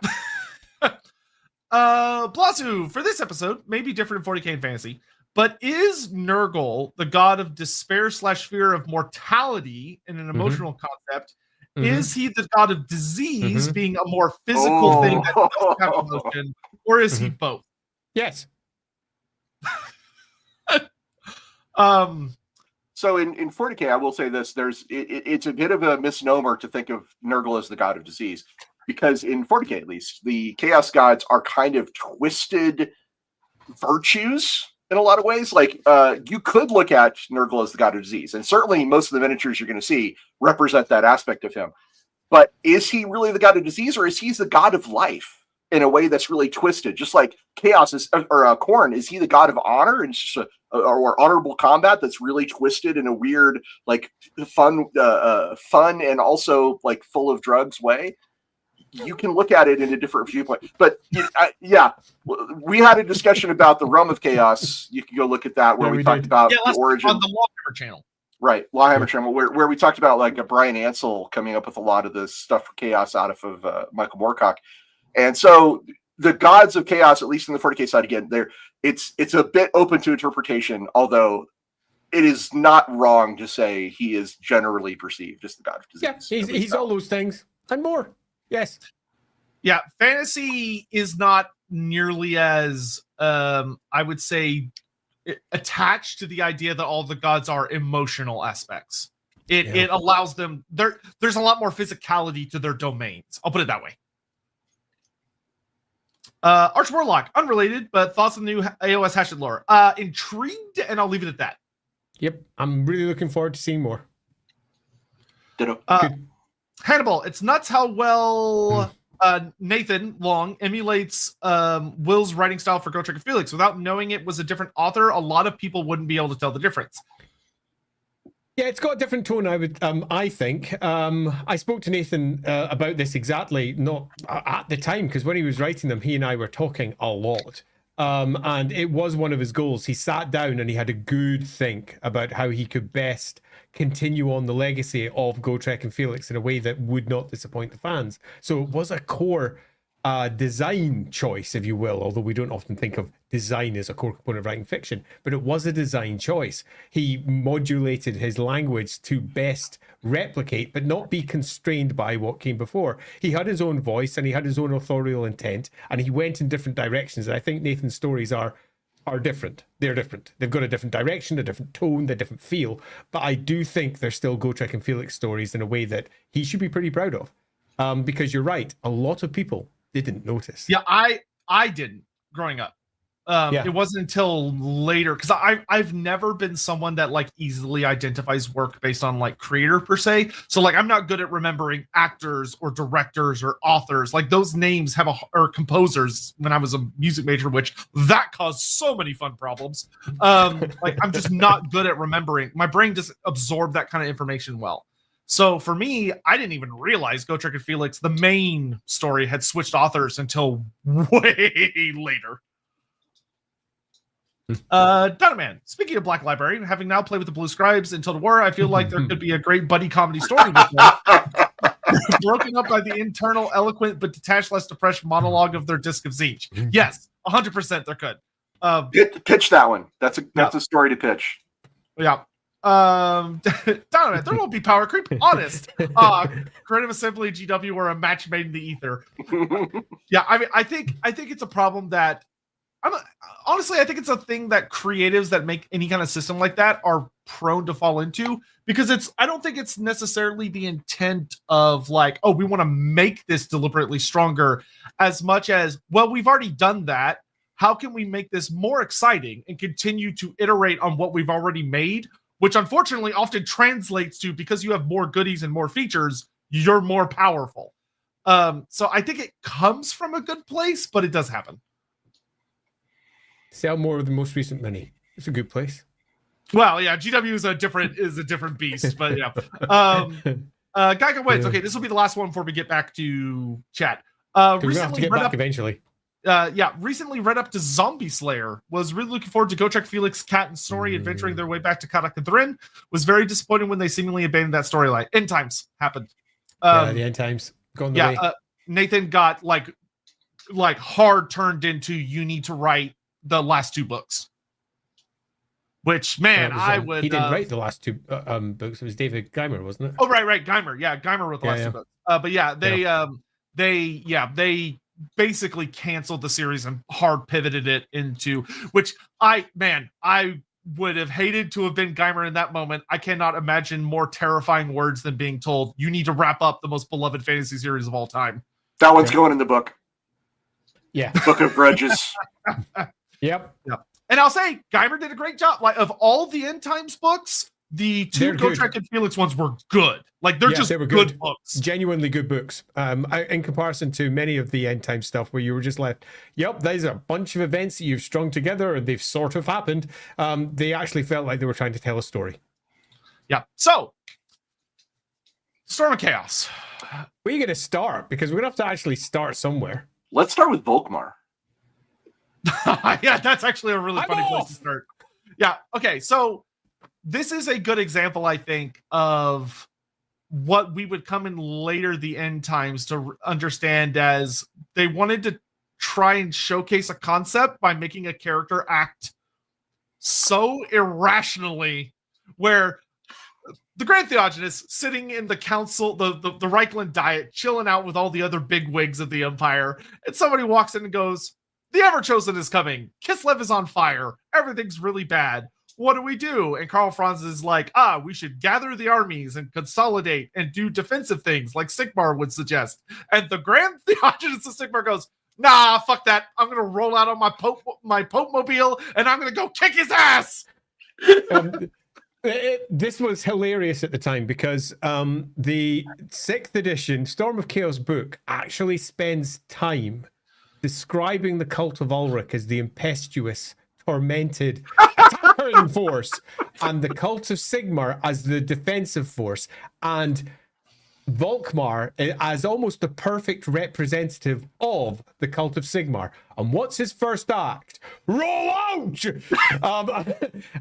Blasu, for this episode, may be different in 40k and fantasy, but is Nurgle the god of despair / fear of mortality in an emotional concept? Is he the god of disease, being a more physical thing that doesn't have emotion, or is he both?
Yes.
So in 40k, I will say this: it's a bit of a misnomer to think of Nurgle as the god of disease, because in 40k, at least, the Chaos gods are kind of twisted virtues in a lot of ways. Like you could look at Nurgle as the god of disease, and certainly most of the miniatures you're going to see represent that aspect of him. But is he really the god of disease, or is he the god of life in a way that's really twisted? Just like Chaos is, or Khorne, is he the god of honor and or honorable combat that's really twisted in a weird, like fun and also like full of drugs way? You can look at it in a different viewpoint. But yeah, we had a discussion about the Realm of Chaos. You can go look at that, where we talked about the origin
on the LAWhammer channel.
Right, LAWhammer channel, where we talked about like a Brian Ansell coming up with a lot of this stuff for Chaos out of Michael Moorcock. And so the gods of Chaos, at least in the 40k side, again, it's a bit open to interpretation, although it is not wrong to say he is generally perceived as the god of disease.
Yeah, he's all those things and more. Yes.
Yeah, fantasy is not nearly as I would say attached to the idea that all the gods are emotional aspects. It allows them there's a lot more physicality to their domains. I'll put it that way. Arch Warlock, unrelated, but thoughts on the new AOS Hatchet lore. Intrigued, and I'll leave it at that.
Yep, I'm really looking forward to seeing more.
Ditto.
Hannibal, it's nuts how well Nathan Long emulates Will's writing style for Ghost Trick Felix. Without knowing it was a different author, a lot of people wouldn't be able to tell the difference.
Yeah, it's got a different tone, I think. I spoke to Nathan about this exactly, not at the time, because when he was writing them, he and I were talking a lot. And it was one of his goals. He sat down and he had a good think about how he could best continue on the legacy of Gotrek and Felix in a way that would not disappoint the fans. So it was a core design choice, if you will, although we don't often think of design as a core component of writing fiction, but it was a design choice. He modulated his language to best replicate, but not be constrained by what came before. He had his own voice and he had his own authorial intent, and he went in different directions. And I think Nathan's stories are different. They're different. They've got a different direction, a different tone, a different feel. But I do think they're still Gotrek and Felix stories in a way that he should be pretty proud of. Because you're right, a lot of people didn't notice.
Yeah, I didn't growing up. It wasn't until later, because I've never been someone that like easily identifies work based on like creator per se. So like I'm not good at remembering actors or directors or authors. Like those names have or composers when I was a music major, which that caused so many fun problems. Like I'm just not good at remembering. My brain just absorbed that kind of information well. So for me, I didn't even realize Gotrek and Felix, the main story, had switched authors until way later. Donovan, speaking of Black Library, having now played with the Blue Scribes in Total War, I feel like there could be a great buddy comedy story with that. Broken up by the internal, eloquent, but detached, less depressed monologue of their Disc of Zinch. Yes, 100% there could.
Pitch that one. That's a story to pitch.
Yeah. Donovan, there won't be power creep. Honest. Creative Assembly, GW, or a match made in the ether. Yeah, I mean, I think it's a problem that honestly, I think it's a thing that creatives that make any kind of system like that are prone to fall into, because I don't think it's necessarily the intent of like, oh, we want to make this deliberately stronger, as much as, well, we've already done that. How can we make this more exciting and continue to iterate on what we've already made? Which unfortunately often translates to, because you have more goodies and more features, you're more powerful. So I think it comes from a good place, but it does happen.
Sell more of the most recent mini. It's a good place.
Well, yeah, GW is a different beast, but yeah. Geiger wins. Okay, this will be the last one before we get back to chat.
Recently have to get back eventually.
Recently read up to Zombie Slayer. Was really looking forward to Gotrek, Felix, Cat, and Snorri adventuring their way back to Kadak and Thrin. Was very disappointed when they seemingly abandoned that storyline. End times happened.
The end times gone the way.
Nathan got like hard turned into, you need to write the last two books. Which, man, I would.
He didn't write the last two books. It was David Geimer, wasn't it?
Oh, right, Geimer. Yeah, Geimer wrote the last two books. But yeah, they basically canceled the series and hard pivoted it into, which I would have hated to have been Geimer in that moment. I cannot imagine more terrifying words than being told, you need to wrap up the most beloved fantasy series of all time.
That one's going in the book.
Yeah.
Book of Grudges.
Yep.
And I'll say, Geimer did a great job. Like, of all the End Times books, the two Gotrek and Felix ones were good. Like, they were good books.
Genuinely good books. In comparison to many of the End Time stuff where you were just left, yep, there's a bunch of events that you've strung together and they've sort of happened. They actually felt like they were trying to tell a story.
Yeah. So, Storm of Chaos.
Where are you going to start? Because we're going to have to actually start somewhere.
Let's start with Volkmar.
Yeah, that's actually a really funny place to start. Yeah. Okay. So this is a good example, I think, of what we would come in later the End Times to understand as they wanted to try and showcase a concept by making a character act so irrationally, where the Grand Theogenes sitting in the council, the Reichland Diet, chilling out with all the other big wigs of the Empire, and somebody walks in and goes, the Everchosen is coming. Kislev is on fire. Everything's really bad. What do we do? And Karl Franz is like, we should gather the armies and consolidate and do defensive things like Sigmar would suggest. And the Grand Theogenes of Sigmar goes, nah, fuck that. I'm going to roll out on my Pope mobile and I'm going to go kick his ass.
This was hilarious at the time because the 6th edition Storm of Chaos book actually spends time describing the cult of Ulrich as the impetuous, tormented attacking force, and the cult of Sigmar as the defensive force. And Volkmar as almost the perfect representative of the cult of Sigmar. And what's his first act? Roll out!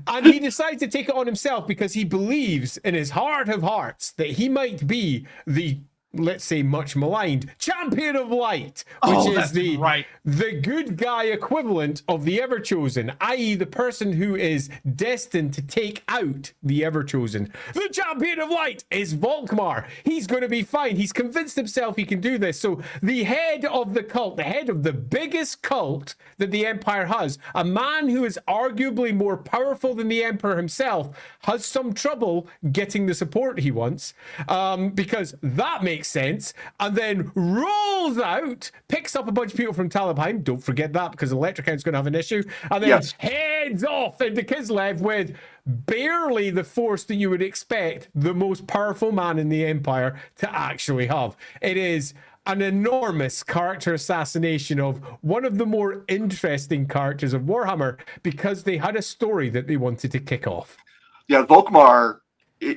And he decides to take it on himself because he believes in his heart of hearts that he might be the, let's say, much maligned champion of light, which is the good guy equivalent of the Everchosen, i.e. the person who is destined to take out the Everchosen. The champion of light is Volkmar. He's going to be fine. He's convinced himself he can do this. So the head of the cult, the head of the biggest cult that the Empire has, a man who is arguably more powerful than the Emperor himself, has some trouble getting the support he wants, because that makes sense, and then rolls out, picks up a bunch of people from Talabheim, don't forget that because Electrocount's going to have an issue, and then heads off into Kislev with barely the force that you would expect the most powerful man in the Empire to actually have. It is an enormous character assassination of one of the more interesting characters of Warhammer because they had a story that they wanted to kick off.
Yeah, Volkmar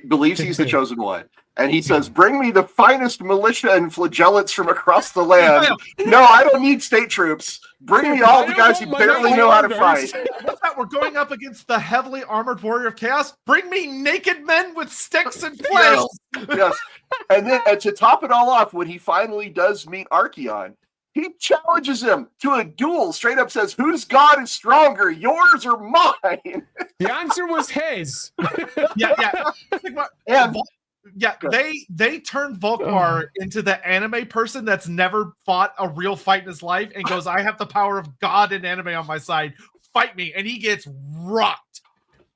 believes he's the chosen one. And he says, bring me the finest militia and flagellants from across the land. No, I don't need state troops. Bring me all the guys who barely know how to fight.
What's that? We're going up against the heavily armored warrior of chaos. Bring me naked men with sticks and flails.
Yes. And then to top it all off, when he finally does meet Archeon, he challenges him to a duel, straight up says, whose god is stronger, yours or mine?
The answer was his.
Yeah.
And
yeah, they turned Volkmar into the anime person that's never fought a real fight in his life and goes, I have the power of God and anime on my side. Fight me. And he gets rocked.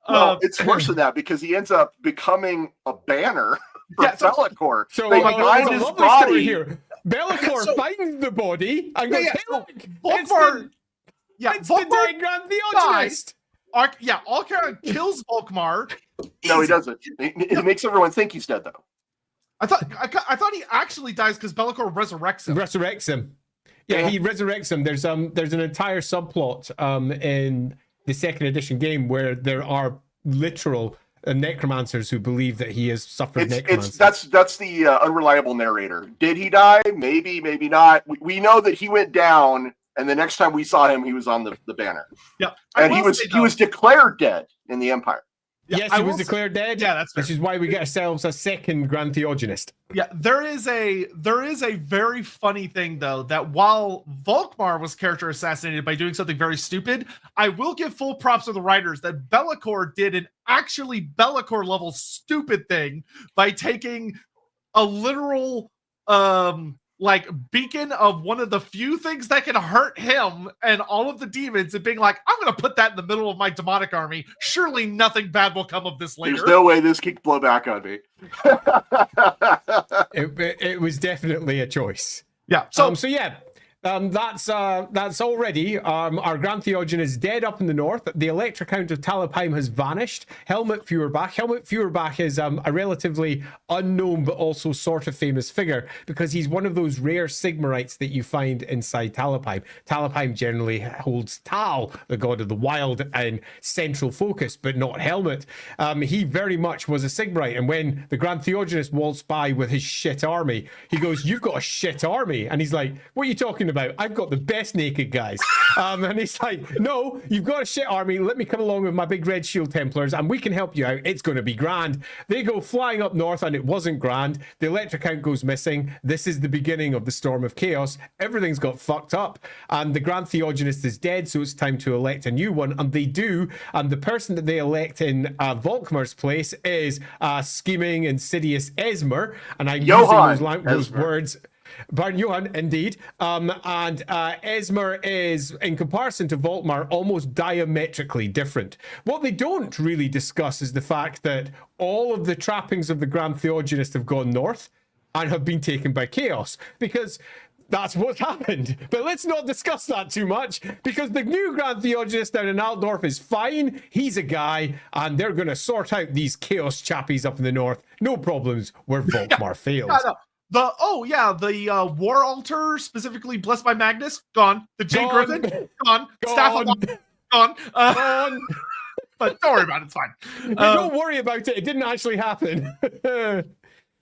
Well, it's worse than that because he ends up becoming a banner for Be'lakor.
So
they find his body
here. Be'lakor finds the body and goes,
Volkmar.
It's the dead Grand Theogenist.
Archeon kills Volkmar.
No, he doesn't. It makes everyone think he's dead, though.
I thought he actually dies because Be'lakor resurrects him.
Yeah, he resurrects him. There's an entire subplot in the second edition game where there are literal necromancers who believe that he has suffered necromancy.
That's the unreliable narrator. Did he die? Maybe, maybe not. We know that he went down, and the next time we saw him, he was on the banner.
Yeah,
and he was declared dead in the Empire.
Yes, he was declared dead.
Yeah, that's fair.
Which is why we get ourselves a second Grand Theogenist.
Yeah, there is a very funny thing though that while Volkmar was character assassinated by doing something very stupid, I will give full props to the writers that Be'lakor did an actually Be'lakor level stupid thing by taking a literal beacon of one of the few things that can hurt him and all of the demons and being like, I'm going to put that in the middle of my demonic army. Surely nothing bad will come of this later.
There's no way this could blow back on me.
It was definitely a choice.
Yeah.
That's already our Grand Theogen is dead up in the north. The Electrocount of Talabheim has vanished. Helmut Feuerbach is a relatively unknown but also sort of famous figure because he's one of those rare Sigmarites that you find inside Talabheim. Talabheim generally holds Tal, the god of the wild, in central focus, but not Helmut. He very much was a Sigmarite, and when the Grand Theogenist waltzed by with his shit army, he goes, "You've got a shit army," and he's like, "What are you talking about? I've got the best naked guys." And he's like, "No, you've got a shit army. Let me come along with my big red shield Templars and we can help you out. It's going to be grand." They go flying up north and it wasn't grand. The Electrocount goes missing. This is the beginning of the Storm of Chaos. Everything's got fucked up and the Grand Theogenist is dead, so it's time to elect a new one, and they do. And the person that they elect in Volkmar's place is scheming, insidious Esmer, and I'm using those words. Baron Johann, indeed. And Esmer is, in comparison to Volkmar, almost diametrically different. What they don't really discuss is the fact that all of the trappings of the Grand Theogenist have gone north and have been taken by Chaos, because that's what's happened. But let's not discuss that too much, because the new Grand Theogenist down in Altdorf is fine. He's a guy, and they're going to sort out these Chaos chappies up in the north. No problems where Volkmar failed.
The War Altar, specifically blessed by Magnus, gone. The Jade Griffin, gone. Staff of gone. But don't worry about it. It's fine.
Don't worry about it. It didn't actually happen.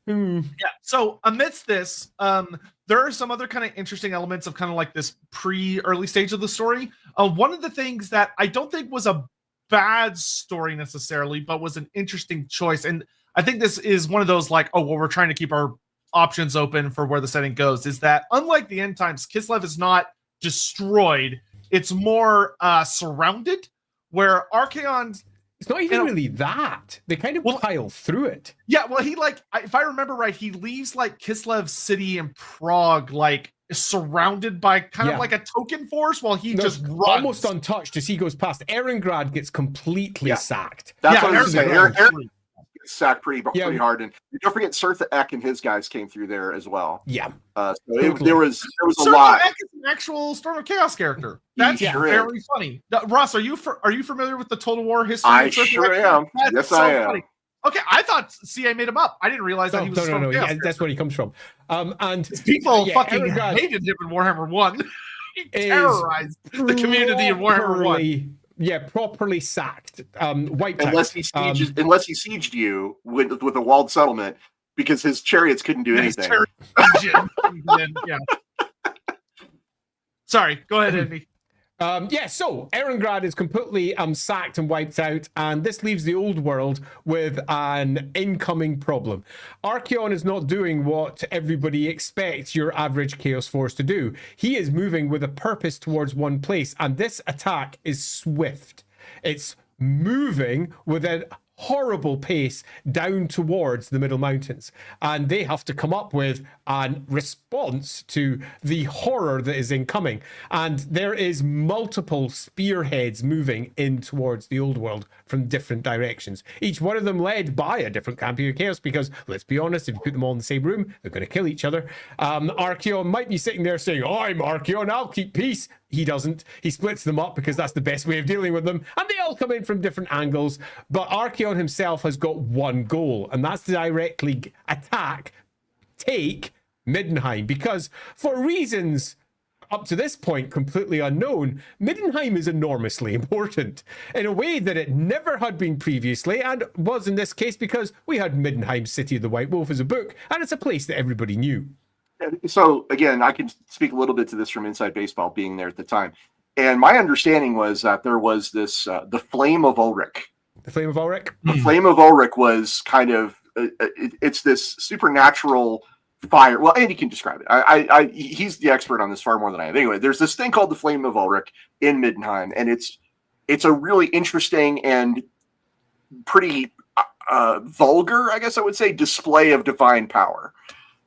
Hmm.
Yeah. So amidst this, there are some other kind of interesting elements of kind of like this early stage of the story. One of the things that I don't think was a bad story necessarily, but was an interesting choice. And I think this is one of those like, oh, well, we're trying to keep our options open for where the setting goes, is that unlike the end times, Kislev is not destroyed. It's more surrounded, where Archaon...
It's not even really that. They kind of pile through it.
Yeah, well, he like, if I remember right, he leaves like Kislev City in Prague, like surrounded by kind of like a token force, while he just runs.
Almost untouched as he goes past. Erengrad gets completely sacked.
That's what I was saying. Aaron gets sacked pretty hard, and don't forget Sirtha Ek and his guys came through there as well.
Yeah,
so there was a lot.
Ek is an actual Storm of Chaos character. That's very funny. Ross, are you familiar with the Total War history?
I sure am. Yes, I am. Funny.
Okay, I thought CA made him up. I didn't realize that he was Storm of Chaos.
Yeah, that's where he comes from. And
people fucking hated him in Warhammer 1. He terrorized the community in Warhammer 1.
Yeah, properly sacked. Wiped
unless
out.
He sieged you with a walled settlement, because his chariots couldn't do anything.
Yeah. Sorry, go ahead, Andy.
So Erengrad is completely sacked and wiped out, and this leaves the old world with an incoming problem. Archaon is not doing what everybody expects your average Chaos Force to do. He is moving with a purpose towards one place, and this attack is swift. It's moving with a horrible pace down towards the Middle Mountains, and they have to come up with a response to the horror that is incoming. And there is multiple spearheads moving in towards the old world from different directions, each one of them led by a different champion of chaos, because let's be honest, if you put them all in the same room, they're going to kill each other. Archaon might be sitting there saying, I'm Archaon, I'll keep peace. He doesn't. He splits them up because that's the best way of dealing with them, and they all come in from different angles. But Archaon himself has got one goal, and that's to directly take Middenheim, because for reasons up to this point completely unknown, Middenheim is enormously important in a way that it never had been previously, and was in this case because we had Middenheim City of the White Wolf as a book, and it's a place that everybody knew.
So again, I can speak a little bit to this from inside baseball, being there at the time. And my understanding was that there was this, the Flame of Ulrich.
The Flame of Ulrich?
The Flame of Ulrich was kind of, it's this supernatural fire. Well, Andy can describe it. He's the expert on this far more than I am. Anyway, there's this thing called the Flame of Ulrich in Middenheim, and it's a really interesting and pretty vulgar, I guess I would say, display of divine power.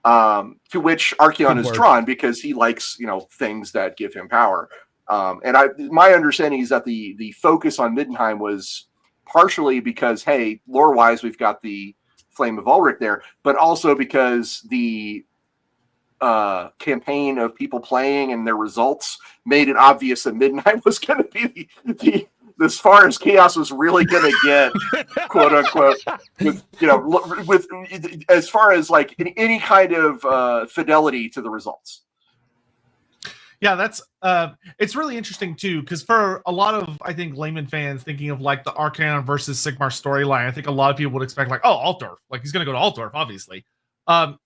To which Archaon is drawn because he likes, things that give him power. And my understanding is that the focus on Middenheim was partially because, hey, lore-wise, we've got the Flame of Ulrich there, but also because the campaign of people playing and their results made it obvious that Middenheim was going to be the as far as chaos was really going to get, quote unquote, with as far as like any kind of fidelity to the results.
Yeah, that's it's really interesting too, because for a lot of, I think, layman fans thinking of like the Archaon versus Sigmar storyline, I think a lot of people would expect like, oh, Altdorf, like he's going to go to Altdorf, obviously,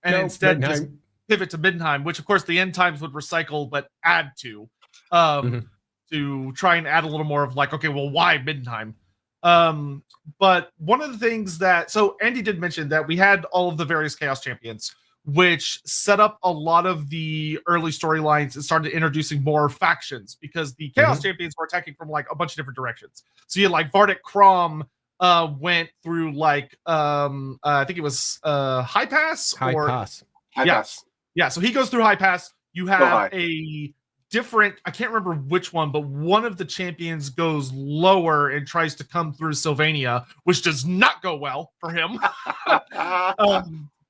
instead Middenheim. Just pivot to Middenheim, which of course the end times would recycle but add to. To try and add a little more of like, okay, well, why Middenheim? But one of the things so Andy did mention that we had all of the various Chaos Champions, which set up a lot of the early storylines and started introducing more factions, because the Chaos Champions were attacking from like a bunch of different directions. So you had like Vardek Krom went through like, I think it was High Pass.
High Pass.
Yeah, so he goes through High Pass. You have a different, I can't remember which one, but one of the champions goes lower and tries to come through Sylvania, which does not go well for him.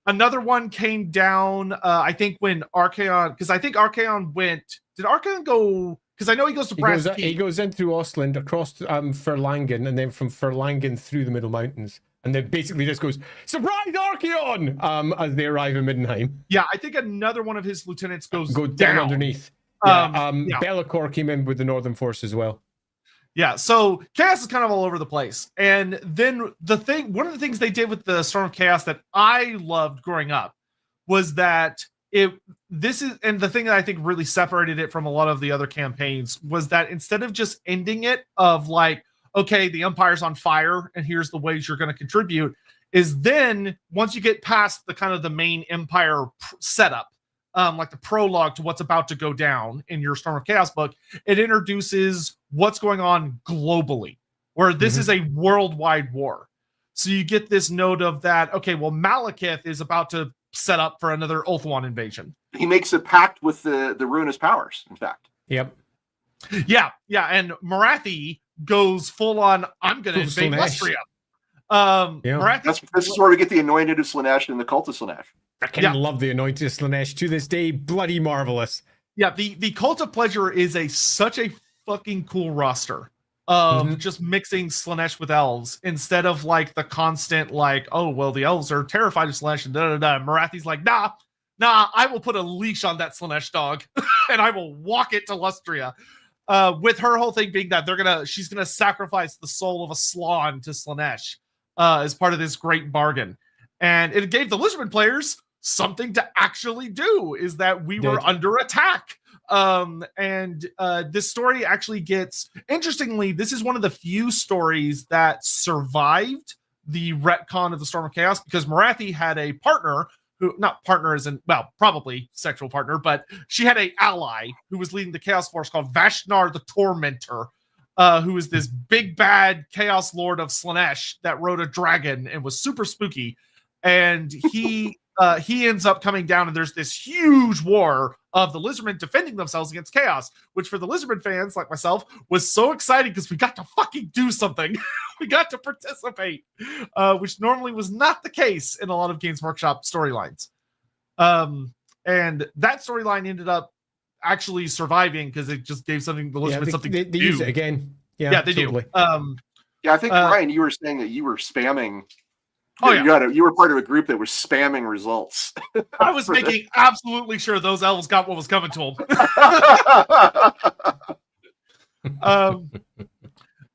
Another one came down, I think when Archaon, because I think Archaon went, did Archaon go, because I know he goes to Brass Key.
He goes in through Ostland, across Furlangen, and then from Furlangen through the Middle Mountains. And then basically just goes, surprise Archaon, as they arrive in Middenheim.
Yeah, I think another one of his lieutenants go
down underneath. Be'lakor came in with the Northern Force as well.
Yeah, so Chaos is kind of all over the place. And then one of the things they did with the Storm of Chaos that I loved growing up was that and the thing that I think really separated it from a lot of the other campaigns was that instead of just ending it of like, okay, the Empire's on fire and here's the ways you're going to contribute, is then once you get past the kind of the main Empire setup, like the prologue to what's about to go down in your Storm of Chaos book, it introduces what's going on globally, where this is a worldwide war. So you get this note of that, okay, well, Malekith is about to set up for another Ulthuan invasion.
He makes a pact with the ruinous powers, in fact.
Yep.
Yeah, and Marathi goes full on, I'm going to invade Lustria.
This is where we get the Anointed of Slaanesh and the Cult of Slaanesh.
I love the Anointed of Slaanesh to this day. Bloody marvelous.
Yeah, the Cult of Pleasure is such a fucking cool roster of just mixing Slaanesh with elves instead of like the constant like, oh well, the elves are terrified of Slaanesh and Marathi's like, nah, I will put a leash on that Slaanesh dog and I will walk it to Lustria. With her whole thing being that she's gonna sacrifice the soul of a Slann to Slaanesh as part of this great bargain. And it gave the Lizardman players something to actually do, is that we were under attack. This story actually gets, interestingly, this is one of the few stories that survived the retcon of the Storm of Chaos, because Marathi had a partner who, not partner as in, well, probably sexual partner, but she had a ally who was leading the Chaos Force called Vashnar the Tormentor, who is this big bad Chaos Lord of Slaanesh that rode a dragon and was super spooky. And he ends up coming down, and there's this huge war of the Lizardmen defending themselves against Chaos, which for the Lizardmen fans like myself was so exciting because we got to fucking do something. We got to participate, which normally was not the case in a lot of Games Workshop storylines. And that storyline ended up actually surviving because it just gave something the Lizardmen something
they
to do.
use it again.
Yeah, they totally do.
I think Ryan, you were saying that you were spamming.
You
were part of a group that was spamming results.
I was making absolutely sure those elves got what was coming to them.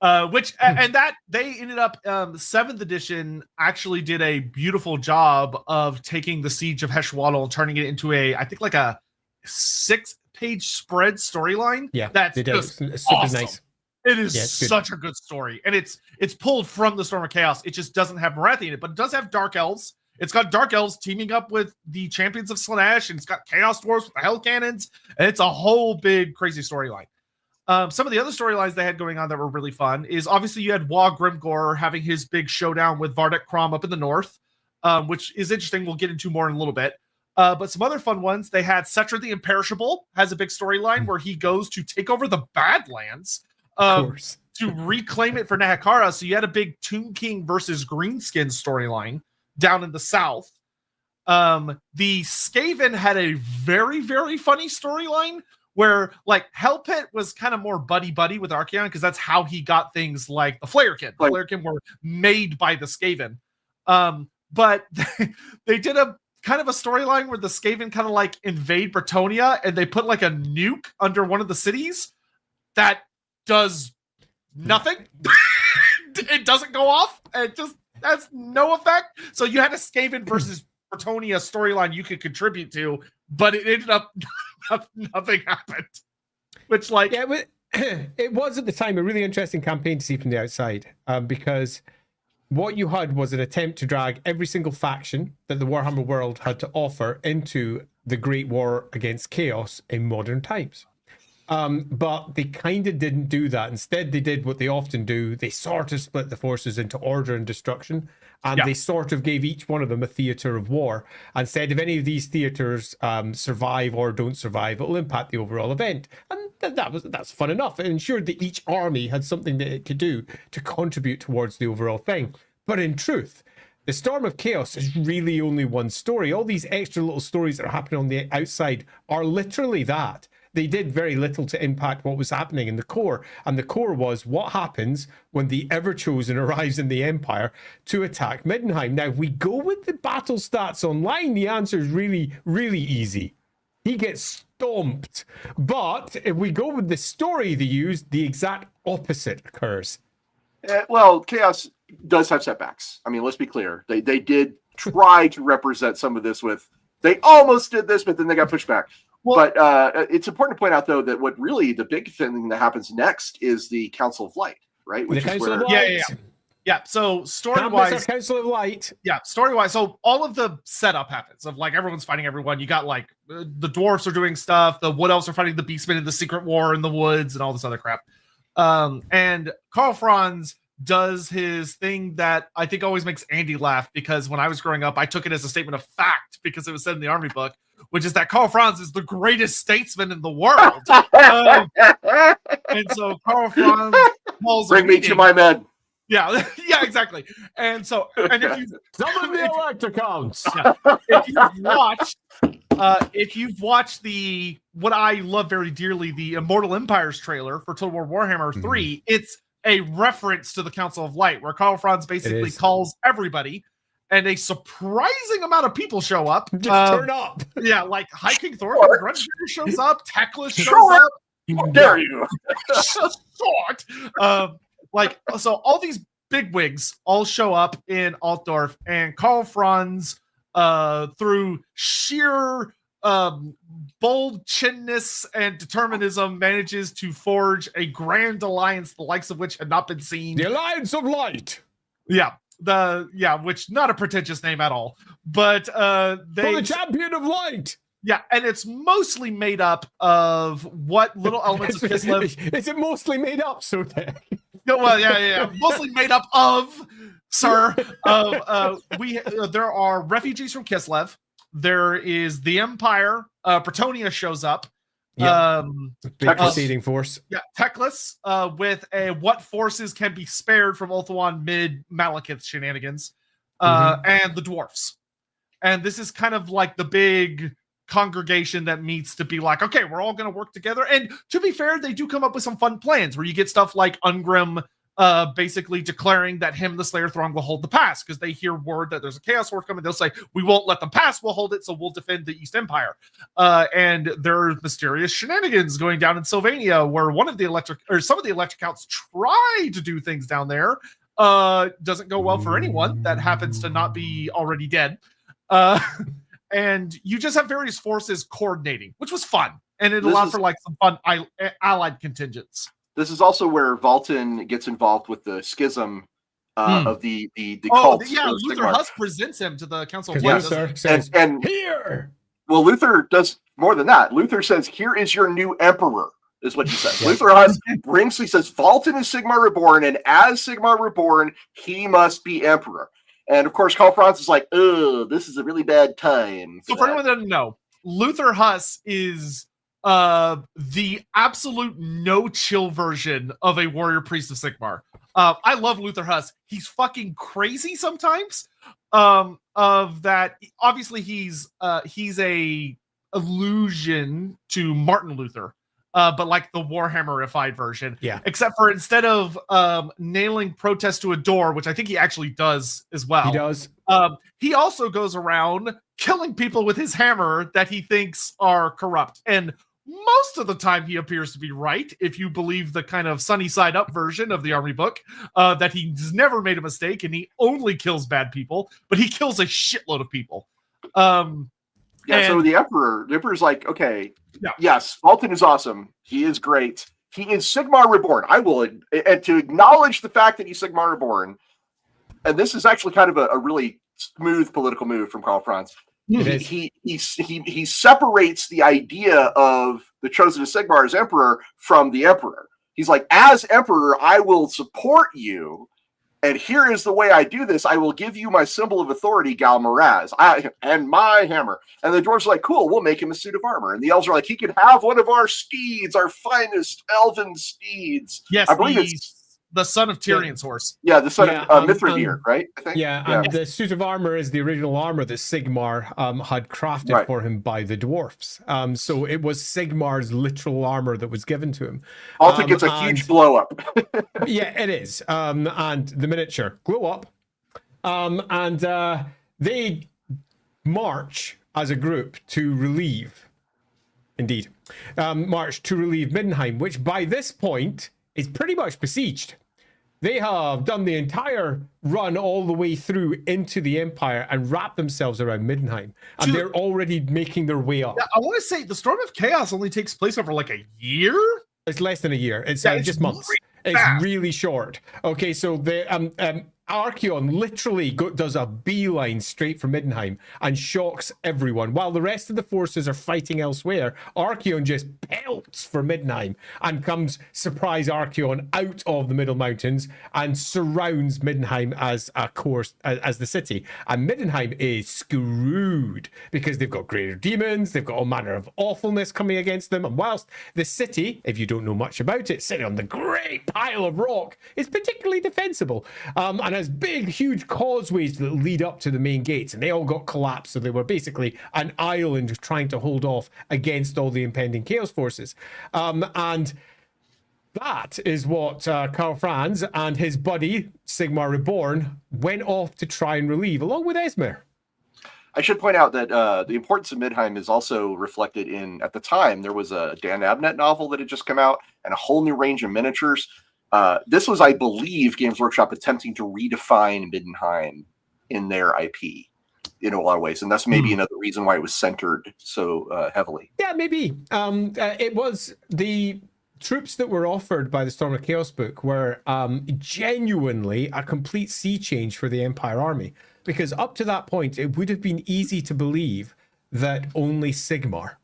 And that they ended up, the 7th edition actually did a beautiful job of taking the Siege of Heshwaddle and turning it into I think like a 6-page spread storyline.
Yeah,
that's
super
awesome.
nice.
It is such a good story, and it's pulled from the Storm of Chaos. It just doesn't have Marathi in it, but it does have Dark Elves. It's got Dark Elves teaming up with the Champions of Slaanesh, and it's got Chaos Dwarves with the Hell Cannons, and it's a whole big crazy storyline. Some of the other storylines they had going on that were really fun is obviously you had Wa Grimgor having his big showdown with Vardek Krom up in the north, which is interesting. We'll get into more in a little bit. But some other fun ones, they had Cetra the Imperishable has a big storyline where he goes to take over the Badlands. To reclaim it for Nahakara. So you had a big Tomb King versus Greenskin storyline down in the south. The Skaven had a very, very funny storyline where like Hellpit was kind of more buddy-buddy with Archaon because that's how he got things like the Flarekin. The Flarekin were made by the Skaven. But they did a kind of a storyline where the Skaven kind of like invade Bretonnia and they put like a nuke under one of the cities that does nothing. It doesn't go off. It just has no effect. So you had a Skaven versus Bretonnia storyline you could contribute to, but it ended up nothing happened. Which like
it was at the time a really interesting campaign to see from the outside, because what you had was an attempt to drag every single faction that the Warhammer world had to offer into the Great War against Chaos in modern times. But they kind of didn't do that. Instead, they did what they often do. They sort of split the forces into order and destruction, and they sort of gave each one of them a theater of war and said if any of these theaters survive or don't survive, it will impact the overall event. And that's fun enough. It ensured that each army had something that it could do to contribute towards the overall thing. But in truth, the Storm of Chaos is really only one story. All these extra little stories that are happening on the outside are literally that. They did very little to impact what was happening in the core. And the core was what happens when the Everchosen arrives in the Empire to attack Middenheim. Now, if we go with the battle stats online, the answer is really, really easy. He gets stomped. But if we go with the story they used, the exact opposite occurs.
Well, Chaos does have setbacks. I mean, let's be clear. They did try to represent some of this with. They almost did this, but then they got pushed back. Well, but it's important to point out, though, that what really the big thing that happens next is the Council of Light, right?
Which the Council of Light.
Yeah. So story-wise,
Council of Light.
Yeah, story-wise. So all of the setup happens of like everyone's fighting everyone. You got like the dwarves are doing stuff. The wood elves are fighting the beastmen in the secret war in the woods and all this other crap. And Karl Franz does his thing that I think always makes Andy laugh, because when I was growing up, I took it as a statement of fact because it was said in the army book, which is that Karl Franz is the greatest statesman in the world. And so Karl Franz calls
bring me to my men.
Yeah, yeah, exactly. And so, and if you
summon the Electricons,
if you've watched the what I love very dearly, the Immortal Empires trailer for Total War Warhammer 3, it's a reference to the Council of Light, where Karl Franz basically calls everybody, and a surprising amount of people show up.
Just turn up.
Yeah, like High King Thornton shows up, Teclis shows up.
How dare you?
Short. Like, so all these bigwigs all show up in Altdorf, and Karl Franz, through sheer bold chinness and determinism, manages to forge a grand alliance, the likes of which had not been seen.
The Alliance of Light.
Yeah. Which not a pretentious name at all, but the
Champion of Light.
Yeah, and it's mostly made up of what little elements of Kislev.
Is it mostly made up, Sotek?
No, well, yeah. Mostly made up of, sir. There are refugees from Kislev. There is the Empire. Bretonia shows up.
Yep. Big proceeding force.
Yeah, Teclis, with what forces can be spared from Ulthuan mid-Malekith shenanigans, and the dwarfs. And this is kind of like the big congregation that meets to be like, okay, we're all going to work together. And to be fair, they do come up with some fun plans where you get stuff like Ungrim basically declaring that him, the Slayer Throng, will hold the pass because they hear word that there's a Chaos Horde coming. They'll say, we won't let them pass, we'll hold it, so we'll defend the East Empire. And there are mysterious shenanigans going down in Sylvania where some of the electric counts try to do things down there. Doesn't go well for anyone that happens to not be already dead. And you just have various forces coordinating, which was fun. And it allowed for like some fun allied contingents.
This is also where Valten gets involved with the schism of the cult.
Yeah, Luther Huss presents him to the Council of
Light. Luther says,
and
here.
Well, Luther does more than that. Luther says, here is your new emperor, is what he says.
Yeah.
Luther Huss he says, Valten is Sigmar Reborn, and as Sigmar Reborn, he must be emperor. And of course, Karl Franz is like, oh, this is a really bad time.
So for anyone that doesn't know, Luther Huss is the absolute no-chill version of a warrior priest of Sigmar. I love Luther Huss. He's fucking crazy sometimes. Of that, obviously he's a allusion to Martin Luther. But like the Warhammerified version.
Yeah.
Except for instead of nailing protest to a door, which I think he actually does as well.
He does.
He also goes around killing people with his hammer that he thinks are corrupt. And most of the time he appears to be right, if you believe the kind of sunny side up version of the army book, that he's never made a mistake and he only kills bad people, but he kills a shitload of people.
So the Emperor's like, okay, yes, Valten is awesome. He is great. He is Sigmar Reborn. I will, and to acknowledge the fact that he's Sigmar Reborn, and this is actually kind of a really smooth political move from Karl Franz. He separates the idea of the chosen of Sigmar as Emperor from the Emperor. He's like, as Emperor, I will support you. And here is the way I do this. I will give you my symbol of authority, Gal Maraz, and my hammer. And the dwarves are like, cool, we'll make him a suit of armor. And the elves are like, he can have one of our steeds, our finest elven steeds.
Yes,
I believe it's
the son of Tyrion's horse.
Yeah, the son of Mithradir, right? I think.
Yeah, and the suit of armor is the original armor that Sigmar had crafted for him by the dwarfs. So it was Sigmar's literal armor that was given to him.
Alta gets a huge blow up.
Yeah, it is. And the miniature glow up. And they march as a group to relieve Indeed. March to relieve Middenheim, which by this point is pretty much besieged. They have done the entire run all the way through into the Empire and wrapped themselves around Middenheim. And they're already making their way up.
Yeah, I want to say the Storm of Chaos only takes place over like a year?
It's less than a year. It's
Yeah,
just months. It's really short. Okay, so the Archeon literally does a beeline straight for Middenheim and shocks everyone. While the rest of the forces are fighting elsewhere, Archeon just pelts for Middenheim and comes surprise Archeon out of the Middle Mountains and surrounds Middenheim as a course, as the city. And Middenheim is screwed because they've got greater demons, they've got all manner of awfulness coming against them. And whilst the city, if you don't know much about it, sitting on the great pile of rock, is particularly defensible. And has big, huge causeways that lead up to the main gates, and they all got collapsed. So they were basically an island trying to hold off against all the impending chaos forces. And that is what Karl Franz and his buddy Sigmar Reborn went off to try and relieve, along with Esmer.
I should point out that the importance of Middenheim is also reflected in, at the time, there was a Dan Abnett novel that had just come out and a whole new range of miniatures. This was, I believe, Games Workshop attempting to redefine Middenheim in their IP in a lot of ways. And that's maybe another reason why it was centered so heavily.
Yeah, maybe. It was the troops that were offered by the Storm of Chaos book were genuinely a complete sea change for the Empire army. Because up to that point, it would have been easy to believe that only Sigmar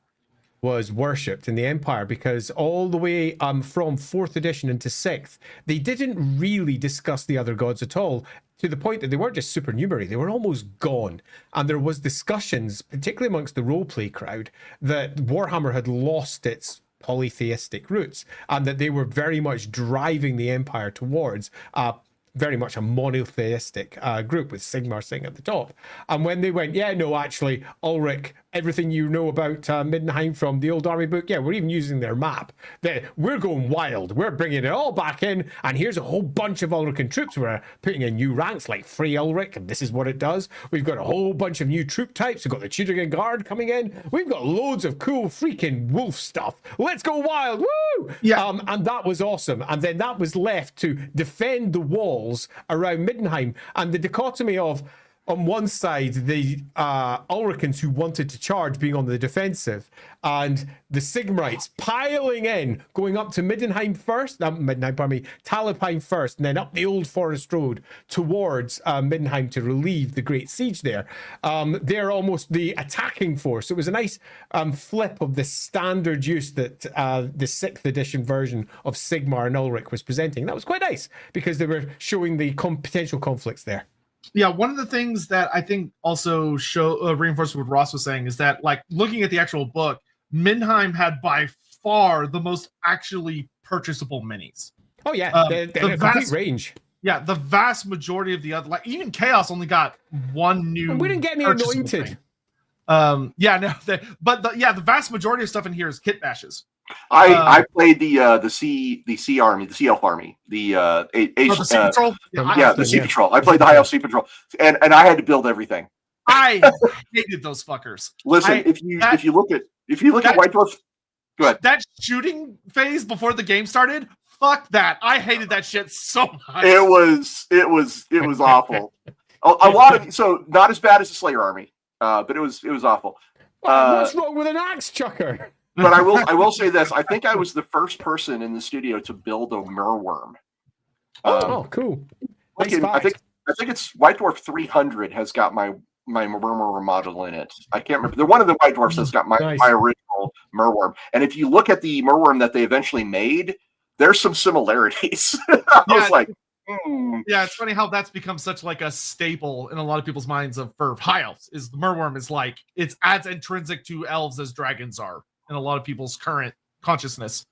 was worshipped in the Empire, because all the way from 4th edition into 6th, they didn't really discuss the other gods at all, to the point that they weren't just supernumerary, they were almost gone. And there was discussions, particularly amongst the roleplay crowd, that Warhammer had lost its polytheistic roots and that they were very much driving the Empire towards very much a monotheistic group with Sigmar sitting at the top. And when they went, yeah, no, actually, Ulrich, everything you know about Middenheim from the old army book, yeah, we're even using their map. We're going wild. We're bringing it all back in. And here's a whole bunch of Ulrican troops. We're putting in new ranks like Free Ulrich, and this is what it does. We've got a whole bunch of new troop types. We've got the Tudorian Guard coming in. We've got loads of cool freaking wolf stuff. Let's go wild. Woo!
Yeah.
And that was awesome. And then that was left to defend the walls around Middenheim, and the dichotomy of, on one side, the Ulricans who wanted to charge being on the defensive, and the Sigmarites piling in, going up to Middenheim first, Talabheim first, and then up the old forest road towards Middenheim to relieve the great siege there. They're almost the attacking force. It was a nice flip of the standard use that the 6th edition version of Sigmar and Ulrich was presenting. That was quite nice, because they were showing the potential conflicts there.
Yeah, one of the things that I think also reinforces what Ross was saying is that, like, looking at the actual book, Middenheim had by far the most actually purchasable minis.
Oh yeah, they had a complete range.
Yeah, the vast majority of the other, like even Chaos, only got one new.
And we didn't get any anointed.
The vast majority of stuff in here is kit bashes.
I played the sea army, the sea elf army, the
Sea Patrol.
The Sea Patrol. I played the High Elf Sea Patrol, and I had to build everything.
I hated those fuckers.
Listen, if you look at White Dwarf, go ahead.
That shooting phase before the game started, fuck that. I hated that shit so much.
It was awful. A lot of, so not as bad as the Slayer army, but it was awful.
What's wrong with an axe chucker?
But I will say this. I think I was the first person in the studio to build a merworm.
Cool.
I think it's White Dwarf 300 has got my merworm model in it. I can't remember. They're one of the White Dwarfs that's got my original merworm. And if you look at the merworm that they eventually made, there's some similarities. I was like,
Yeah, it's funny how that's become such like a staple in a lot of people's minds for high elves. Is the merworm is like it's as intrinsic to elves as dragons are in a lot of people's current consciousness.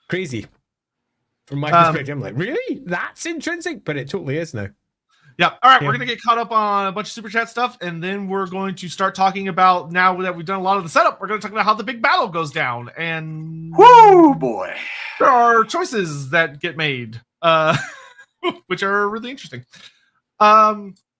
Crazy. From my perspective, I'm like, really? That's intrinsic? But it totally is now.
Yeah. All right, we're going to get caught up on a bunch of Super Chat stuff, and then we're going to start talking about, now that we've done a lot of the setup, we're going to talk about how the big battle goes down. And
whoo, boy.
There are choices that get made, which are really interesting.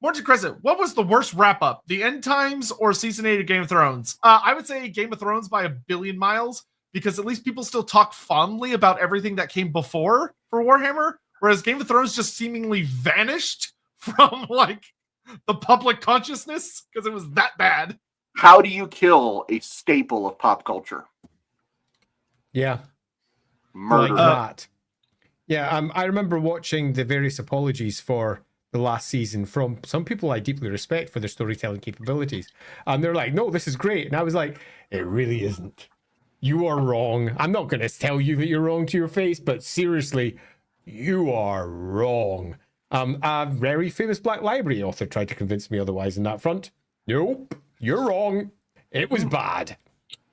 Morton Crescent, what was the worst wrap up? The End Times or Season 8 of Game of Thrones? I would say Game of Thrones by a billion miles, because at least people still talk fondly about everything that came before for Warhammer, whereas Game of Thrones just seemingly vanished from like the public consciousness because it was that bad.
How do you kill a staple of pop culture?
Yeah.
Murder.
Like that. Yeah, I remember watching the various apologies for the last season from some people I deeply respect for their storytelling capabilities. And they're like, no, this is great. And I was like, it really isn't. You are wrong. I'm not going to tell you that you're wrong to your face, but seriously, you are wrong. A very famous Black Library author tried to convince me otherwise in that front. Nope, you're wrong. It was bad.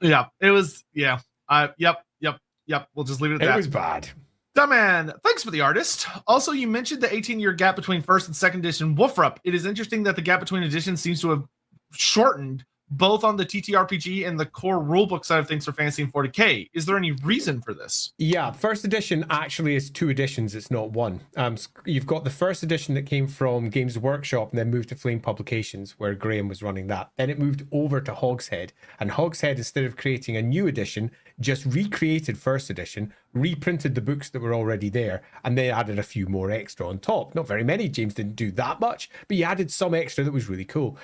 Yeah, it was. Yeah. Yep. We'll just leave it at that.
It was bad.
Dumbman, thanks for the artist. Also, you mentioned the 18-year gap between first and second edition Wolfrup. It is interesting that the gap between editions seems to have shortened both on the TTRPG and the core rulebook side of things for Fantasy and 40K. Is there any reason for this?
Yeah, first edition actually is 2 editions. It's not 1. You've got the first edition that came from Games Workshop and then moved to Flame Publications, where Graham was running that. Then it moved over to Hogshead. And Hogshead, instead of creating a new edition, just recreated first edition, reprinted the books that were already there, and they added a few more extra on top. Not very many. James didn't do that much, but he added some extra that was really cool.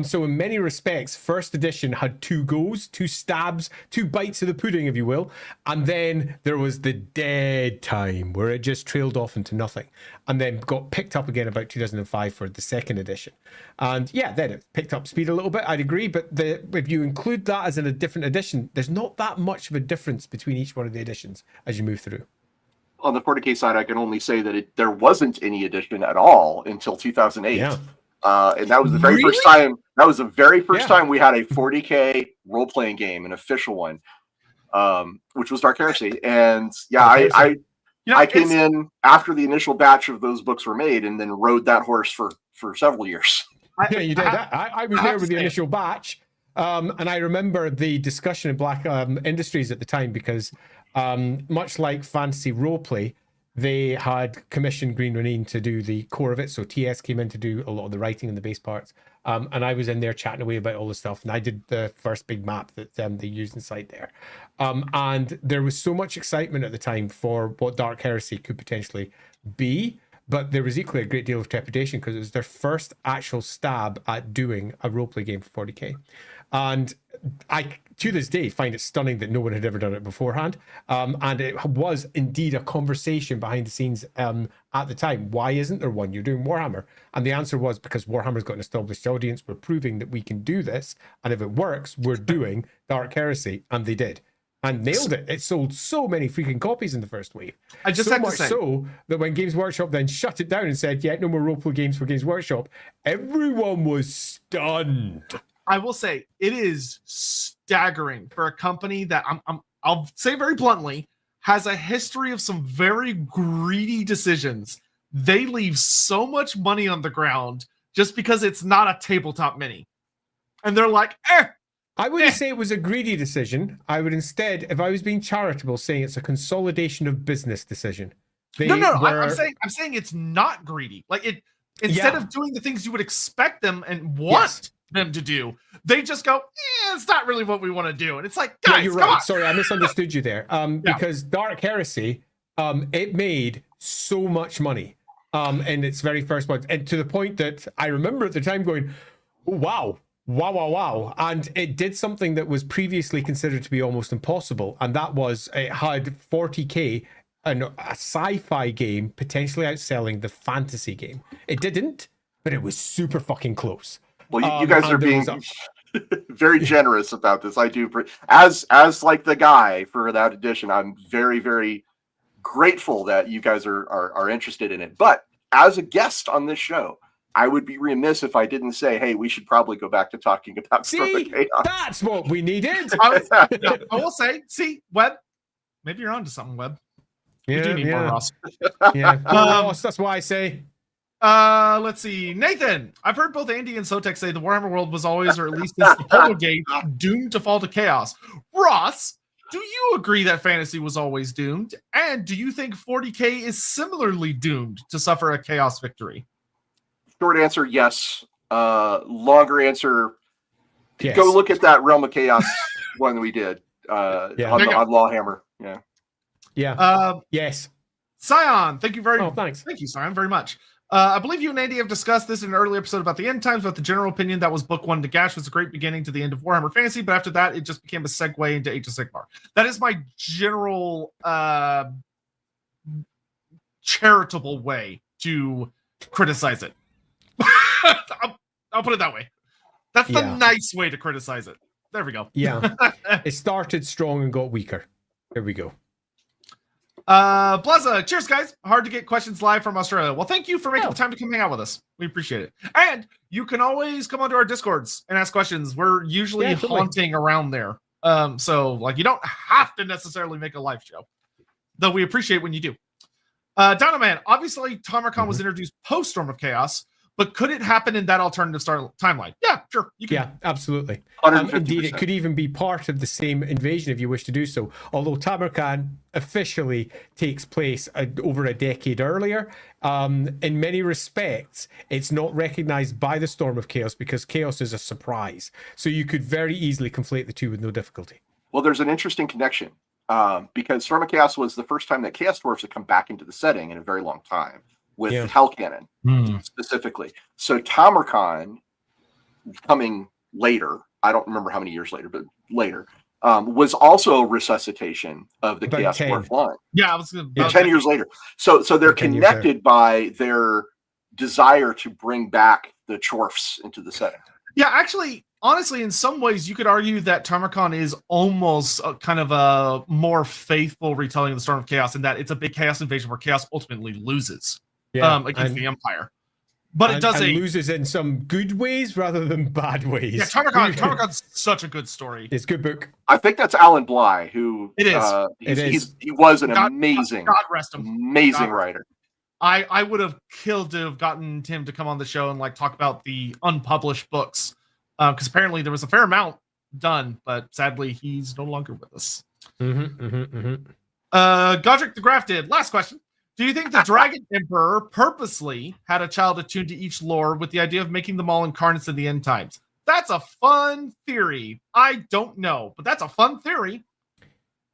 So in many respects, first edition had 2 goes, 2 stabs, 2 bites of the pudding, if you will. And then there was the dead time where it just trailed off into nothing, and then got picked up again about 2005 for the second edition. And yeah, then it picked up speed a little bit, I'd agree. But if you include that as in a different edition, there's not that much of a difference between each one of the editions as you move through.
On the 40K side, I can only say that there wasn't any edition at all until 2008.
Yeah.
And that was the very first time. That was the very first time we had a 40K role-playing game, an official one, which was Dark Heresy. And yeah, I came in after the initial batch of those books were made, and then rode that horse for several years.
Yeah, you did that. I was there with the initial batch. And I remember the discussion in Black Industries at the time, because much like Fantasy Roleplay, they had commissioned Green Ronin to do the core of it. So TS came in to do a lot of the writing and the base parts. And I was in there chatting away about all the stuff. And I did the first big map that they used inside there. And there was so much excitement at the time for what Dark Heresy could potentially be. But there was equally a great deal of trepidation because it was their first actual stab at doing a roleplay game for 40K. And I, to this day, find it stunning that no one had ever done it beforehand. And it was indeed a conversation behind the scenes at the time. Why isn't there one? You're doing Warhammer. And the answer was because Warhammer's got an established audience. We're proving that we can do this. And if it works, we're doing Dark Heresy. And they did. And nailed it. It sold so many freaking copies in the first wave.
I just
so
have to
much
say,
so that when Games Workshop then shut it down and said, yeah, no more roleplay games for Games Workshop, everyone was stunned.
I will say it is staggering for a company that I'll say very bluntly has a history of some very greedy decisions. They leave so much money on the ground just because it's not a tabletop mini. And they're like,
I wouldn't say it was a greedy decision. I would instead, if I was being charitable, saying it's a consolidation of business decision.
I'm saying it's not greedy. Like it, instead of doing the things you would expect them and want them to do, they just go, it's not really what we want to do. And it's like, guys,
you're
come
right.
on.
Sorry, I misunderstood you there. Because Dark Heresy, it made so much money in its very first month. And to the point that I remember at the time going, wow. And it did something that was previously considered to be almost impossible. And that was it had 40K and a sci-fi game potentially outselling the fantasy game. It didn't, but it was super fucking close.
Well, you guys are being very generous about this. I do, as like the guy for that edition, I'm very, very grateful that you guys are interested in it. But as a guest on this show, I would be remiss if I didn't say, hey, we should probably go back to talking about Storm of Chaos.
That's what we needed.
I will say, see, Webb, maybe you're onto something, Webb. We do need more Ross.
Ross, that's why I say.
Let's see. Nathan, I've heard both Andy and Sotek say the Warhammer world was always, or at least since the Polo Gate, doomed to fall to chaos. Ross, do you agree that fantasy was always doomed? And do you think 40K is similarly doomed to suffer a chaos victory?
Short answer, yes. Longer answer,
Yes.
go look at that Realm of Chaos one we did on LAWhammer. Yeah.
Yeah. Yes.
Scion, thank you
thanks.
Thank you, Scion, very much. I believe you and Andy have discussed this in an early episode about the end times, but the general opinion that was book 1 to Gash was a great beginning to the end of Warhammer Fantasy, but after that, it just became a segue into Age of Sigmar. That is my general charitable way to criticize it. I'll put it that way. That's the nice way to criticize it. There we go.
Yeah. It started strong and got weaker. There we go.
Blaza, cheers, guys. Hard to get questions live from Australia. Well, thank you for making the time to come hang out with us. We appreciate it. And you can always come onto our Discords and ask questions. We're usually haunting around there. So like you don't have to necessarily make a live show, though we appreciate when you do. Dynaman, obviously Tamarcon was introduced post Storm of Chaos, but could it happen in that alternative timeline? Yeah, sure. You can.
Yeah, absolutely.
150%.
Indeed, it could even be part of the same invasion if you wish to do so. Although Tamarcon officially takes place over a decade earlier, in many respects, it's not recognized by the Storm of Chaos because Chaos is a surprise. So you could very easily conflate the two with no difficulty.
Well, there's an interesting connection because Storm of Chaos was the first time that Chaos Dwarfs had come back into the setting in a very long time. With Hell Cannon specifically. So Tamarcon coming later, I don't remember how many years later, but later, was also a resuscitation of the Chaos Dwarf line.
Yeah, I was
10 years later. So they're connected by their desire to bring back the Chorfs into the setting.
Yeah, actually, honestly, in some ways, you could argue that Tamarcon is almost kind of a more faithful retelling of the Storm of Chaos in that it's a big Chaos invasion where Chaos ultimately loses. Against the Empire, but it does
loses in some good ways rather than bad ways.
Yeah, Tamarcon's such a good story.
It's a good book.
I think that's Alan Bly, who
it is.
He was an amazing writer.
I would have killed to have gotten Tim to come on the show and like talk about the unpublished books because apparently there was a fair amount done, but sadly he's no longer with us. Godric the Grafted. Last question. Do you think the Dragon Emperor purposely had a child attuned to each lore with the idea of making them all incarnates in the end times? That's a fun theory. I don't know, but that's a fun theory.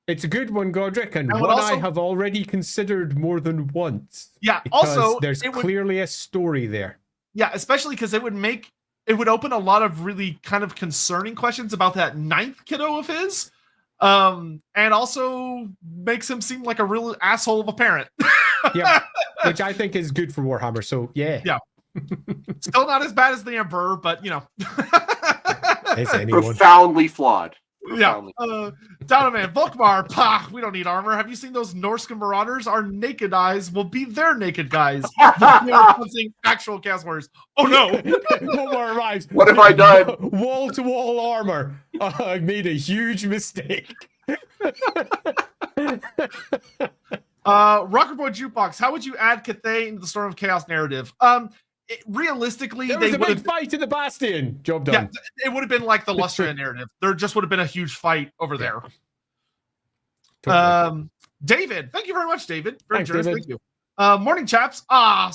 It's a good one, Godric, and one I have already considered more than once.
Yeah, also
there's clearly a story there.
Yeah, especially because it would open a lot of really kind of concerning questions about that 9th kiddo of his. And also makes him seem like a real asshole of a parent.
Yeah, which I think is good for Warhammer. So yeah.
Still not as bad as the Emperor, but you know,
is anyone
profoundly flawed?
Yeah, Donovan Volkmar. Pah, we don't need armor. Have you seen those Norscan marauders? Our naked eyes will be their naked guys. Actual Chaos Warriors. Oh no!
Volkmar arrives.
What have I done?
Wall to wall armor. I made a huge mistake.
Rocker Boy Jukebox. How would you add Cathay into the Storm of Chaos narrative? Realistically,
there was a big fight in the Bastion. Job done.
Yeah, it would have been like the Lustria narrative. There just would have been a huge fight over there. Totally. David, thank you very much, David. Very generous. Thank you. Morning, chaps.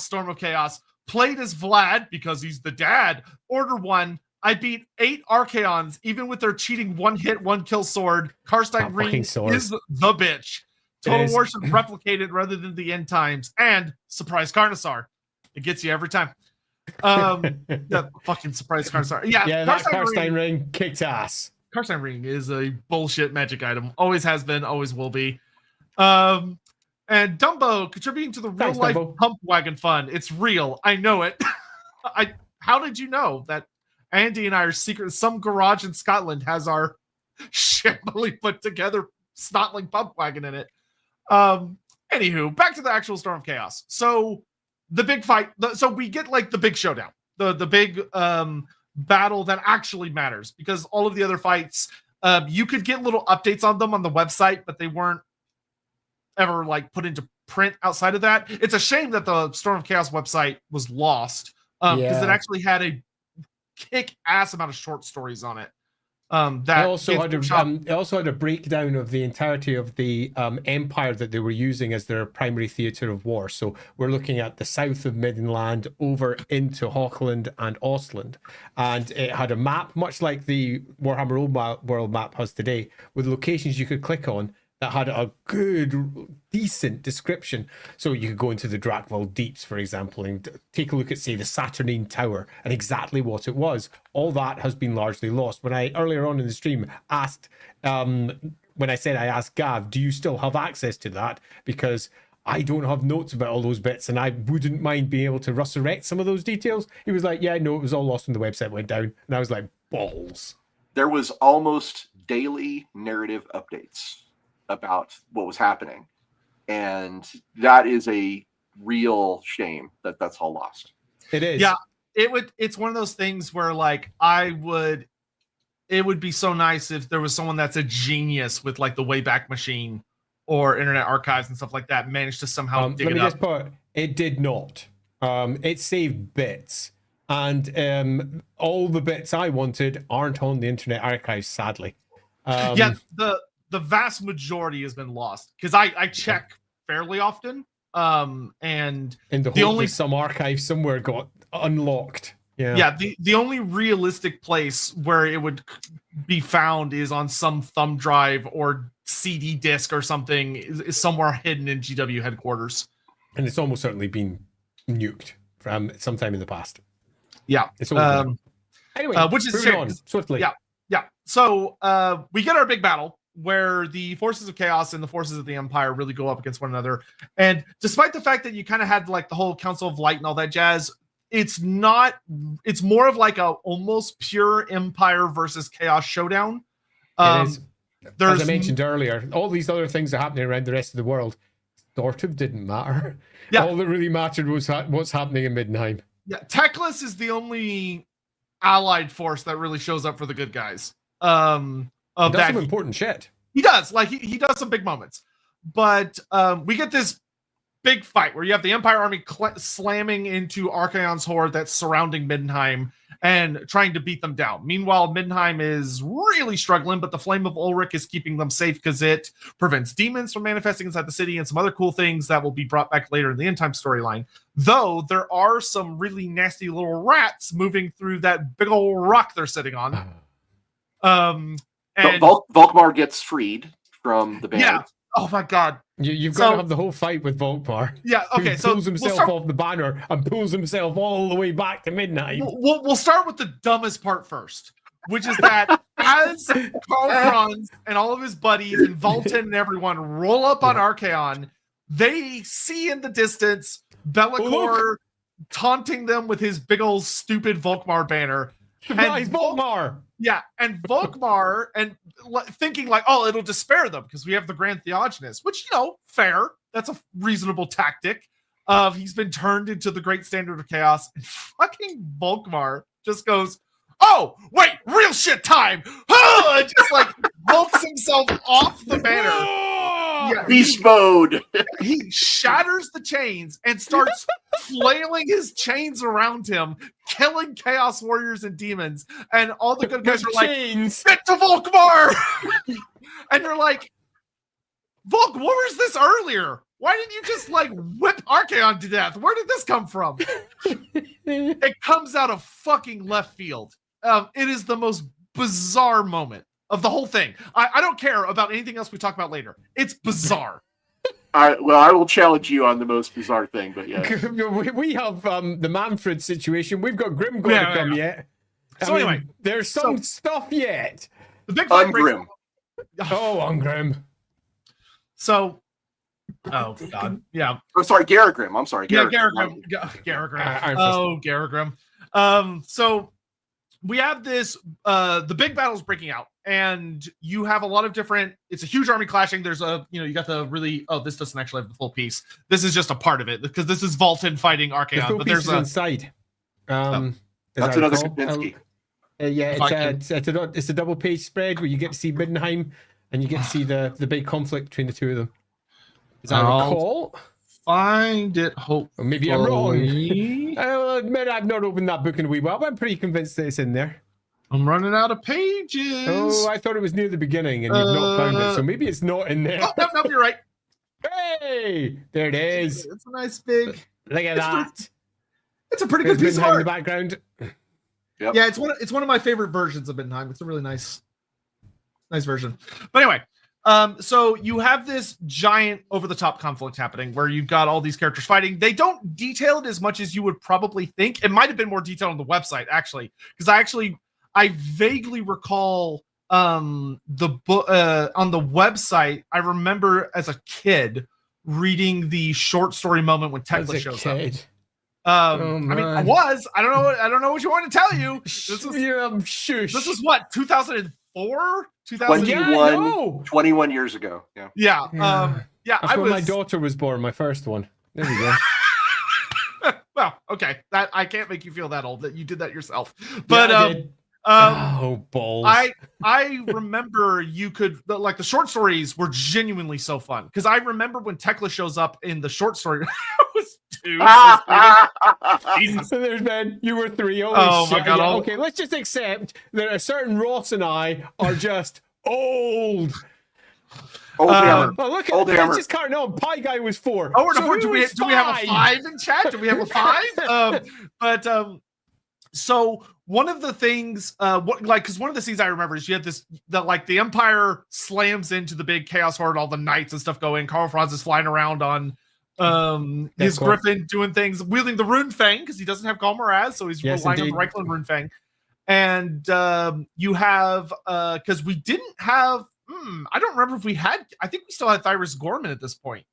Storm of Chaos. Played as Vlad because he's the dad. Order 1. I beat 8 Archaons, even with their cheating 1-hit, 1-kill sword. Karstein Ring is the bitch. Total War should replicate it rather than the end times. And surprise Carnosaur. It gets you every time. The fucking surprise Carnosaur. Yeah,
that Karstein Ring kicks ass.
Karstein Ring is a bullshit magic item. Always has been, always will be. And Dumbo contributing to the real life pump wagon fun. It's real. I know it. How did you know that Andy and I are secret? Some garage in Scotland has our shambly put together snotling pump wagon in it. Anywho, back to the actual Storm of Chaos. So the big fight. So we get like the big showdown, the big battle that actually matters, because all of the other fights, you could get little updates on them on the website, but they weren't ever like put into print outside of that. It's a shame that the Storm of Chaos website was lost because it actually had a kick-ass amount of short stories on it. That
it also had a breakdown of the entirety of the empire that they were using as their primary theatre of war. So we're looking at the south of Middenland over into Hochland and Ostland, and it had a map much like the Warhammer Old World map has today, with locations you could click on that had a good, decent description. So you could go into the Drakval Deeps, for example, and take a look at, say, the Saturnine Tower and exactly what it was. All that has been largely lost. When I, earlier on in the stream, asked, when I said I asked Gav, do you still have access to that? Because I don't have notes about all those bits, and I wouldn't mind being able to resurrect some of those details. He was like, yeah, no, it was all lost when the website went down. And I was like, balls.
There was almost daily narrative updates about what was happening, and that is a real shame that that's all lost.
It is.
Yeah, it's one of those things where, like, it would be so nice if there was someone that's a genius with, like, the Wayback Machine or Internet Archives and stuff like that, managed to somehow dig it up.
Let me just put, it did not. It saved bits, and all the bits I wanted aren't on the Internet Archives, sadly.
Yeah, the vast majority has been lost, because I check fairly often, and
in the hope that some archive somewhere got unlocked. Yeah,
the only realistic place where it would be found is on some thumb drive or CD disc or something, is somewhere hidden in GW headquarters, and
it's almost certainly been nuked from sometime in the past.
Yeah,
it's anyway,
which is
moving on swiftly.
Yeah. So we get our big battle, where the forces of chaos and the forces of the empire really go up against one another. And despite the fact that you kind of had like the whole Council of Light and all that jazz, it's more of like a almost pure empire versus chaos showdown.
It is. As I mentioned earlier, all these other things are happening around the rest of the world sort of didn't matter. Yeah. All that really mattered was what's happening in Middenheim.
Yeah, Teclis is the only allied force that really shows up for the good guys. Does
some important shit.
He does. Like, he does some big moments. But we get this big fight where you have the Empire army slamming into Archaon's horde that's surrounding Middenheim and trying to beat them down. Meanwhile, Middenheim is really struggling, but the Flame of Ulrich is keeping them safe because it prevents demons from manifesting inside the city and some other cool things that will be brought back later in the end time storyline. Though there are some really nasty little rats moving through that big old rock they're sitting on. And
Volkmar gets freed from the band.
Yeah. Oh my god.
You've got to have the whole fight with Volkmar.
Yeah, okay.
So pulls himself off the banner and pulls himself all the way back to Middenheim.
We'll start with the dumbest part first, which is that as Karl Franz and all of his buddies and Volton and everyone roll up on Archaon, they see in the distance Be'lakor taunting them with his big old stupid Volkmar banner.
Surprise, Volkmar!
Yeah, and Volkmar, and thinking like, oh, it'll despair them because we have the Grand Theogenes, which, fair. That's a reasonable tactic. He's been turned into the Great Standard of Chaos, and fucking Volkmar just goes, oh, wait, real shit time! And just like bolts himself off the banner.
Yeah, beast mode.
He shatters the chains and starts flailing his chains around him, killing chaos warriors and demons. And all the good guys are like, get to Volkmar! And they're like, Volk, what was this earlier? Why didn't you just like whip Archaon to death? Where did this come from? It comes out of fucking left field. It is the most bizarre moment of the whole thing. I don't care about anything else we talk about later. It's bizarre.
I will challenge you on the most bizarre thing, but yeah.
We have the Manfred situation. We've got Grim going to come yet.
So anyway,
there's some stuff yet.
The big fight
Ungrim.
Ungrim.
So, oh god, yeah.
Oh, sorry, Garagrim. I'm sorry,
Garagrim. Garagrim. Oh, Garagrim. So we have this. The big battle's breaking out. And you have a lot of different, it's a huge army clashing. There's you got the really, this doesn't actually have the full piece. This is just a part of it because this is Volton fighting Archaon.
But there's inside.
That's another Kapinski.
It's a double page spread where you get to see Middenheim and you get to see the big conflict between the two of them. Is that a recall?
Find it, hopefully.
Or maybe I'm wrong. I'll admit I've not opened that book in a wee while, but I'm pretty convinced that it's in there.
I'm running out of pages.
Oh, I thought it was near the beginning and you've not found it, so maybe it's not in there.
Oh, no, you're right.
Hey, there it is.
It's a nice big.
Look at that.
It's a pretty good piece of
Middenheim in
art.
the background.
Yep.
Yeah, it's one of my favorite versions of Middenheim. It's a really nice version. But anyway, so you have this giant over-the-top conflict happening where you've got all these characters fighting. They don't detail it as much as you would probably think. It might have been more detailed on the website, actually, because I vaguely recall the book on the website. I remember as a kid reading the short story moment when Tekla shows up. I mean, I don't know what you want to tell you. This is what, 2004,
21 years ago.
Yeah.
That's when my daughter was born, my first one. There we go.
Well, okay. That I can't make you feel that old that you did that yourself. But
oh balls.
I remember you could like the short stories were genuinely so fun because I remember when Tekla shows up in the short story. I was 2.
Jesus. So there's Ben. You were 3.
Oh
shit.
my god.
Yeah, okay, let's just accept that a certain Ross and I are just old.
Old hammer.
Oh, look
Old
at
hammer.
just carrying on. Pie guy was 4.
Oh, we're
so
4. Do we have a 5 in chat? Do we have a 5? So one of the things, because one of the scenes I remember is you had the Empire slams into the big Chaos Horde, all the knights and stuff go in. Karl Franz is flying around on his griffin, doing things, wielding the Rune Fang because he doesn't have Galmaraz, so he's relying on the Reichland Rune Fang. And you have because we didn't have. I don't remember if we had. I think we still had Thyrus Gorman at this point.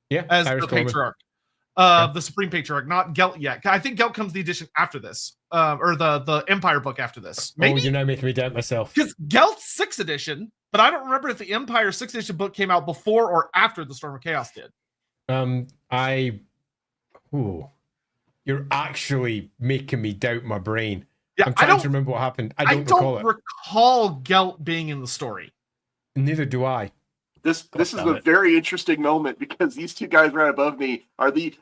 Yeah,
as
Thyrus
the
Gorman.
patriarch. The Supreme Patriarch, not Gelt yet. I think Gelt comes the edition after this, or the Empire book after this. Maybe
you're now making me doubt myself.
Because Gelt's 6th edition, but I don't remember if the Empire 6th edition book came out before or after the Storm of Chaos did.
You're actually making me doubt my brain.
Yeah,
I'm trying to remember what happened. I don't
recall Gelt being in the story.
Neither do I.
This is a very interesting moment because these two guys right above me are the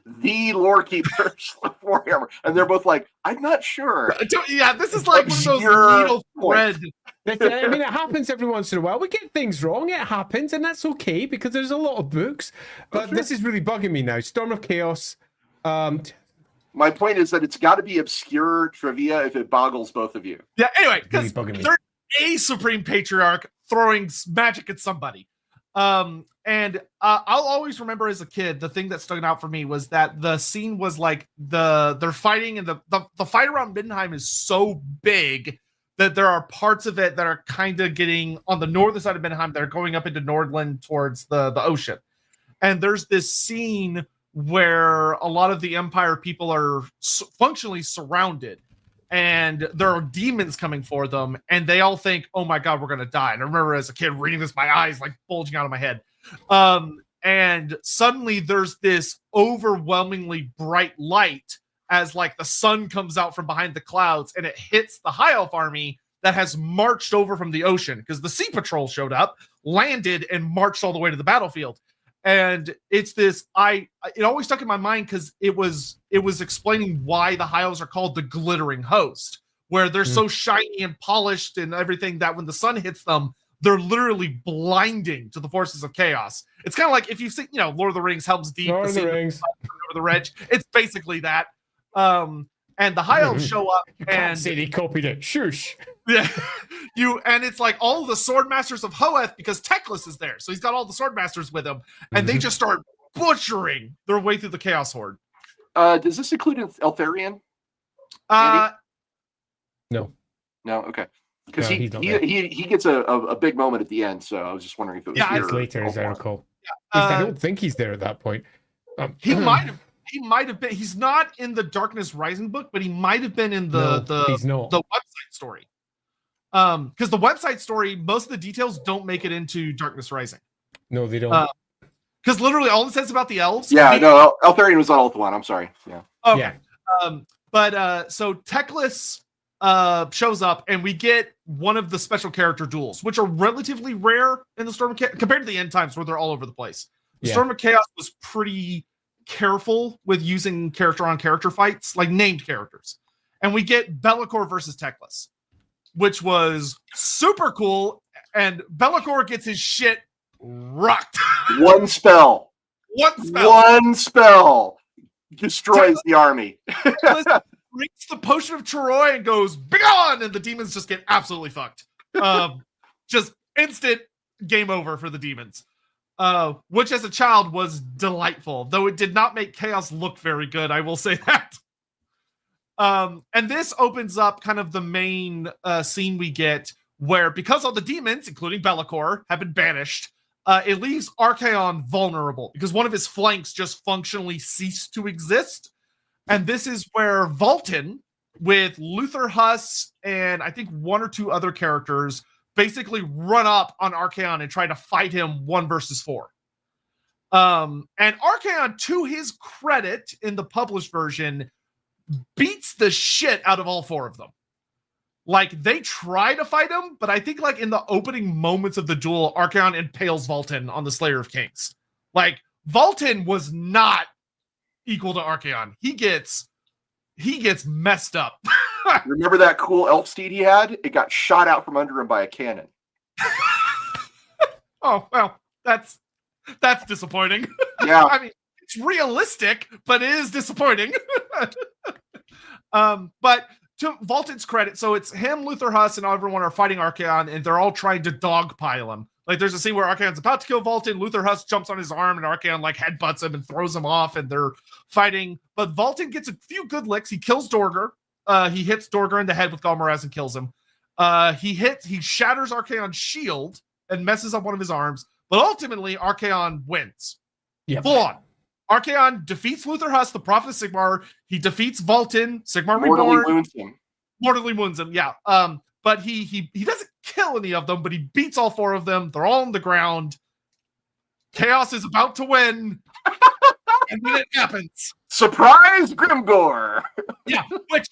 lore keepers of Warhammer, and they're both like, I'm not sure.
Yeah, this is like one of those needle thread.
I mean, it happens every once in a while. We get things wrong. It happens, and that's okay because there's a lot of books. But this is really bugging me now. Storm of Chaos.
My point is that it's got to be obscure trivia if it boggles both of you.
Yeah. Anyway, because there's a Supreme Patriarch throwing magic at somebody. And I'll always remember as a kid, the thing that stuck out for me was that the scene was like they're fighting, and the fight around Middenheim is so big that there are parts of it that are kind of getting on the northern side of Middenheim that are going up into Nordland towards the ocean. And there's this scene where a lot of the Empire people are functionally surrounded, and there are demons coming for them, and they all think, oh my god, we're gonna die. And I remember as a kid reading this, my eyes like bulging out of my head. And suddenly there's this overwhelmingly bright light as like the sun comes out from behind the clouds, and it hits the High Elf army that has marched over from the ocean because the Sea Patrol showed up, landed, and marched all the way to the battlefield. And it's this, it always stuck in my mind because it was explaining why the High Elves are called the Glittering Host, where they're so shiny and polished and everything that when the sun hits them, they're literally blinding to the forces of chaos. It's kind of like if you've seen, Lord of the Rings, Helm's Deep,
Lord of the Rings,
over the Ridge. It's basically that. And the High Elves show up,
you can't say they copied it. Shush.
Yeah, and it's like all the sword masters of Hoeth because Teclis is there, so he's got all the sword masters with him, and they just start butchering their way through the Chaos Horde.
Does this include Eltharion?
No.
Okay. Because he gets a big moment at the end, so I was just wondering if it was here.
It's later, as I recall. I don't think he's there at that point.
He might have been. He's not in the Darkness Rising book, but he might have been in the website story. Because the website story, most of the details don't make it into Darkness Rising.
No, they don't.
Because literally all it says about the elves.
Yeah, no, Eltharion was on Ulth 1. I'm sorry. Yeah.
Okay. Yeah. So Teclis shows up, and we get one of the special character duels, which are relatively rare in the Storm of Chaos compared to the End Times, where they're all over the place. The Storm of Chaos was pretty careful with using character-on-character fights, like named characters. And we get Bellicor versus Teclis. which was super cool. And Be'lakor gets his shit rocked.
One spell.
One spell.
Destroys the army.
Drinks the potion of Troy and goes, "Begone!" And the demons just get absolutely fucked. Just instant game over for the demons. Which as a child was delightful, though it did not make Chaos look very good, I will say that. And this opens up kind of the main scene we get, where because all the demons, including Be'lakor, have been banished, it leaves Archaon vulnerable because one of his flanks just functionally ceased to exist. And this is where Vultan, with Luther Huss and I think one or two other characters, basically run up on Archaon and try to fight him 1 versus 4. And Archaon, to his credit, in the published version, beats the shit out of all 4 of them. Like, they try to fight him, but I think, like, in the opening moments of the duel, Archaon impales Vultan on the Slayer of Kings. Like, Vultan was not equal to Archaon. He gets messed up.
Remember that cool elf steed he had? It got shot out from under him by a cannon.
Oh, well, that's disappointing.
Yeah.
I mean, it's realistic, but it is disappointing. But to Vultan's credit, so it's him, Luther Huss, and everyone are fighting Archaon, and they're all trying to dogpile him. Like, there's a scene where Archaon's about to kill Vultan, Luther Huss jumps on his arm, and Archaon, like, headbutts him and throws him off, and they're fighting. But Vultan gets a few good licks. He kills Dorger. He hits Dorger in the head with Galmaraz and kills him. He shatters Archaon's shield and messes up one of his arms. But ultimately, Archaon wins.
Yep.
Full on. Archaon defeats Luther Huss, the Prophet of Sigmar. He defeats Vultan, Sigmar
Mortally
Reborn.
wounds him.
Mortally wounds him, yeah. But he doesn't kill any of them, but he beats all 4 of them. They're all on the ground. Chaos is about to win. And then it happens.
Surprise, Grimgor!
Yeah, which,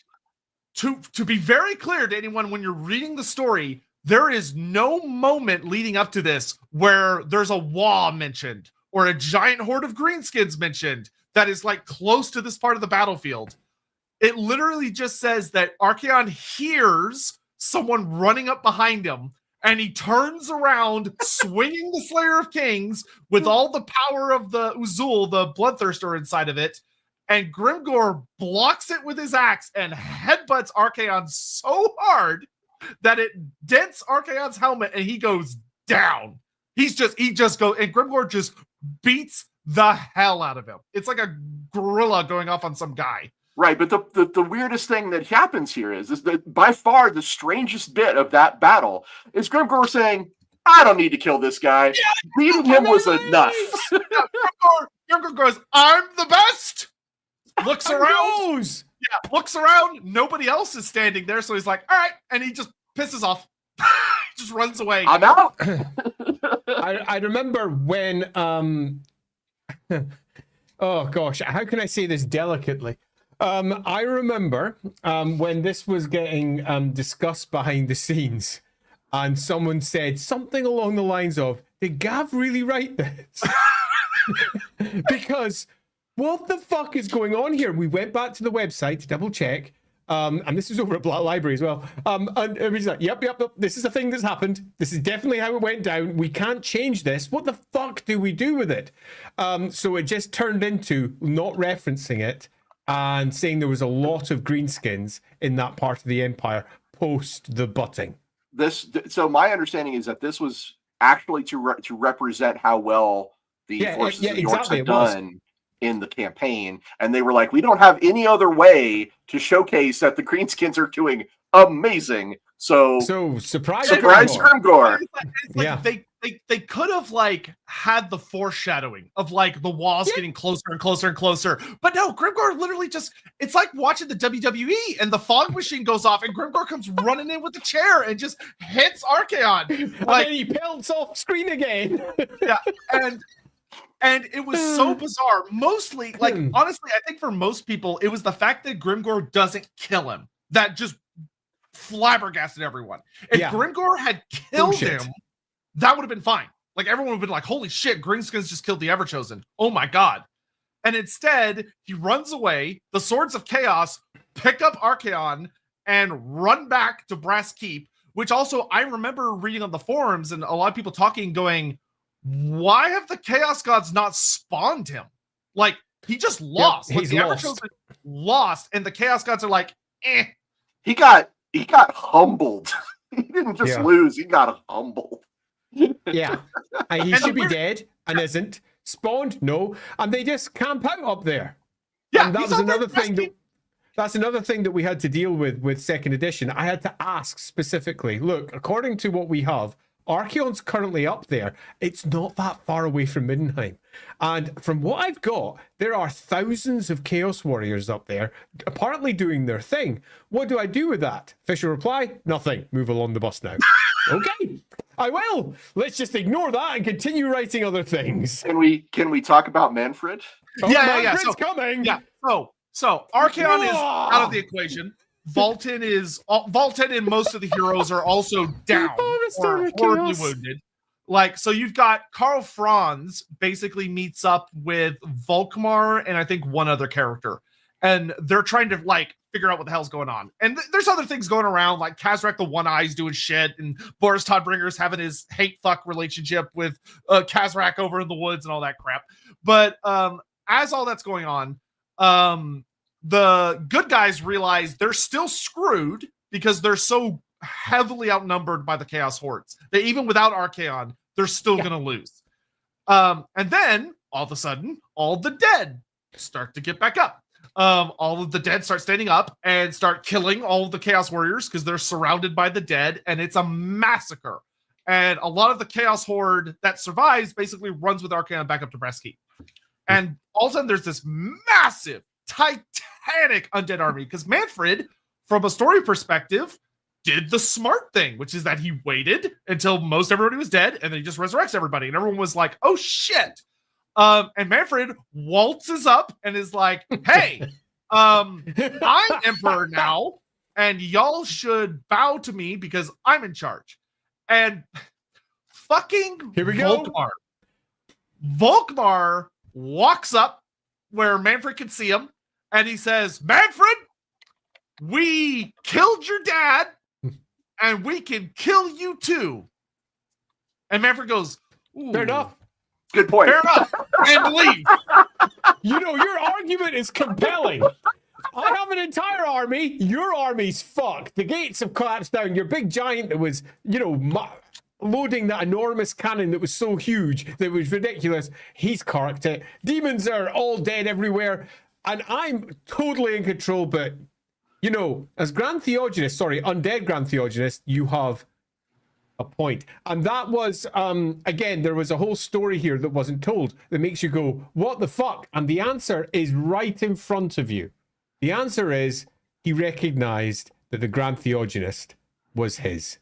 to be very clear to anyone when you're reading the story, there is no moment leading up to this where there's a Wa mentioned or a giant horde of greenskins mentioned that is like close to this part of the battlefield. It literally just says that Archaon hears someone running up behind him, and he turns around, swinging the Slayer of Kings with all the power of the Uzul, the Bloodthirster inside of it, and Grimgor blocks it with his axe and headbutts Archaon so hard that it dents Archaon's helmet, and he goes down. He just goes, and Grimgor just beats the hell out of him. It's like a gorilla going off on some guy.
Right, but the weirdest thing that happens here is that by far the strangest bit of that battle is Grimgor saying, "I don't need to kill this guy. Yeah, beating him was enough."
Grimgor goes, "I'm the best." Looks around. Yeah, looks around. Nobody else is standing there, so he's like, "All right," and he just pisses off. He just runs away.
I'm out.
I remember when oh gosh, how can I say this delicately? I remember when this was getting discussed behind the scenes, and someone said something along the lines of, "Did Gav really write this?" Because what the fuck is going on here? We went back to the website to double check. And this is over at Black Library as well. And everybody's like, yep, this is a thing that's happened. This is definitely how it went down. We can't change this. What the fuck do we do with it? So it just turned into not referencing it and saying there was a lot of greenskins in that part of the Empire post the butting.
So my understanding is that this was actually to represent how well the forces of the Orcs had done in the campaign, and they were like, we don't have any other way to showcase that the greenskins are doing amazing. So
surprise
Grimgor.
Yeah, they could have like had the foreshadowing of like the walls getting closer and closer and closer, but no, Grimgor literally it's like watching the WWE and the fog machine goes off and Grimgor comes running in with the chair and just hits Archaon.
Like, and then he pelts off screen again.
Yeah, and it was so bizarre. Mostly, like, honestly, I think for most people, it was the fact that Grimgor doesn't kill him that just flabbergasted everyone. If Grimgor had killed him, that would have been fine. Like, everyone would have been like, holy shit, Greenskins just killed the Everchosen. Oh my god. And instead, he runs away. The Swords of Chaos pick up Archaon and run back to Brass Keep, which also I remember reading on the forums and a lot of people talking, going, why have the Chaos Gods not spawned him? Like, he just lost.
Yep,
like,
he's
the
lost.
lost, and the Chaos Gods are like, eh.
He got humbled. He didn't just lose, he got humbled.
Yeah. And he should be dead and isn't. Spawned? No. And they just camp out up there.
Yeah,
and that was another thing that's another thing that we had to deal with second edition. I had to ask specifically, look, according to what we have, Archaon's currently up there. It's not that far away from Middenheim. And from what I've got, there are thousands of Chaos Warriors up there, apparently doing their thing. What do I do with that? Official reply, nothing. Move along the bus now. Okay, I will. Let's just ignore that and continue writing other things.
Can we talk about Manfred?
Oh,
Yeah.
So, coming.
Yeah. So Archaon is out of the equation. Volton and most of the heroes are also down or horribly wounded. Like, so you've got Karl Franz basically meets up with Volkmar and I think one other character, and they're trying to like figure out what the hell's going on. And there's other things going around, like Kazrak the One Eye's doing shit, and Boris Todbringer's having his hate fuck relationship with Kazrak over in the woods and all that crap. But as all that's going on, the good guys realize they're still screwed because they're so heavily outnumbered by the Chaos Hordes. They, even without Archaon, they're still going to lose. And then, all of a sudden, all the dead start to get back up. All of the dead start standing up and start killing all of the Chaos Warriors because they're surrounded by the dead, and it's a massacre. And a lot of the Chaos Horde that survives basically runs with Archaon back up to Bresky. And all of a sudden, there's this massive, titanic undead army because Manfred, from a story perspective, did the smart thing, which is that he waited until most everybody was dead, and then he just resurrects everybody. And everyone was like, oh shit. And Manfred waltzes up and is like, hey, I'm emperor now, and y'all should bow to me because I'm in charge. And fucking
Here we go.
Volkmar walks up where Manfred can see him, and he says, Manfred, we killed your dad, and we can kill you too. And Manfred goes,
Fair enough.
Good point.
Fair enough. And leave.
You know, your argument is compelling. I have an entire army. Your army's fucked. The gates have collapsed down. Your big giant that was, loading that enormous cannon that was so huge that was ridiculous, he's carked it. Demons are all dead everywhere. And I'm totally in control, but, as Grand Theogenist, undead Grand Theogenist, you have a point. And that was, again, there was a whole story here that wasn't told that makes you go, what the fuck? And the answer is right in front of you. The answer is he recognized that the Grand Theogenist was his.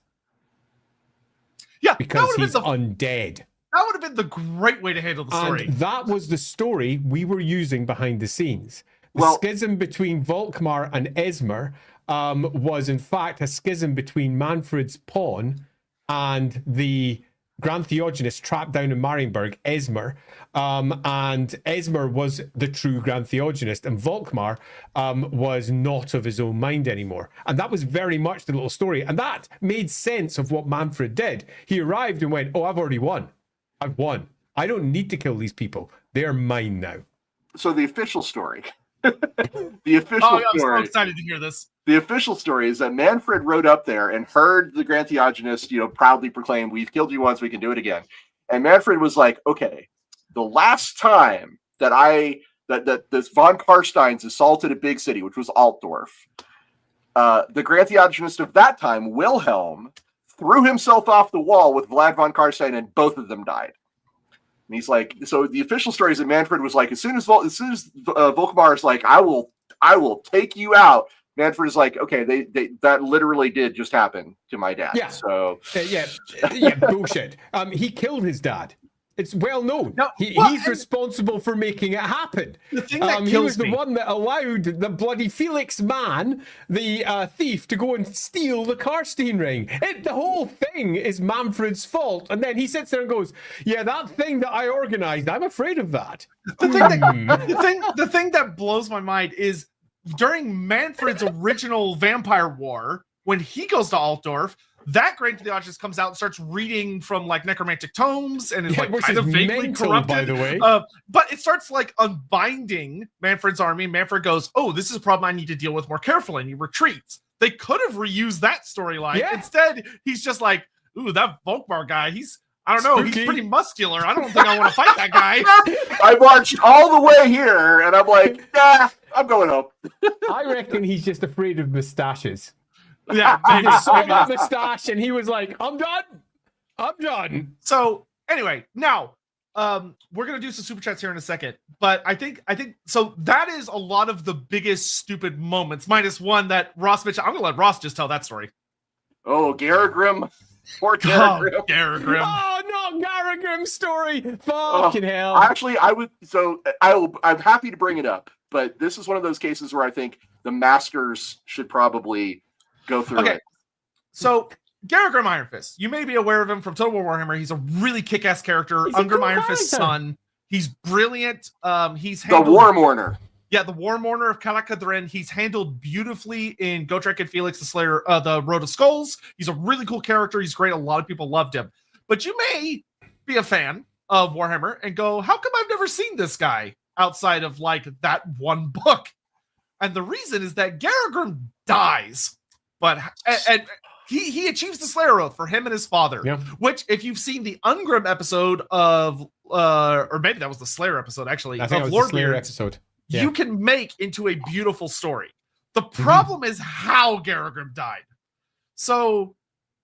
Yeah,
because he's undead.
That would have been the great way to handle the story.
And that was the story we were using behind the scenes. The schism between Volkmar and Esmer was, in fact, a schism between Manfred's pawn and the Grand Theogenist trapped down in Marienburg, Esmer. And Esmer was the true Grand Theogenist, and Volkmar was not of his own mind anymore. And that was very much the little story. And that made sense of what Manfred did. He arrived and went, oh, I've already won. I've won. I don't need to kill these people. They're mine now.
So the official story. The official story.
I'm so excited to hear this.
The official story is that Manfred rode up there and heard the Grand Theogenist, proudly proclaim, we've killed you once, we can do it again. And Manfred was like, okay, the last time that this von Karsteins assaulted a big city, which was Altdorf, the Grand Theogenist of that time, Wilhelm, threw himself off the wall with Vlad von Karstein, and both of them died. And he's like, so the official story is that Manfred was like, as soon as Volkmar is like, I will take you out. Manfred is like, okay, that literally did just happen to my dad.
Yeah.
So
bullshit. He killed his dad. It's well known.
No,
he's responsible for making it happen.
The thing that
he
kills
was the
me.
one that allowed the bloody Felix man, the thief, to go and steal the Karstein ring. The whole thing is Manfred's fault. And then he sits there and goes, yeah, that thing that I organized, I'm afraid of that.
The thing that blows my mind is during Manfred's original vampire war, when he goes to Altdorf, that Great to the Audience comes out and starts reading from like necromantic tomes and is like
which
kind
is
of vaguely
mental,
corrupted.
by the way.
But it starts like unbinding Manfred's army. Manfred goes, "Oh, this is a problem I need to deal with more carefully," and he retreats. They could have reused that storyline.
Yeah.
Instead, he's just like, "Ooh, that Volkmar guy, I don't know,
Spooky.
he's pretty muscular. I don't think I want to fight that guy."
I marched all the way here, and I'm like, nah, I'm going home.
I reckon he's just afraid of mustaches.
Yeah,
He
maybe.
saw that mustache and he was like, I'm done.
So anyway, now we're gonna do some super chats here in a second, but I think so that is a lot of the biggest stupid moments, minus one that Ross mentioned. I'm gonna let Ross just tell that story.
Oh, Garagrim. Poor Garagrim.
Oh, Garagrim.
Oh no, Garagrim's story. Fucking hell.
Actually, I'm happy to bring it up, but this is one of those cases where I think the maskers should probably go through it.
So Garagrim Iron Fist, you may be aware of him from Total War Warhammer. He's a really kick-ass character.
He's a
Ungrim
cool
Iron Fist's
character.
son. He's brilliant. He's
The
handled,
War Mourner.
Yeah, the War Mourner of Kalakadrin. He's handled beautifully in Gotrek and Felix the Slayer, the Road of Skulls. He's a really cool character. He's great. A lot of people loved him. But you may be a fan of Warhammer and go, how come I've never seen this guy outside of like that one book? And the reason is that Garagrim dies, but and he achieves the Slayer Oath for him and his father.
Yeah.
Which, if you've seen the Ungrim episode of, or maybe that was the Slayer episode actually,
I think
of
it was the Slayer
Lorebeards,
episode. Yeah.
you can make into a beautiful story. The problem is how Garagrim died. So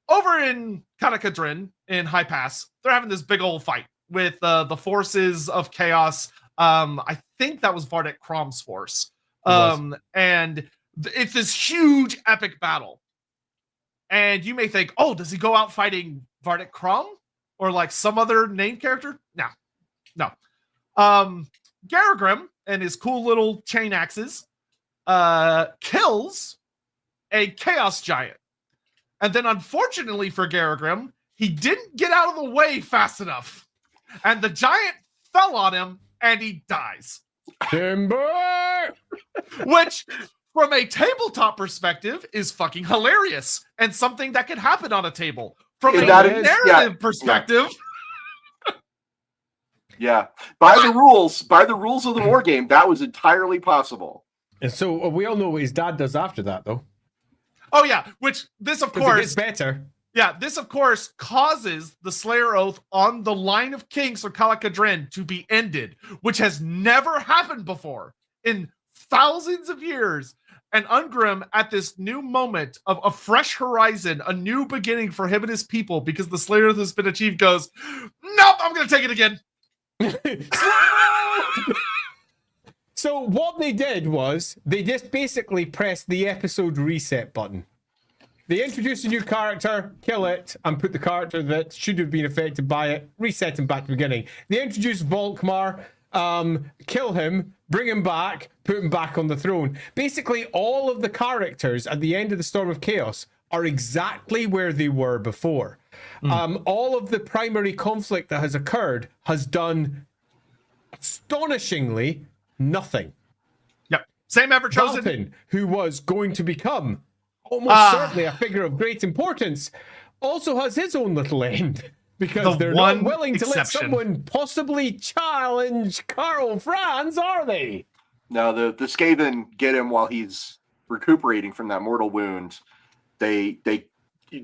over in Kalakadrin in High Pass, they're having this big old fight with the forces of chaos. I think that was Vardek Krom's force. And it's this huge epic battle. And you may think, oh, does he go out fighting Vardek Krom or like some other named character? No. Garagrim and his cool little chain axes kills a chaos giant. And then unfortunately for Garagrim, he didn't get out of the way fast enough. And the giant fell on him and he dies.
Timber!
Which, from a tabletop perspective, is fucking hilarious and something that could happen on a table. From a narrative perspective,
yeah, by the rules of the war game, that was entirely possible.
And so we all know what his dad does after that, though.
Oh yeah, which this of course
it gets better.
Yeah, this of course causes the Slayer Oath on the line of kings for Kalakadrin to be ended, which has never happened before in thousands of years. And Ungrim, at this new moment of a fresh horizon, a new beginning for him and his people, because the Slayer Oath has been achieved, goes, nope, I'm going to take it again.
So what they did was they just basically pressed the episode reset button. They introduced a new character, kill it, and put the character that should have been affected by it, reset him back to the beginning. They introduced Volkmar, kill him, bring him back, put him back on the throne. Basically, all of the characters at the end of the Storm of Chaos are exactly where they were before. All of the primary conflict that has occurred has done astonishingly nothing.
Yep. Same ever chosen.
Valpin, who was going to become almost certainly a figure of great importance, also has his own little end. Because they're not willing to let someone possibly challenge Karl Franz, are they?
No, the Skaven get him while he's recuperating from that mortal wound. They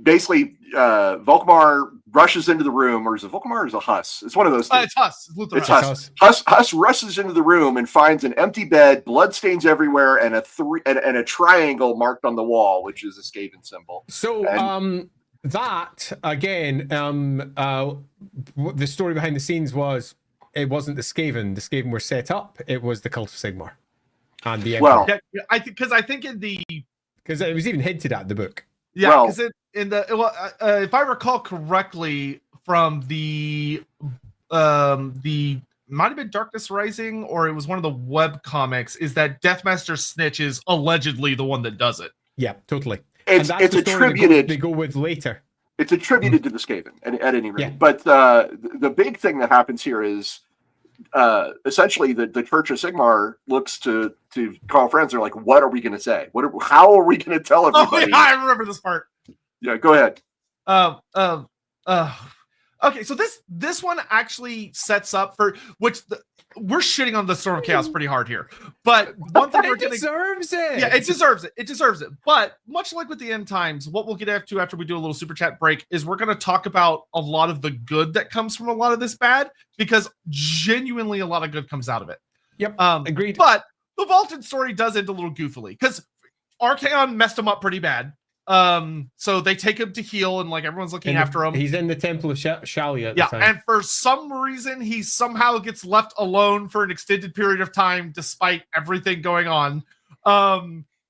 basically Volkmar rushes into the room, or is it Volkmar or is it Huss? It's one of those things.
It's Huss.
It's Huss. Huss rushes into the room and finds an empty bed, bloodstains everywhere, and a triangle marked on the wall, which is a Skaven symbol.
So that again, the story behind the scenes was it wasn't the Skaven. The Skaven were set up. It was the Cult of Sigmar and the Emperor.
Well, I think in the
because it was even hinted at in the book.
Yeah, because if I recall correctly from the might have been Darkness Rising, or it was one of the web comics, is that Deathmaster Snitch is allegedly the one that does it.
Yeah, totally.
It's attributed.
They go with later.
It's attributed to the Skaven, at any rate.
Yeah.
But the big thing that happens here is essentially the Church of Sigmar looks to Karl Franz. They're like, "What are we going to say? How are we going to tell everybody?"
Oh, yeah, I remember this part.
Yeah, go ahead.
uh, uh, uh, okay, so this one actually sets up for we're shitting on the Storm of Chaos pretty hard here, but one thing we're
It
gonna
deserves it.
yeah, it deserves it. It deserves it. But much like with the end times, what we'll get to after we do a little super chat break is we're going to talk about a lot of the good that comes from a lot of this bad, because genuinely a lot of good comes out of it.
Yep, agreed.
But the vaulted story does end a little goofily because Archaon messed him up pretty bad. So they take him to heal, and like everyone's looking after him.
He's in the Temple of Shalia at
yeah,
the time.
and for some reason he somehow gets left alone for an extended period of time despite everything going on.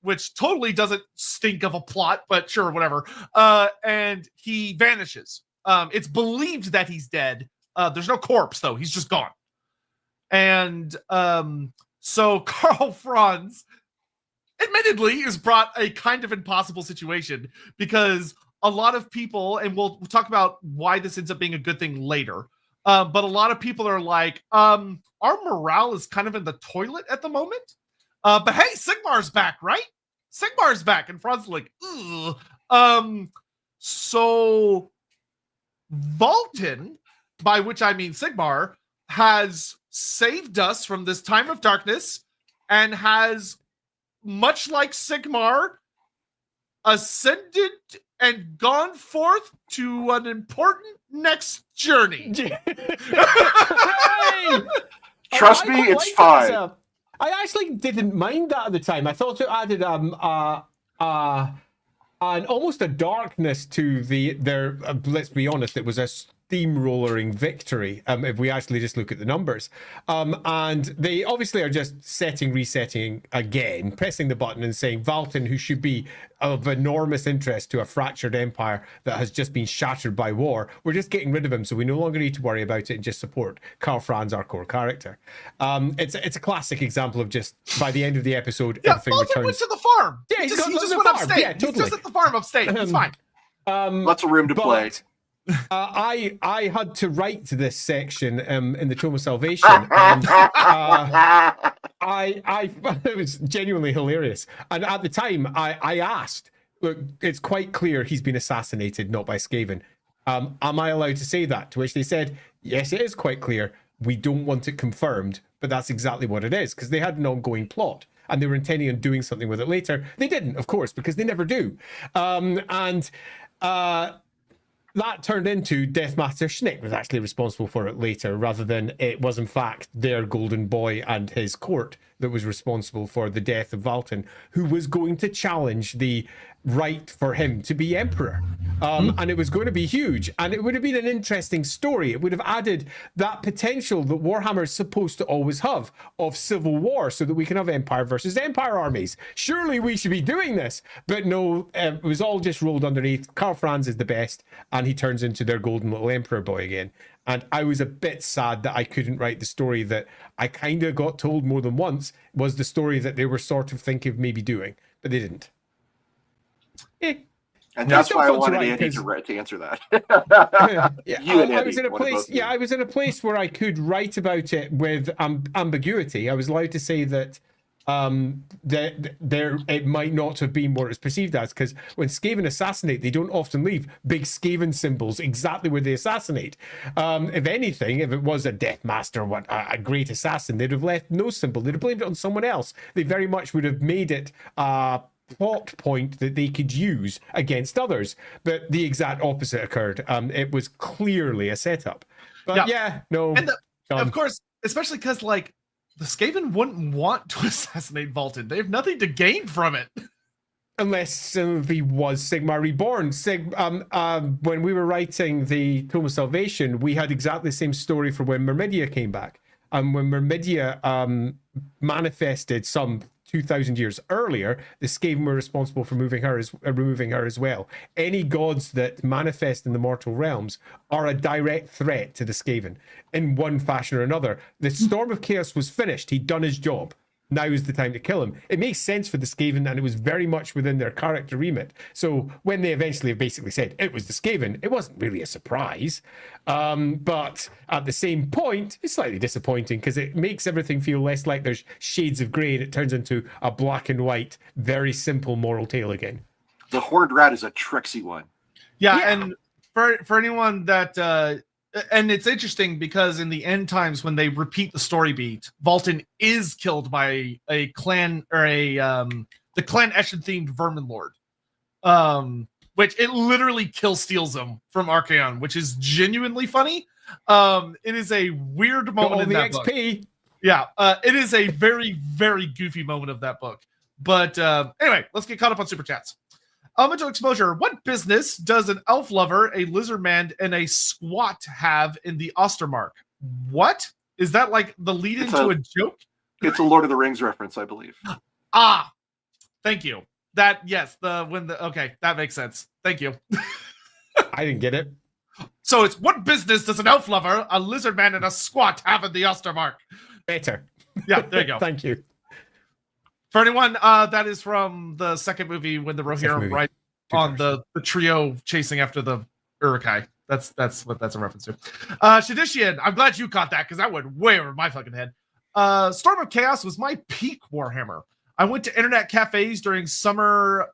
Which totally doesn't stink of a plot, but sure, whatever. And he vanishes. It's believed that he's dead. There's no corpse though; he's just gone. And so Karl Franz, admittedly, is brought a kind of impossible situation because a lot of people, and we'll talk about why this ends up being a good thing later. But a lot of people are like, our morale is kind of in the toilet at the moment. But hey, Sigmar's back, right? Sigmar's back, and Franz is like, ugh. So Valten, by which I mean Sigmar, has saved us from this time of darkness and has, much like Sigmar, ascended and gone forth to an important next journey.
Trust me, it's fine.
I actually didn't mind that at the time. I thought it added an almost a darkness to their. Let's be honest, it was a steamrolling victory. If we actually just look at the numbers, and they obviously are just resetting again, pressing the button and saying Valten, who should be of enormous interest to a fractured empire that has just been shattered by war, we're just getting rid of him, so we no longer need to worry about it and just support Karl Franz, our core character. It's a classic example of just by the end of the episode, everything
Valten
returns.
went to the farm.
Yeah, he just
went upstate.
Yeah, totally.
He's just at the farm upstate. It's fine.
Lots of room to play.
I had to write this section in the Tome of Salvation, and it was genuinely hilarious. And at the time, I asked, look, it's quite clear he's been assassinated, not by Skaven. Am I allowed to say that? To which they said, yes, it is quite clear. We don't want it confirmed, but that's exactly what it is, because they had an ongoing plot. And they were intending on doing something with it later. They didn't, of course, because they never do. That turned into Deathmaster Schnick was actually responsible for it later, rather than it was in fact their golden boy and his court that was responsible for the death of Valten, who was going to challenge the right for him to be emperor. And it was going to be huge, and it would have been an interesting story. It would have added that potential that Warhammer is supposed to always have of civil war, so that we can have empire versus empire armies. Surely we should be doing this, but no, it was all just rolled underneath. Karl Franz is the best, and he turns into their golden little emperor boy again. And I was a bit sad that I couldn't write the story that I kind of got told more than once was the story that they were sort of thinking of maybe doing, but they didn't.
And that's why I wanted Andy to answer that.
I was in a place. Yeah, I was in a place where I could write about it with ambiguity. I was allowed to say that it might not have been what it's perceived as, because when Skaven assassinate, they don't often leave big Skaven symbols exactly where they assassinate. If anything, if it was a Death Master, a great assassin, they'd have left no symbol. They'd have blamed it on someone else. They very much would have made it plot point that they could use against others, but the exact opposite occurred. It was clearly a setup. But
and of course, especially because like the Skaven wouldn't want to assassinate Valten. They have nothing to gain from it.
Unless he was Sigmar Reborn. When we were writing the Tome of Salvation, we had exactly the same story for when Myrmidia came back. And when Myrmidia manifested some 2,000 years earlier, the Skaven were responsible for removing her as well. Any gods that manifest in the mortal realms are a direct threat to the Skaven in one fashion or another. The Storm of Chaos was finished. He'd done his job. Now is the time to kill him. It makes sense for the Skaven, and it was very much within their character remit. So when they eventually basically said it was the Skaven, it wasn't really a surprise. But at the same point, it's slightly disappointing because it makes everything feel less like there's shades of grey, and it turns into a black and white, very simple moral tale again.
The Horned Rat is a tricksy one.
Yeah. And for anyone that and it's interesting because in the end times when they repeat the story beat, Vulcan is killed by a clan or the clan Eshin themed vermin lord. Which it literally steals him from Archaon, which is genuinely funny. It is a weird moment in that
XP.
book. Yeah, it is a very, very goofy moment of that book. But anyway, let's get caught up on super chats. Elemental exposure. What business does an elf lover, a lizard man, and a squat have in the Ostermark? What? Is that like the lead into a joke?
It's a Lord of the Rings reference, I believe.
Ah, thank you. Okay, that makes sense. Thank you.
I didn't get it.
So it's what business does an elf lover, a lizard man, and a squat have in the Ostermark?
Better.
Yeah, there you go.
Thank you.
For anyone, that is from the second movie when the Rohirrim ride on the trio chasing after the Uruk-hai. That's what that's a reference to. Shadishian, I'm glad you caught that because that went way over my fucking head. Storm of Chaos was my peak Warhammer. I went to internet cafes during summer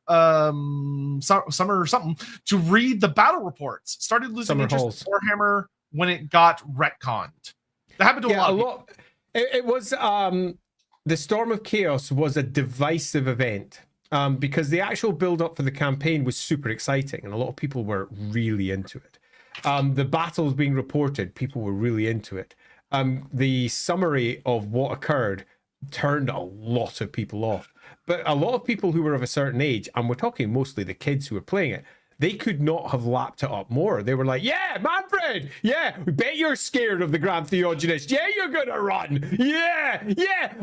something to read the battle reports. Started losing interest in Warhammer when it got retconned. That happened to a lot of people.
It was the Storm of Chaos was a divisive event because the actual build-up for the campaign was super exciting and a lot of people were really into it. The battles being reported, people were really into it. The summary of what occurred turned a lot of people off. But a lot of people who were of a certain age, and we're talking mostly the kids who were playing it, they could not have lapped it up more. They were like, yeah, Manfred, yeah, we bet you're scared of the Grand Theogenist. Yeah, you're going to run. Yeah,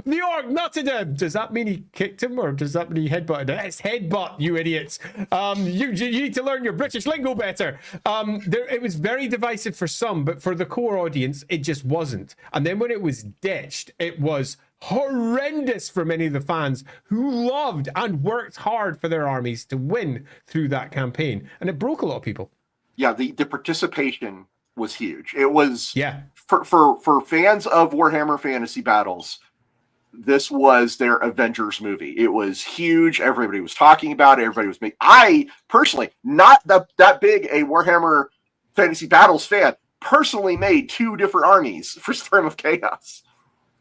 the orc nutted him. Does that mean he kicked him or does that mean he headbutted him? It's headbutt, you idiots. You need to learn your British lingo better. It was very divisive for some, but for the core audience, it just wasn't. And then when it was ditched, it was horrendous for many of the fans who loved and worked hard for their armies to win through that campaign, and it broke a lot of people.
Yeah, the participation was huge. It was for fans of Warhammer Fantasy Battles. This was their Avengers movie. It was huge. Everybody was talking about it. Everybody was making. I personally, not that big a Warhammer Fantasy Battles fan, personally made 2 different armies for Storm of Chaos.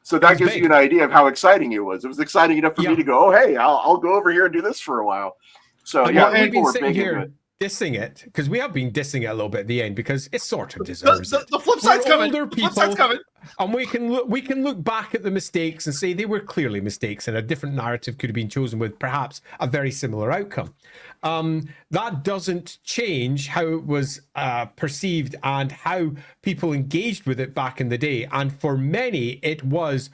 So that gives you an idea of how exciting it was. It was exciting enough for me to go, oh, hey, I'll go over here and do this for a while. So,
we've been sitting here dissing it, because we have been dissing it a little bit at the end, because it sort of deserves it.
The flip side's coming. The flip side's coming.
And we can look back at the mistakes and say they were clearly mistakes, and a different narrative could have been chosen with perhaps a very similar outcome. That doesn't change how it was perceived and how people engaged with it back in the day. And for many, it was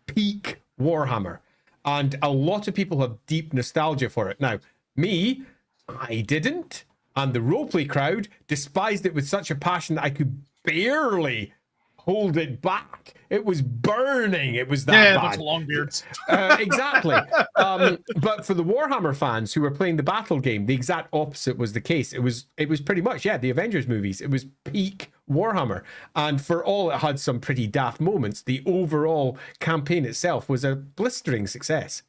peak Warhammer. And a lot of people have deep nostalgia for it. Now, me, I didn't. And the roleplay crowd despised it with such a passion that I could barely hold it back. It was burning. It was that bad.
Yeah, bunch of long beards.
Exactly. But for the Warhammer fans who were playing the battle game, the exact opposite was the case. It was pretty much, the Avengers movies. It was peak Warhammer. And for all it had some pretty daft moments, the overall campaign itself was a blistering success.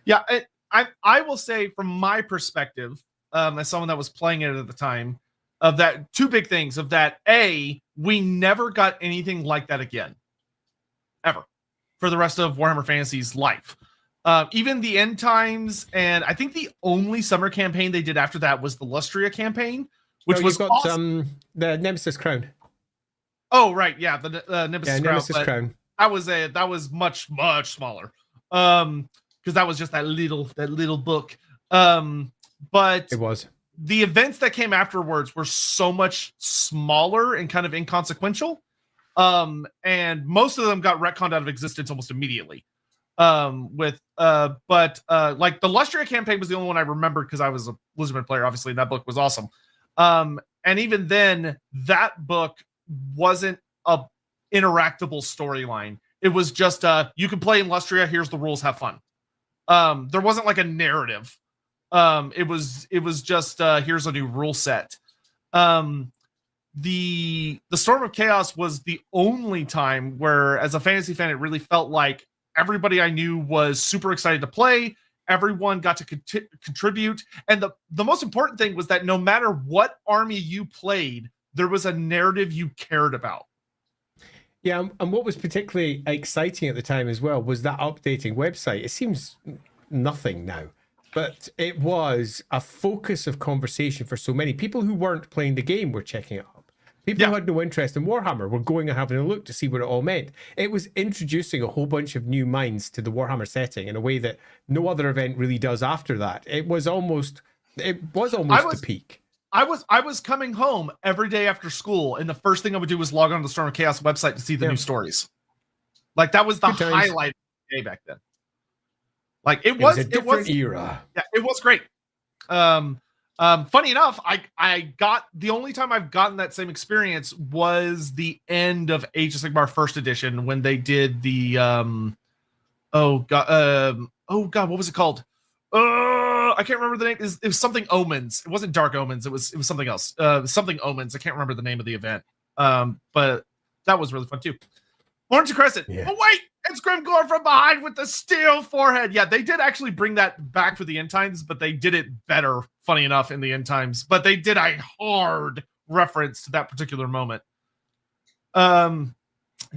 Yeah, I will say from my perspective, as someone that was playing it at the time, of that, 2 big things of that. A, we never got anything like that again. Ever. For the rest of Warhammer Fantasy's life. Even the End Times, and I think the only summer campaign they did after that was the Lustria campaign, which was awesome.
The Nemesis Crown.
Oh, right, yeah, the Nemesis Crown.
Nemesis Crown.
That was much, much smaller. Because that was just that little book. But
it was.
The events that came afterwards were so much smaller and kind of inconsequential. And most of them got retconned out of existence almost immediately. Like the Lustria campaign was the only one I remembered because I was a Lizardman player, obviously, and that book was awesome. And even then, that book wasn't a interactable storyline. It was just you can play in Lustria, here's the rules, have fun. There wasn't like a narrative. It was just here's a new rule set. The Storm of Chaos was the only time where, as a fantasy fan, it really felt like everybody I knew was super excited to play. everyone got to contribute. And the most important thing was that no matter what army you played, there was a narrative you cared about.
Yeah, and what was particularly exciting at the time as well was that updating website. It seems nothing now, but it was a focus of conversation for so many. People who weren't playing the game were checking it up. People who had no interest in Warhammer were going and having a look to see what it all meant. It was introducing a whole bunch of new minds to the Warhammer setting in a way that no other event really does after that. It was almost the peak.
I was coming home every day after school, and the first thing I would do was log on to the Storm of Chaos website to see the new stories. Like, that was the highlight of the day back then. Like, it was
a different era.
Yeah, it was great. Funny enough, I got the only time I've gotten that same experience was the end of Age of Sigmar First Edition when they did the what was it called? I can't remember the name. It was something Omens. It wasn't Dark Omens. It was something else. Something Omens. I can't remember the name of the event. But that was really fun too. Orange Crescent. Yeah. Oh wait, it's Grimgor from behind with the steel forehead. Yeah, they did actually bring that back for the end times, but they did it better, funny enough, in the end times. But they did a hard reference to that particular moment. Gigawin,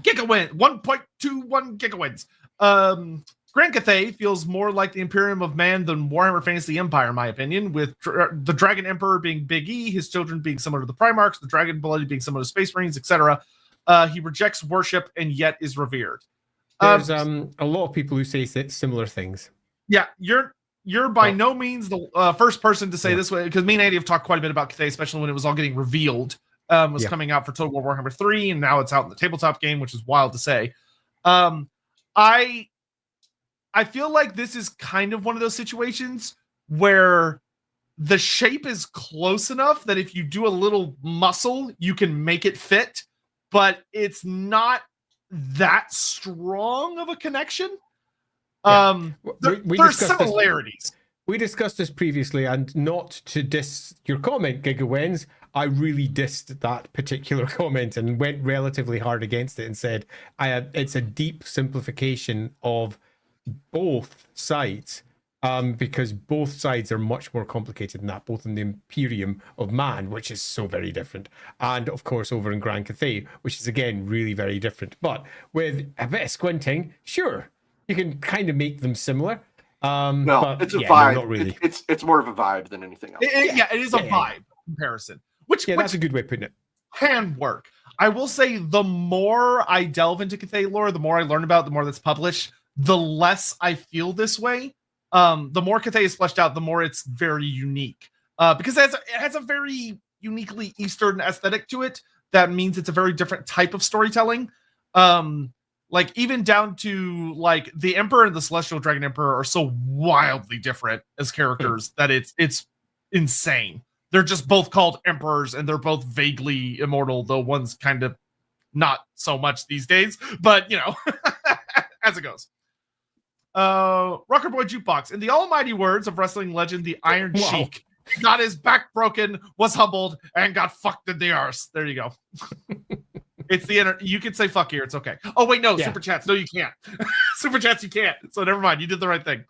1.21 gigawins. Grand Cathay feels more like the Imperium of Man than Warhammer Fantasy Empire, in my opinion, with the Dragon Emperor being Big E, his children being similar to the Primarchs, the Dragon Blood being similar to Space Marines, etc. He rejects worship and yet is revered.
There's a lot of people who say similar things.
Yeah, you're by no means the first person to say this way, because me and Andy have talked quite a bit about Cathay, especially when it was all getting revealed. Coming out for Total War Warhammer 3, and now it's out in the tabletop game, which is wild to say. I feel like this is kind of one of those situations where the shape is close enough that if you do a little muscle, you can make it fit, but it's not that strong of a connection. There's similarities.
We discussed this previously, and not to diss your comment, Gigawens, I really dissed that particular comment and went relatively hard against it and said it's a deep simplification of both sides, because both sides are much more complicated than that, both in the Imperium of Man, which is so very different, and of course over in Grand Cathay, which is again really very different. But with a bit of squinting, sure, you can kind of make them similar.
But it's a vibe. No, not really. It's more of a vibe than anything else.
It is a vibe comparison. Which
that's a good way of putting it.
Can work. I will say the more I delve into Cathay lore, the more I learn about it, the more that's published, the less I feel this way. The more Cathay is fleshed out, the more it's very unique. Because it has a very uniquely Eastern aesthetic to it. That means it's a very different type of storytelling. Like even down to like the Emperor and the Celestial Dragon Emperor are so wildly different as characters that it's insane. They're just both called emperors and they're both vaguely immortal, though one's kind of not so much these days, but you know, as it goes. Rocker Boy Jukebox. In the almighty words of wrestling legend, the Iron Sheik got his back broken, was humbled, and got fucked in the arse. There you go. It's the you can say fuck here. It's okay. Oh, wait, no. Super chats. No, you can't. Super chats, you can't. So never mind. You did the right thing.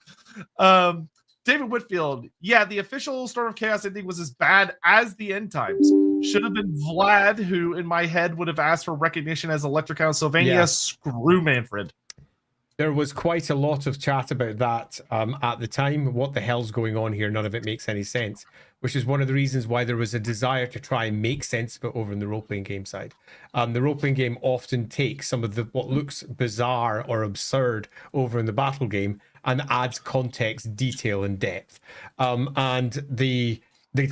David Whitfield. Yeah, the official Storm of Chaos ending was as bad as the end times. Should have been Vlad, who in my head would have asked for recognition as Electric Count Sylvania. Yeah. Screw Manfred.
There was quite a lot of chat about that at the time. What the hell's going on here? None of it makes any sense, which is one of the reasons why there was a desire to try and make sense of it over in the role-playing game side. The role-playing game often takes some of what looks bizarre or absurd over in the battle game and adds context, detail, and depth. And the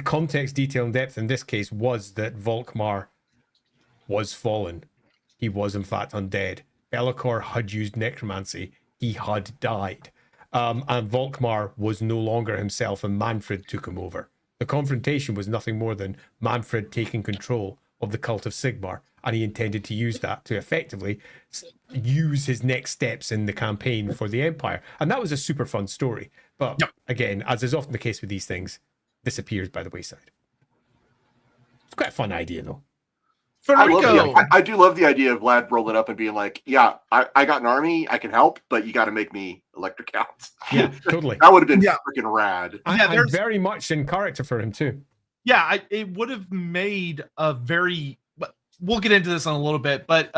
context, detail, and depth in this case was that Volkmar was fallen. He was, in fact, undead. Be'lakor had used necromancy. He had died. And Volkmar was no longer himself, and Manfred took him over. The confrontation was nothing more than Manfred taking control of the cult of Sigmar, and he intended to use that to effectively use his next steps in the campaign for the Empire. And that was a super fun story. But again, as is often the case with these things, disappears by the wayside. It's quite a fun idea, though.
Federico.
I do love the idea of Vlad rolling up and being like, "Yeah, I got an army, I can help, but you got to make me electric out."
Yeah, totally.
That would have been
Yeah.
freaking rad.
I'm very much in character for him too.
Yeah, it would have made a very. We'll get into this in a little bit, but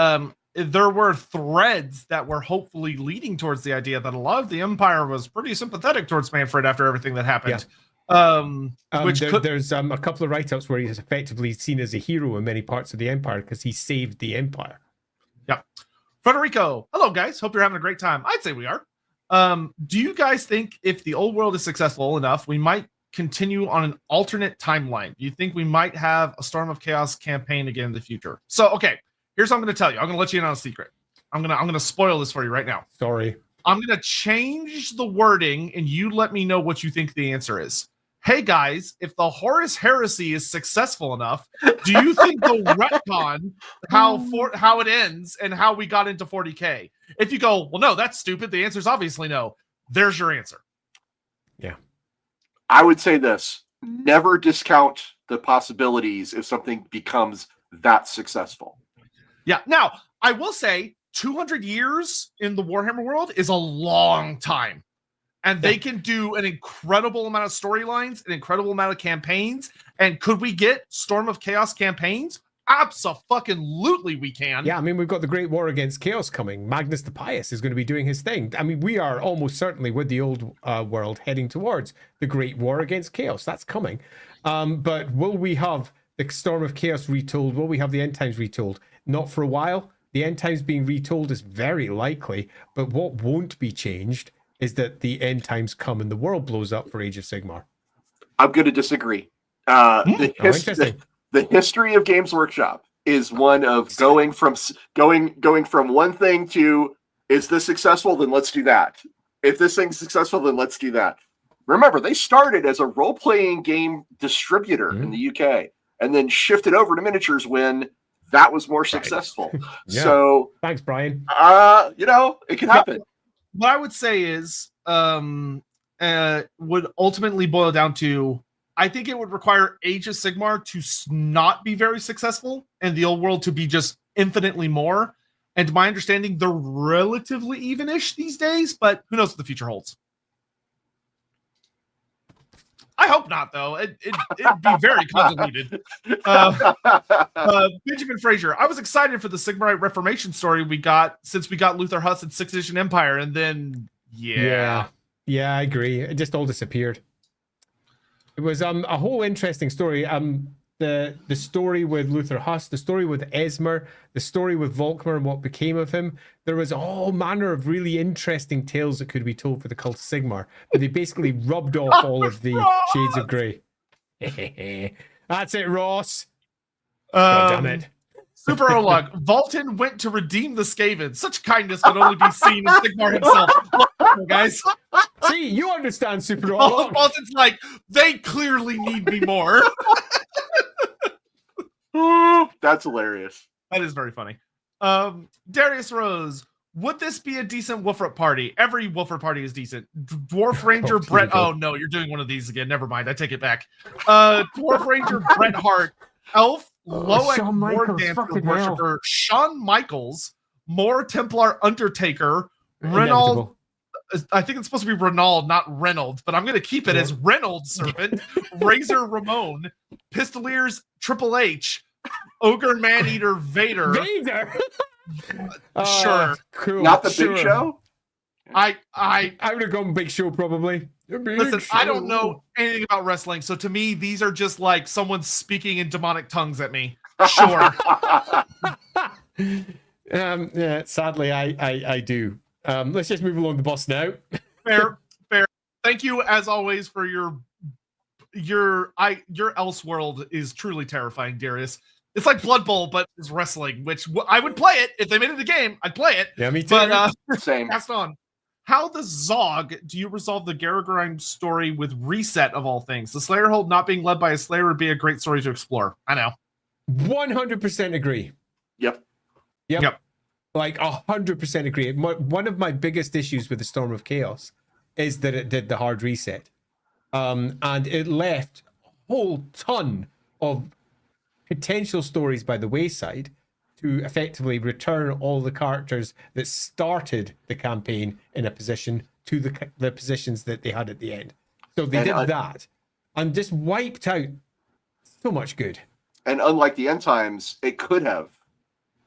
there were threads that were hopefully leading towards the idea that a lot of the Empire was pretty sympathetic towards Manfred after everything that happened.
There's a couple of write-ups where he's effectively seen as a hero in many parts of the Empire because he saved the Empire.
Yeah. Federico, hello guys. Hope you're having a great time. I'd say we are. Do you guys think if the old world is successful enough, we might continue on an alternate timeline? Do you think we might have a Storm of Chaos campaign again in the future? So, okay, here's what I'm going to tell you. I'm going to let you in on a secret. I'm going to spoil this for you right now.
Sorry.
I'm going to change the wording, and you let me know what you think the answer is. Hey guys, if the Horus Heresy is successful enough, do you think the Ret-Con, how it ends and how we got into 40K? If you go, well, no, that's stupid. The answer is obviously no. There's your answer.
Yeah.
I would say this: never discount the possibilities if something becomes that successful.
Yeah. Now, I will say 200 years in the Warhammer world is a long time. And they can do an incredible amount of storylines, an incredible amount of campaigns. And could we get Storm of Chaos campaigns? Abso-fucking-lutely we can.
Yeah, I mean, we've got the Great War Against Chaos coming. Magnus the Pious is going to be doing his thing. I mean, we are almost certainly with the old world heading towards the Great War Against Chaos. That's coming. But will we have the Storm of Chaos retold? Will we have the End Times retold? Not for a while. The End Times being retold is very likely. But what won't be changed is that the End Times come and the world blows up for Age of Sigmar.
I'm going to disagree.
Interesting.
The history of Games Workshop is one of going from one thing to, is this successful? Then let's do that. If this thing's successful, then let's do that. Remember, they started as a role-playing game distributor in the UK and then shifted over to miniatures when that was more successful.
Yeah.
So
thanks, Brian.
It can happen.
What I would say is would ultimately boil down to, I think it would require Age of Sigmar to not be very successful and the old world to be just infinitely more. And to my understanding, they're relatively even-ish these days, but who knows what the future holds. I hope not, though. It'd be very convoluted. Benjamin Fraser, I was excited for the Sigmarite Reformation story we got since we got Luther Huss and 6th Edition Empire, and then yeah,
I agree. It just all disappeared. It was a whole interesting story. The story with Luther Huss, the story with Esmer, the story with Volkmar and what became of him. There was all manner of really interesting tales that could be told for the Cult of Sigmar, but they basically rubbed off all of the shades of grey. That's it, Ross. God damn it.
Super Olog, Volton went to redeem the Skaven. Such kindness could only be seen in Sigmar himself. Look, guys.
See, you understand Super Olog.
Volton's like, they clearly need me more.
That's hilarious.
That is very funny. Darius Rose, would this be a decent Wolfert party? Every Wolfert party is decent. Dwarf Ranger Brett. Oh no, you're doing one of these again. Never mind. I take it back. Dwarf Ranger Bret Hart, Elf, Loek War Dancer Worshiper, Shawn Michaels, Moore Templar Undertaker, Renault. I think it's supposed to be Renault, not Reynolds, but I'm going to keep it as Reynolds Serpent, Razor Ramon, Pistoliers Triple H, Ogre Maneater Vader. Sure.
Cool.
Not the Big Show?
I
would have gone Big Show probably.
Listen, I don't know anything about wrestling, so to me, these are just like someone speaking in demonic tongues at me. Sure.
Yeah, sadly, I do. Let's just move along the boss now.
Fair. Thank you as always for your Elseworld is truly terrifying, Darius. It's like Blood Bowl, but it's wrestling, which I would play it if they made it a game. I'd play it.
Yeah, me too.
But
Same.
passed on. How the Zog do you resolve the Garagrim story with Reset of all things? The Slayer hold not being led by a Slayer would be a great story to explore. I know.
100% agree.
Yep.
Like 100% agree. One of my biggest issues with the Storm of Chaos is that it did the hard reset. And it left a whole ton of potential stories by the wayside to effectively return all the characters that started the campaign in a position to the positions that they had at the end. So they did that and just wiped out so much good.
And unlike the end times, it could have.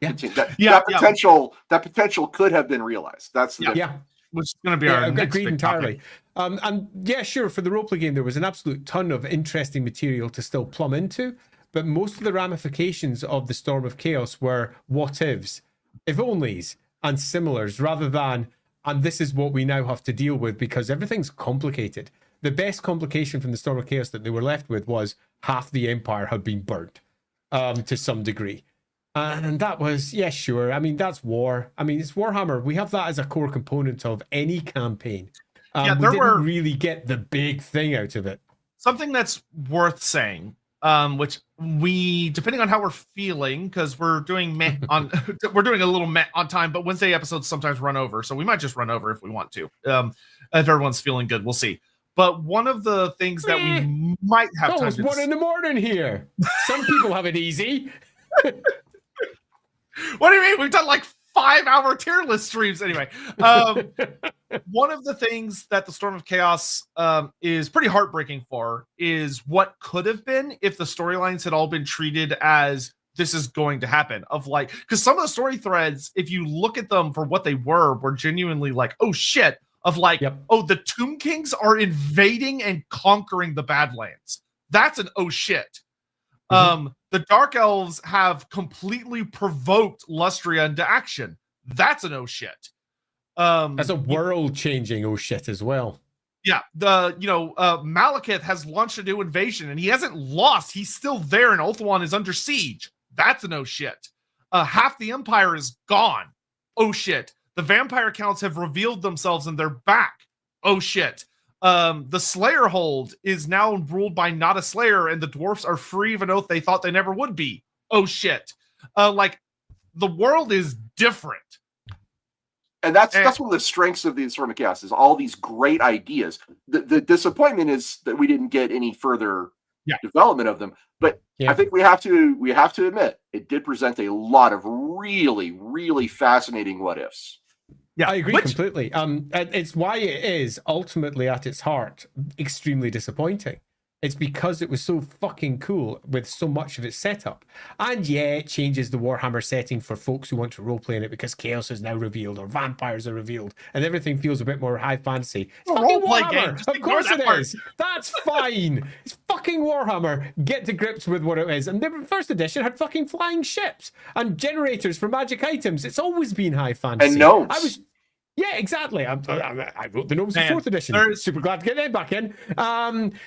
Yeah.
That potential could have been realized. That's the difference.
Yeah.
Which is going to be our next big
entirely.
topic.
And yeah, sure, for the roleplay game, there was an absolute ton of interesting material to still plumb into, but most of the ramifications of the Storm of Chaos were what ifs, if onlys, and similars, rather than, and this is what we now have to deal with because everything's complicated. The best complication from the Storm of Chaos that they were left with was half the Empire had been burnt to some degree. And that was, yeah, sure. I mean, that's war. I mean, it's Warhammer. We have that as a core component of any campaign. We didn't really get the big thing out of it.
Something that's worth saying, which we, depending on how we're feeling, because we're doing we're doing a little meh on time, but Wednesday episodes sometimes run over, so we might just run over if we want to. If everyone's feeling good, we'll see. But one of the things that we might have time to...
It's 1 a.m. here. Some people have it easy.
What do you mean? We've done like 5-hour tier list streams. Anyway, one of the things that the Storm of Chaos is pretty heartbreaking for is what could have been if the storylines had all been treated as this is going to happen. Of like, because some of the story threads, if you look at them for what they were genuinely like, oh shit, of like, oh, the Tomb Kings are invading and conquering the Badlands. That's an oh shit. The Dark Elves have completely provoked Lustria into action. That's an oh shit.
That's a world-changing oh shit as well.
Yeah, Malekith has launched a new invasion and he hasn't lost. He's still there and Ulthuan is under siege. That's an oh shit. Half the Empire is gone. Oh shit. The vampire counts have revealed themselves and they're back. Oh shit. The Slayer hold is now ruled by not a Slayer, and the dwarfs are free of an oath they thought they never would be. Oh shit! Like the world is different,
and that's one of the strengths of the Storm of Chaos is all these great ideas. The disappointment is that we didn't get any further development of them. But I think we have to admit it did present a lot of really, really fascinating what ifs.
Yeah, I agree completely. It's why it is ultimately at its heart extremely disappointing. It's because it was so fucking cool with so much of its setup. And yeah, it changes the Warhammer setting for folks who want to roleplay in it because chaos is now revealed or vampires are revealed and everything feels a bit more high fantasy. It's fucking Warhammer! Of course it is! That's fine! It's fucking Warhammer! Get to grips with what it is. And the first edition had fucking flying ships and generators for magic items. It's always been high fantasy.
And gnomes.
Yeah, exactly. I wrote the gnomes in 4th edition. Super glad to get them back in.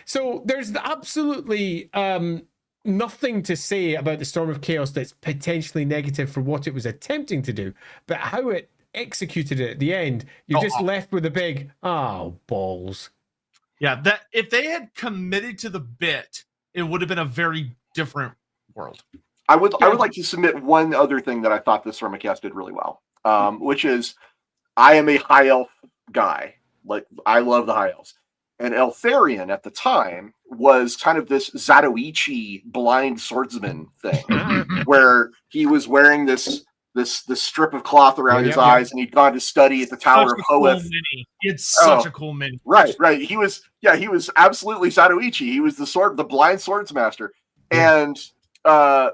So there's absolutely nothing to say about the Storm of Chaos that's potentially negative for what it was attempting to do, but how it executed it at the end, you're just left with a big, balls.
Yeah, that if they had committed to the bit, it would have been a very different world.
I would like to submit one other thing that I thought the Storm of Chaos did really well, which is I am a high elf guy. Like, I love the high elves. And Eltharion at the time was kind of this Zatoichi blind swordsman thing, where he was wearing this strip of cloth around his eyes, and he'd gone to study at the Tower of Hoeth.
It's such a cool mini.
Right. He was absolutely Zatoichi. He was the blind swordsmaster. And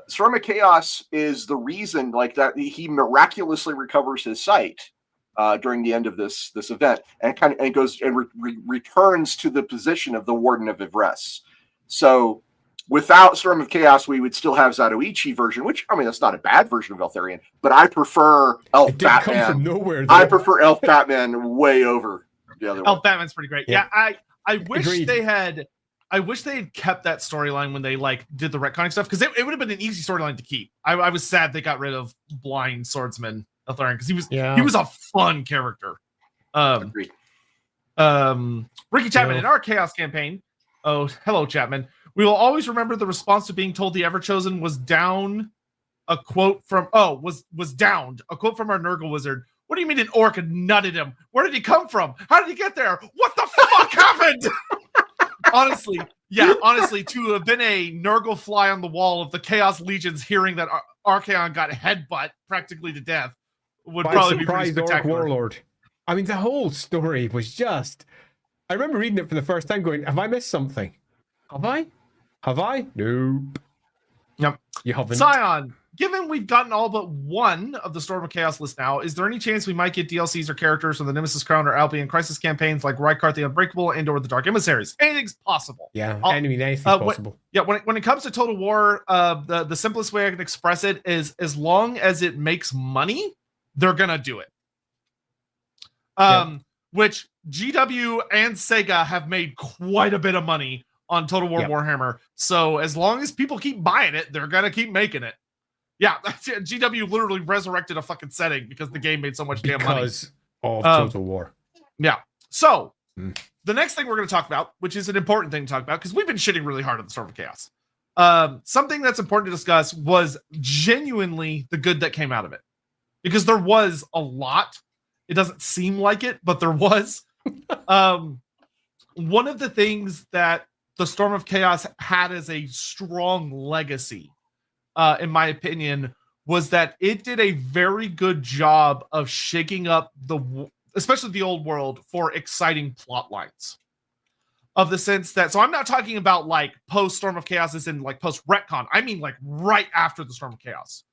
Storm of Chaos is the reason, like, that he miraculously recovers his sight during the end of this event, and goes and returns to the position of the Warden of Ivres. So without Storm of Chaos, we would still have Zatoichi version, which, I mean, that's not a bad version of Eltharion, but I prefer Elf Batman.
Come from nowhere,
I prefer Elf Batman way over the other one.
Elf Batman's pretty great. Yeah, I wish they had kept that storyline when they did the retconning stuff, because it would have been an easy storyline to keep. I was sad they got rid of blind swordsman Eltharion, because he was a fun character.
Agreed.
Ricky Chapman, in our Chaos campaign, hello Chapman, we will always remember the response to being told the Everchosen was down. A quote from was downed. A quote from our Nurgle wizard. What do you mean an orc nutted him? Where did he come from? How did he get there? What the fuck happened? honestly, to have been a Nurgle fly on the wall of the Chaos Legions hearing that Archaon got headbutt practically to death would probably be pretty spectacular.
Orc Warlord. I mean, the whole story was just... I remember reading it for the first time going, have I missed something? Have I? Nope.
Yep.
You haven't.
Scion, given we've gotten all but one of the Storm of Chaos list now, is there any chance we might get DLCs or characters from the Nemesis Crown or Albion Crisis campaigns like Rykart the Unbreakable and or the Dark Emissaries? Anything's possible.
Yeah, anything's possible.
When it comes to Total War, the simplest way I can express it is as long as it makes money, they're gonna do it. Which GW and Sega have made quite a bit of money on Total War Warhammer. So as long as people keep buying it, they're gonna keep making it. Yeah, GW literally resurrected a fucking setting because the game made so much damn money.
Because of Total War.
Yeah. So the next thing we're gonna talk about, which is an important thing to talk about, because we've been shitting really hard on the Storm of Chaos. Something that's important to discuss was genuinely the good that came out of it. Because there was a lot. It doesn't seem like it, but there was. One of the things that the Storm of Chaos had as a strong legacy, in my opinion, was that it did a very good job of shaking up especially the old world, for exciting plot lines. Of the sense that, so I'm not talking about like post Storm of Chaos as in like post Ret-Con. I mean like right after the Storm of Chaos.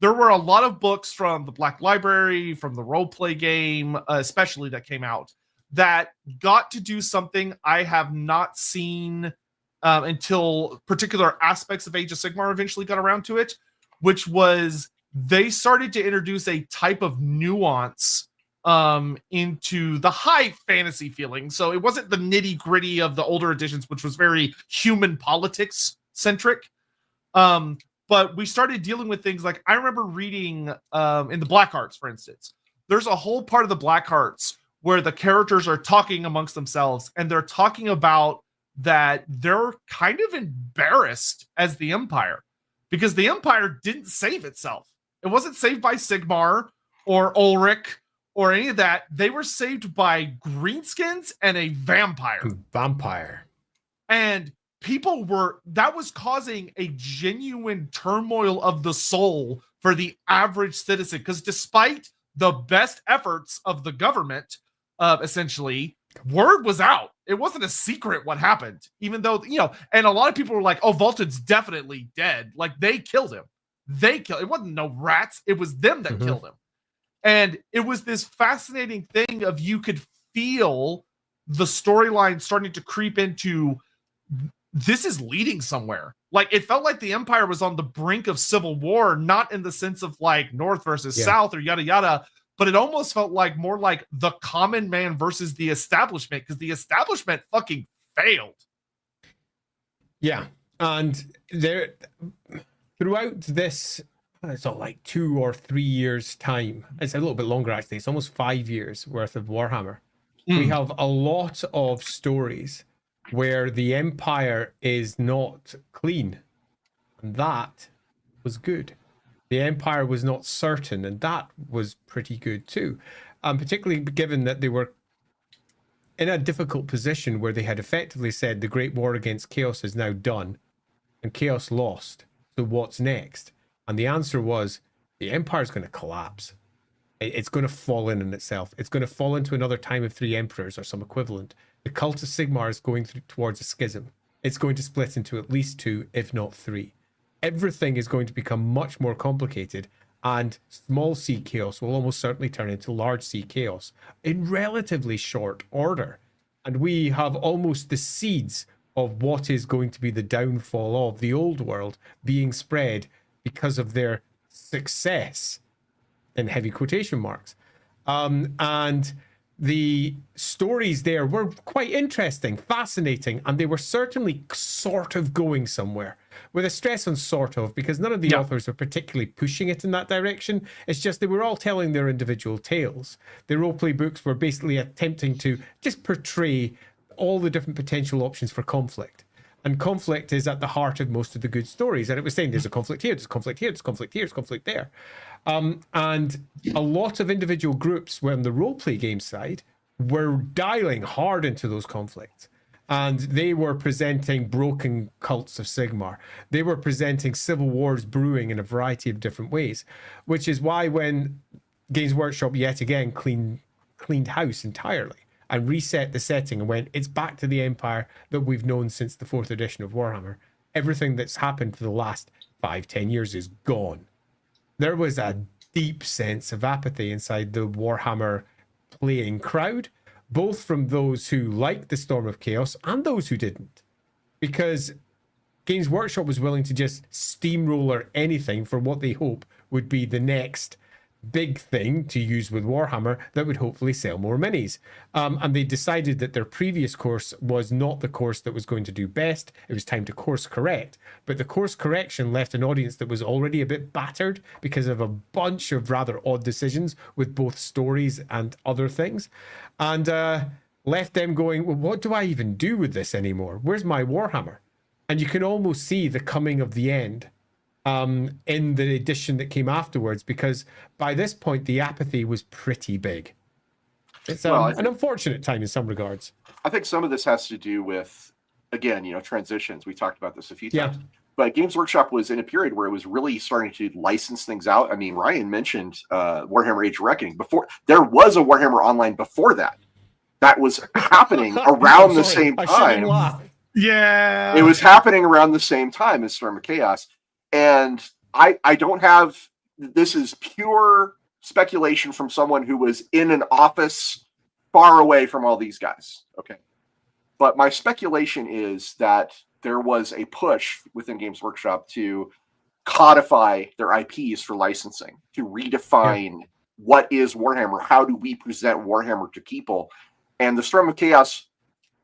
There were a lot of books from the Black Library, from the roleplay game, especially that came out, that got to do something I have not seen until particular aspects of Age of Sigmar eventually got around to it, which was they started to introduce a type of nuance into the high fantasy feeling. So it wasn't the nitty gritty of the older editions, which was very human politics centric. But we started dealing with things like, I remember reading in the Black Hearts, for instance, there's a whole part of the Black Hearts where the characters are talking amongst themselves, and they're talking about that they're kind of embarrassed as the Empire because the Empire didn't save itself. It wasn't saved by Sigmar or Ulrich or any of that. They were saved by greenskins and a vampire. And that was causing a genuine turmoil of the soul for the average citizen, because despite the best efforts of the government, essentially, word was out. It wasn't a secret what happened, even though, and a lot of people were like, oh, Volton's definitely dead. Like, they killed him. It wasn't no rats. It was them that killed him. And it was this fascinating thing of, you could feel the storyline starting to creep into, this is leading somewhere. Like, it felt like the Empire was on the brink of civil war, not in the sense of like North versus South or yada yada, but it almost felt like more like the common man versus the establishment, because the establishment fucking failed.
Yeah. And throughout this, it's not like 2 or 3 years time. It's a little bit longer, actually. It's almost 5 years worth of Warhammer. We have a lot of stories where the Empire is not clean. And that was good. The Empire was not certain, and that was pretty good too. Particularly given that they were in a difficult position where they had effectively said the Great War against Chaos is now done, and Chaos lost. So what's next? And the answer was, the Empire is going to collapse. It's going to fall in on itself. It's going to fall into another time of 3 emperors or some equivalent. The cult of Sigmar is going towards a schism. It's going to split into at least 2, if not 3. Everything is going to become much more complicated, and small c chaos will almost certainly turn into large c chaos in relatively short order. And we have almost the seeds of what is going to be the downfall of the old world being spread because of their success, in heavy quotation marks. And the stories there were quite interesting, fascinating, and they were certainly sort of going somewhere. With a stress on sort of, because none of the authors were particularly pushing it in that direction. It's just they were all telling their individual tales. The roleplay books were basically attempting to just portray all the different potential options for conflict. And conflict is at the heart of most of the good stories. And it was saying there's a conflict here, there's a conflict here, there's a conflict here, there's a conflict there. And a lot of individual groups on the roleplay game side were dialing hard into those conflicts. and they were presenting broken cults of Sigmar. They were presenting civil wars brewing in a variety of different ways, which is why when Games Workshop yet again cleaned house entirely and reset the setting and went, it's back to the empire that we've known since the 4th edition of Warhammer. Everything that's happened for the last 5-10 years is gone. There was a deep sense of apathy inside the Warhammer playing crowd, both from those who liked the Storm of Chaos and those who didn't, because Games Workshop was willing to just steamroller anything for what they hope would be the next big thing to use with Warhammer that would hopefully sell more minis. And they decided that their previous course was not the course that was going to do best. It was time to course correct. But the course correction left an audience that was already a bit battered because of a bunch of rather odd decisions with both stories and other things. And left them going, well, what do I even do with this anymore? Where's my Warhammer? And you can almost see the coming of the end in the edition that came afterwards, because by this point the apathy was pretty big. It's an unfortunate time in some regards.
I think some of this has to do with, again, transitions. We talked about this a few times. But Games Workshop was in a period where it was really starting to license things out. I mean, Ryan mentioned Warhammer Age of Reckoning. Before, there was a Warhammer Online before that. That was happening around the same time.
Yeah.
It was happening around the same time as Storm of Chaos. And I don't have, this is pure speculation from someone who was in an office far away from all these guys. Okay. But my speculation is that there was a push within Games Workshop to codify their IPs for licensing, to redefine what is Warhammer, how do we present Warhammer to people. And the Storm of Chaos,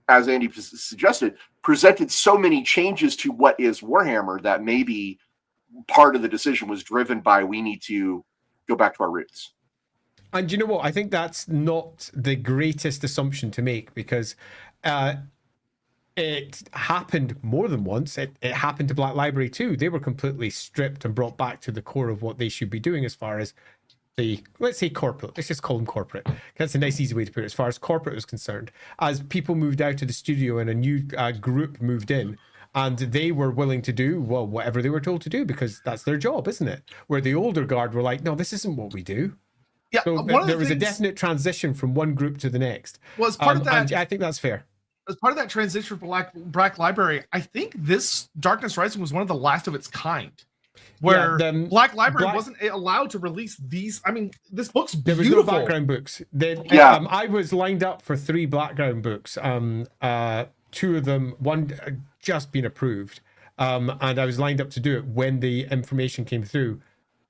as Andy suggested, presented so many changes to what is Warhammer that maybe part of the decision was driven by, we need to go back to our roots.
And you know what? I think that's not the greatest assumption to make, because it happened more than once. It happened to Black Library too. They were completely stripped and brought back to the core of what they should be doing as far as the, let's say, corporate. Let's just call them corporate. That's a nice, easy way to put it. As far as corporate was concerned, as people moved out of the studio and a new group moved in, and they were willing to do, well, whatever they were told to do, because that's their job, isn't it? Where the older guard were like, no, this isn't what we do.
Yeah,
so there was a definite transition from one group to the next.
Well, as part of that,
and I think that's fair.
As part of that transition for Black Library, I think this Darkness Rising was one of the last of its kind, where Black Library wasn't allowed to release these. I mean, this book's beautiful.
There was no background books. I was lined up for 3 background books. 2 of them, one just been approved, and I was lined up to do it when the information came through.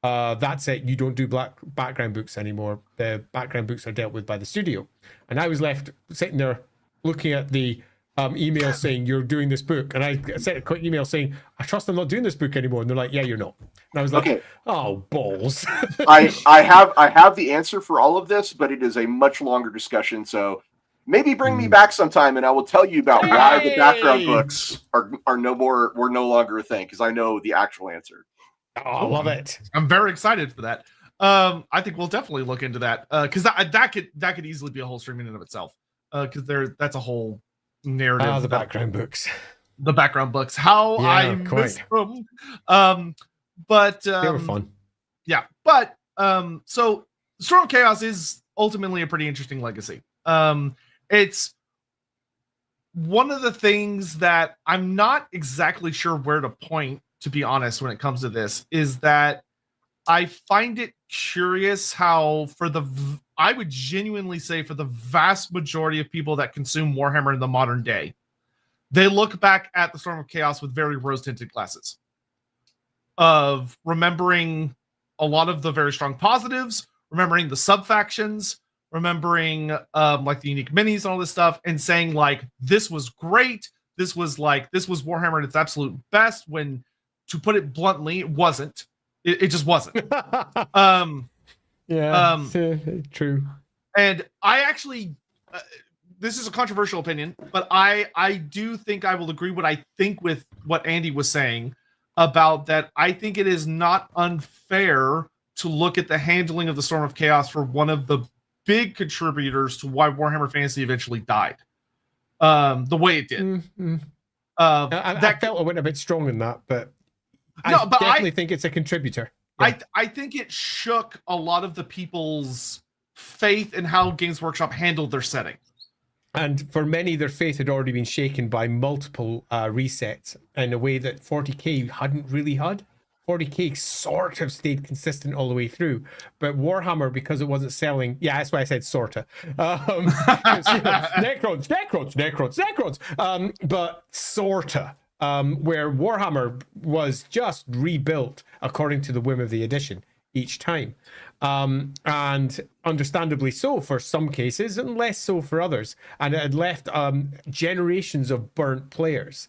That's it. You don't do background books anymore. The background books are dealt with by the studio. And I was left sitting there looking at the email saying, you're doing this book. And I sent a quick email saying, I trust I'm not doing this book anymore. And they're like, yeah, you're not. And I was like, okay. Oh, balls.
I have the answer for all of this, but it is a much longer discussion. So maybe bring me back sometime and I will tell you about why the background books were no longer a thing, because I know the actual answer.
Oh, I love it.
I'm very excited for that. I think we'll definitely look into that, because that could easily be a whole stream in and of itself. Because that's a whole narrative.
The background books.
The background books. How I miss them. But
they were fun.
Yeah, but so Storm of Chaos is ultimately a pretty interesting legacy. It's one of the things that I'm not exactly sure where to point, to be honest, when it comes to this, is that I find it curious how I would genuinely say for the vast majority of people that consume Warhammer in the modern day, they look back at the Storm of Chaos with very rose-tinted glasses of remembering a lot of the very strong positives, remembering the sub-factions, remembering like the unique minis and all this stuff, and saying like, this was great. This was Warhammer at its absolute best, when, to put it bluntly, it wasn't. It just wasn't.
True.
And I actually, this is a controversial opinion, but I do think I will agree with what Andy was saying about that. I think it is not unfair to look at the handling of the Storm of Chaos for one of the big contributors to why Warhammer Fantasy eventually died. the way it did.
Mm-hmm.
That
I felt it went a bit strong in that, but
No,
I
but
definitely think it's a contributor.
Yeah. I think it shook a lot of the people's faith in how Games Workshop handled their setting.
And for many, their faith had already been shaken by multiple resets in a way that 40k hadn't really had. 40k sort of stayed consistent all the way through, but Warhammer, because it wasn't selling, yeah, that's why I said sorta. Necrons, but sorta. Where Warhammer was just rebuilt according to the whim of the edition each time. And understandably so for some cases and less so for others. And it had left generations of burnt players.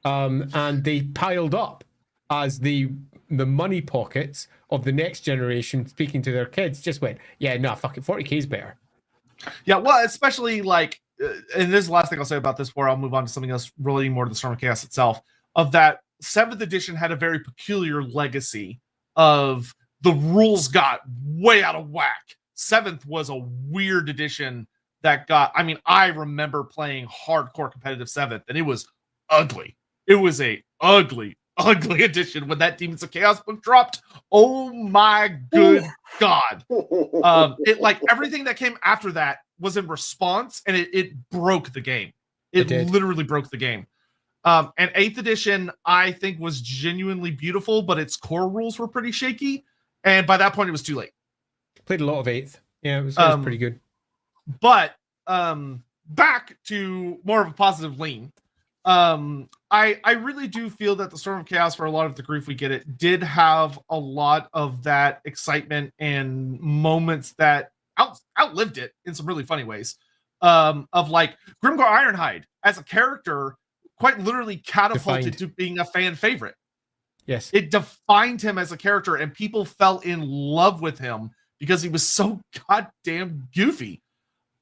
And they piled up as the money pockets of the next generation, speaking to their kids, just went, yeah, no, fuck it, 40k is better.
Yeah, well, especially like, and this is the last thing I'll say about this before I'll move on to something else relating more to the Storm of Chaos itself, of that 7th edition had a very peculiar legacy of the rules got way out of whack. 7th was a weird edition that got, I mean, I remember playing hardcore competitive 7th and it was ugly. It was a ugly edition when that Demons of Chaos book dropped. Oh my good God. It like everything that came after that was in response and it broke the game. It literally broke the game. And 8th edition, I think, was genuinely beautiful, but its core rules were pretty shaky. And by that point, it was too late.
Played a lot of 8th. Yeah, it was pretty good.
But back to more of a positive lean. I really do feel that the Storm of Chaos, for a lot of the grief we get it, did have a lot of that excitement and moments that outlived it in some really funny ways. Of like Grimgor Ironhide as a character quite literally catapulted to being a fan favorite.
Yes.
It defined him as a character and people fell in love with him because he was so goddamn goofy.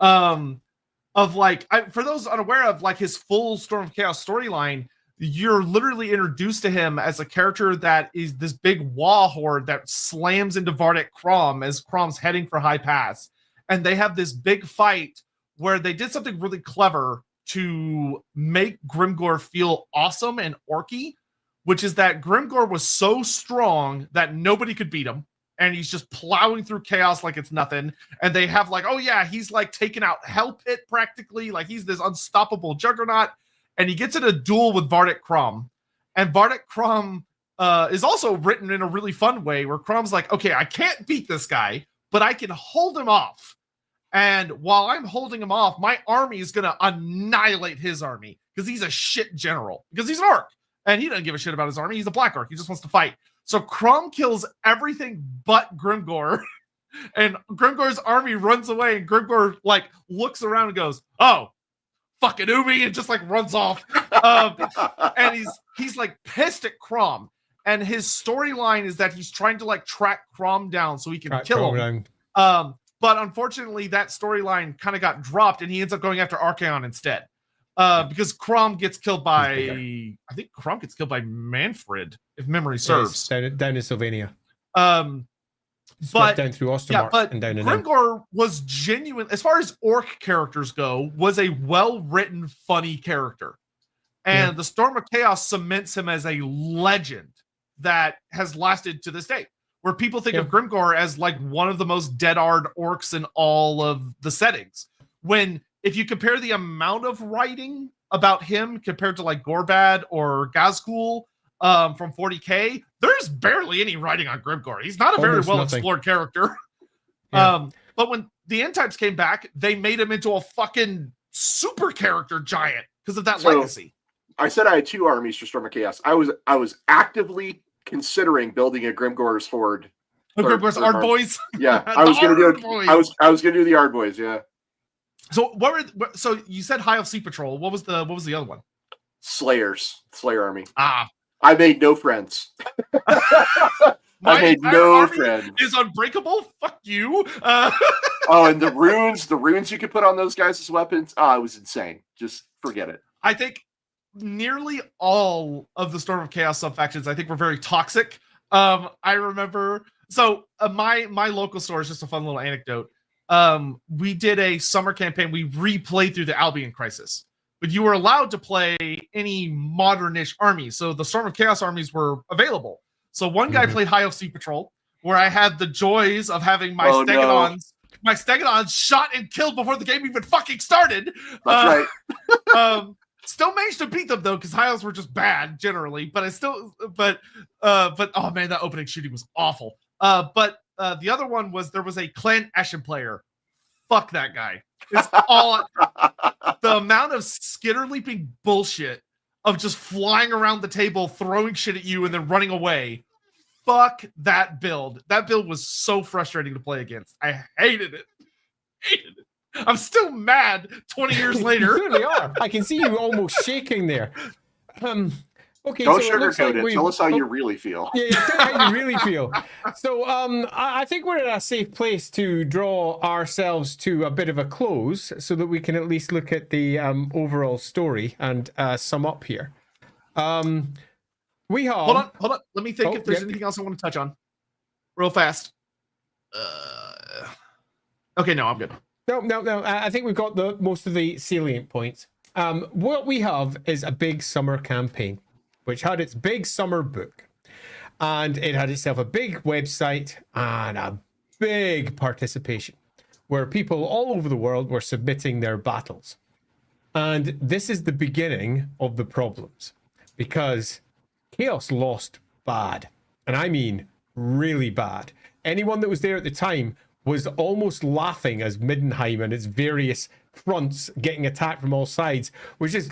Of like, for those unaware of like his full Storm of Chaos storyline, you're literally introduced to him as a character that is this big wall horde that slams into Vardek Krom as Krom's heading for High Pass. And they have this big fight where they did something really clever to make Grimgor feel awesome and orky, which is that Grimgor was so strong that nobody could beat him. And he's just plowing through chaos like it's nothing. And they have like, oh yeah, he's like taking out Hell Pit practically. Like he's this unstoppable juggernaut. And he gets in a duel with Vardek Krom. And Vardek Krom is also written in a really fun way where Krom's like, okay, I can't beat this guy, but I can hold him off. And while I'm holding him off, my army is going to annihilate his army because he's a shit general. Because he's an orc. And he doesn't give a shit about his army. He's a black orc. He just wants to fight. So Krom kills everything but Grimgor. And Grimgor's army runs away. And Grimgor like looks around and goes, oh, fucking Umi, and just like runs off. And he's like pissed at Krom. And his storyline is that he's trying to like track Krom down so he can kill him. But unfortunately, that storyline kind of got dropped, and he ends up going after Archaon instead. Because Krom gets killed by, I think Krom gets killed by Manfred, if memory serves.
Yes, down in Sylvania.
But
down through Ostermark and down in
Grimgor was genuine, as far as orc characters go, was a well-written, funny character. And the Storm of Chaos cements him as a legend that has lasted to this day. Where people think of Grimgor as like one of the most dead-hard orcs in all of the settings. When, if you compare the amount of writing about him compared to like Gorbad or Gazkul from 40k, there's barely any writing on Grimgor. He's not a very well-explored character. But when the End Types came back, they made him into a fucking super character giant because of that legacy.
I said I had 2 armies for Storm of Chaos. I was actively considering building a Grimgor's horde.
Grimgor's Ard Boys.
Yeah, I was going to do. I was going to do the Ard Boys. Yeah.
So so you said High Elf Sea Patrol. What was the other one?
Slayer army.
I
made no friends. I made no friends.
Is unbreakable. Fuck you.
And the runes you could put on those guys as weapons. It was insane. Just forget it.
I think nearly all of the Storm of Chaos sub-factions, I think, were very toxic. I remember, my local store is just a fun little anecdote. We did a summer campaign. We replayed through the Albion Crisis, but you were allowed to play any modernish armies. So the Storm of Chaos armies were available. So one guy played High Elf Sea Patrol, where I had the joys of having my my Stegodons shot and killed before the game even fucking started.
That's right.
Still managed to beat them though, because High Elves were just bad generally. But oh man, that opening shooting was awful. But the other one was there was a Clan Eshin player. Fuck that guy. It's all the amount of skitter leaping bullshit of just flying around the table, throwing shit at you, and then running away. Fuck that build. That build was so frustrating to play against. I hated it. I'm still mad 20 years later.
You really are. I can see you almost shaking there. Okay,
don't
so
sugarcoat it. Tell us how you really feel.
Yeah, tell us how you really feel. So I think we're in a safe place to draw ourselves to a bit of a close so that we can at least look at the overall story and sum up here. We have...
Hold on. Let me think if there's anything else I want to touch on. Real fast. Okay, no, I'm good.
No. I think we've got most of the salient points. What we have is a big summer campaign, which had its big summer book. And it had itself a big website and a big participation, where people all over the world were submitting their battles. And this is the beginning of the problems, because Chaos lost bad. And I mean really bad. Anyone that was there at the time was almost laughing as Middenheim and its various fronts getting attacked from all sides was just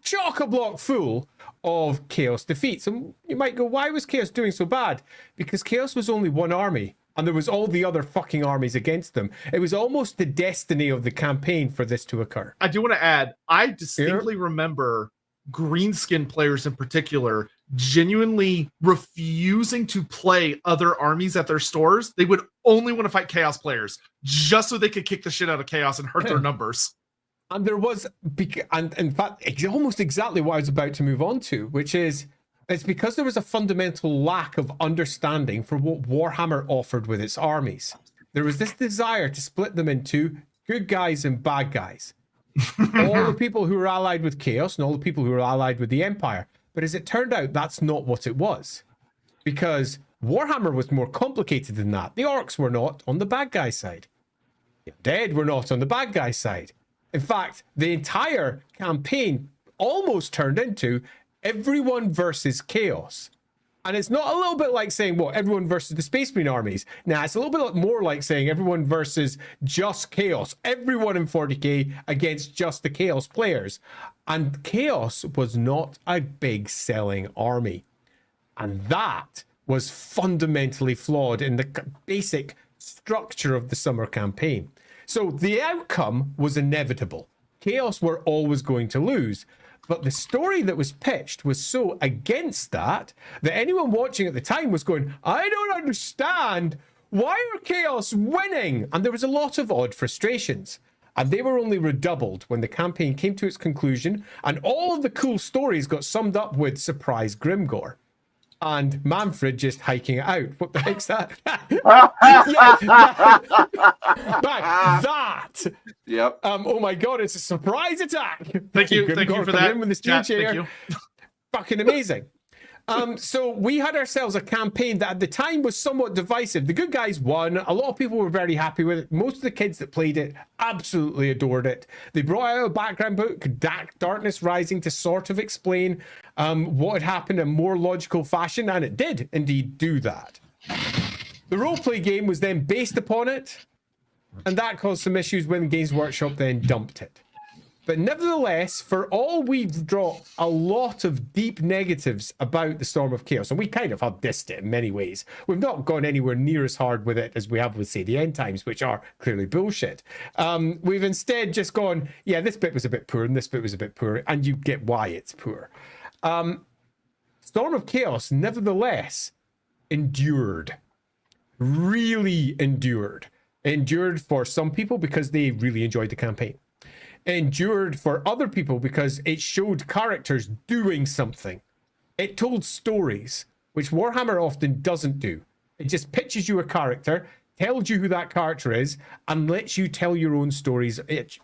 chock-a-block full of Chaos defeats. And you might go, why was Chaos doing so bad? Because Chaos was only one army and there was all the other fucking armies against them. It was almost the destiny of the campaign for this to occur.
I do want to add, I distinctly remember greenskin players in particular genuinely refusing to play other armies at their stores. They would only want to fight Chaos players just so they could kick the shit out of Chaos and hurt their numbers.
And there was, and in fact, almost exactly what I was about to move on to, which is, it's because there was a fundamental lack of understanding for what Warhammer offered with its armies. There was this desire to split them into good guys and bad guys. All the people who were allied with Chaos and all the people who were allied with the Empire. But as it turned out, that's not what it was. Because Warhammer was more complicated than that. The Orcs were not on the bad guy side. The Undead were not on the bad guy side. In fact, the entire campaign almost turned into everyone versus Chaos. And it's not a little bit like saying, well, everyone versus the Space Marine armies. Nah, it's a little bit more like saying everyone versus just Chaos. Everyone in 40k against just the Chaos players. And Chaos was not a big selling army. And that was fundamentally flawed in the basic structure of the summer campaign. So the outcome was inevitable. Chaos were always going to lose. But the story that was pitched was so against that anyone watching at the time was going, I don't understand. Why are Chaos winning? And there was a lot of odd frustrations. And they were only redoubled when the campaign came to its conclusion and all of the cool stories got summed up with Surprise Grimgore. And Manfred just hiking it out. What the heck's that? That.
Yep.
Oh my god, it's a surprise attack.
Thank you for that.
With the
Chat,
chair.
thank you.
Fucking amazing. So we had ourselves a campaign that at the time was somewhat divisive. The good guys won. A lot of people were very happy with it. Most of the kids that played it absolutely adored it. They brought out a background book, Darkness Rising, to sort of explain what had happened in a more logical fashion, and it did indeed do that. The roleplay game was then based upon it, and that caused some issues when Games Workshop then dumped it. But nevertheless, for all we've dropped a lot of deep negatives about the Storm of Chaos, and we kind of have dissed it in many ways. We've not gone anywhere near as hard with it as we have with, say, the End Times, which are clearly bullshit. We've instead just gone, yeah, this bit was a bit poor, and this bit was a bit poor, and you get why it's poor. Storm of Chaos, nevertheless, endured. Really endured. Endured for some people because they really enjoyed the campaign. Endured for other people because it showed characters doing something. It told stories, which Warhammer often doesn't do. It just pitches you a character, tells you who that character is, and lets you tell your own stories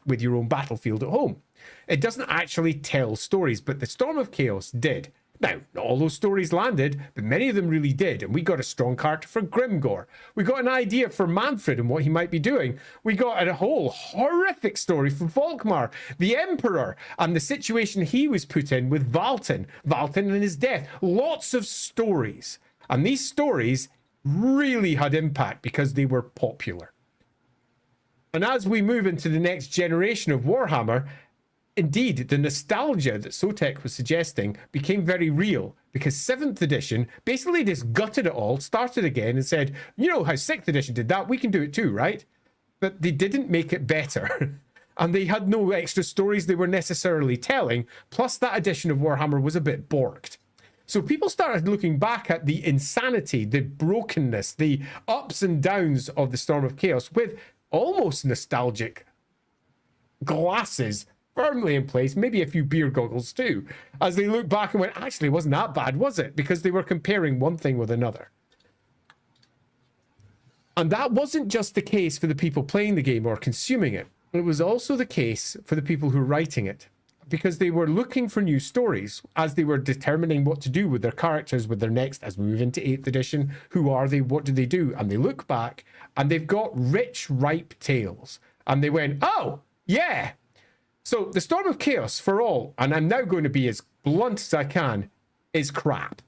with your own battlefield at home. It doesn't actually tell stories, but the Storm of Chaos did. Now, not all those stories landed, but many of them really did. And we got a strong character for Grimgor. We got an idea for Manfred and what he might be doing. We got a whole horrific story for Volkmar, the Emperor, and the situation he was put in with Valten and his death. Lots of stories. And these stories really had impact because they were popular. And as we move into the next generation of Warhammer, indeed, the nostalgia that Sotek was suggesting became very real, because 7th edition basically just gutted it all, started again, and said, you know how 6th edition did that, we can do it too, right? But they didn't make it better. And they had no extra stories they were necessarily telling, plus that edition of Warhammer was a bit borked. So people started looking back at the insanity, the brokenness, the ups and downs of the Storm of Chaos with almost nostalgic glasses firmly in place, maybe a few beer goggles too, as they look back and went, actually, it wasn't that bad, was it? Because they were comparing one thing with another. And that wasn't just the case for the people playing the game or consuming it. It was also the case for the people who were writing it, because they were looking for new stories as they were determining what to do with their characters, with their next, as we move into 8th edition, who are they, what do they do? And they look back and they've got rich, ripe tales. And they went, oh, yeah. So the Storm of Chaos for all, and I'm now going to be as blunt as I can, is crap.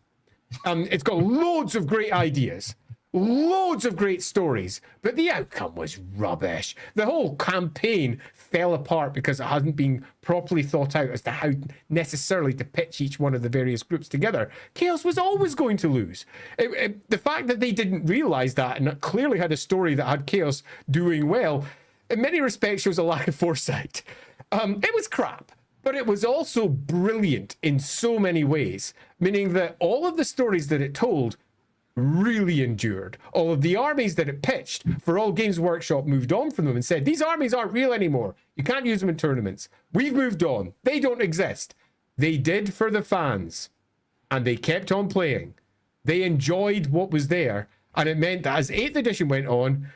It's got loads of great ideas, loads of great stories, but the outcome was rubbish. The whole campaign fell apart because it hadn't been properly thought out as to how necessarily to pitch each one of the various groups together. Chaos was always going to lose. The fact that they didn't realize that and clearly had a story that had Chaos doing well, in many respects shows a lack of foresight. It was crap, but it was also brilliant in so many ways, meaning that all of the stories that it told really endured. All of the armies that it pitched for all Games Workshop moved on from them and said, these armies aren't real anymore. You can't use them in tournaments. We've moved on. They don't exist. They did for the fans, and they kept on playing. They enjoyed what was there, and it meant that as 8th edition went on,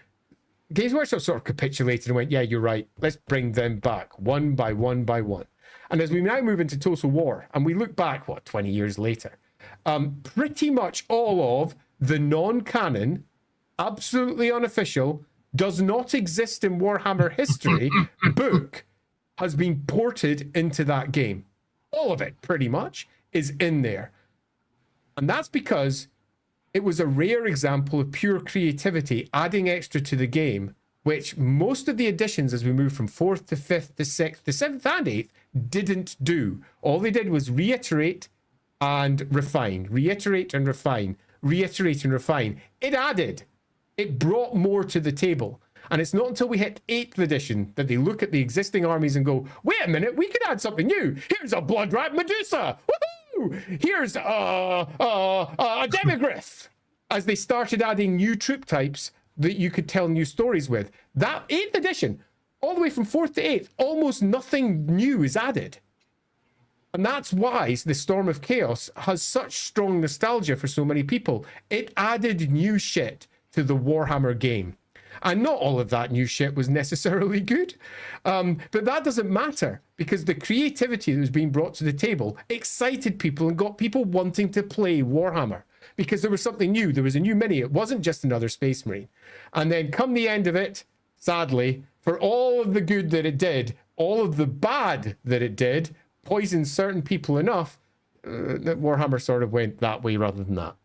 Games Workshop sort of capitulated and went, yeah, you're right. Let's bring them back one by one by one. And as we now move into Total War, and we look back, 20 years later, pretty much all of the non-canon, absolutely unofficial, does not exist in Warhammer history book has been ported into that game. All of it, pretty much, is in there. And that's because it was a rare example of pure creativity, adding extra to the game, which most of the editions as we move from 4th to 5th to 6th to 7th and 8th didn't do. All they did was reiterate and refine, reiterate and refine, reiterate and refine. It added. It brought more to the table. And it's not until we hit 8th edition that they look at the existing armies and go, wait a minute, we could add something new. Here's a Blood Rat Medusa. Woohoo! Here's a Demigryph. As they started adding new troop types that you could tell new stories with. That 8th edition, all the way from 4th to 8th, almost nothing new is added. And that's why the Storm of Chaos has such strong nostalgia for so many people. It added new shit to the Warhammer game. And not all of that new shit was necessarily good. But that doesn't matter, because the creativity that was being brought to the table excited people and got people wanting to play Warhammer. Because there was something new. There was a new mini. It wasn't just another Space Marine. And then come the end of it, sadly, for all of the good that it did, all of the bad that it did, poisoned certain people enough that Warhammer sort of went that way rather than that.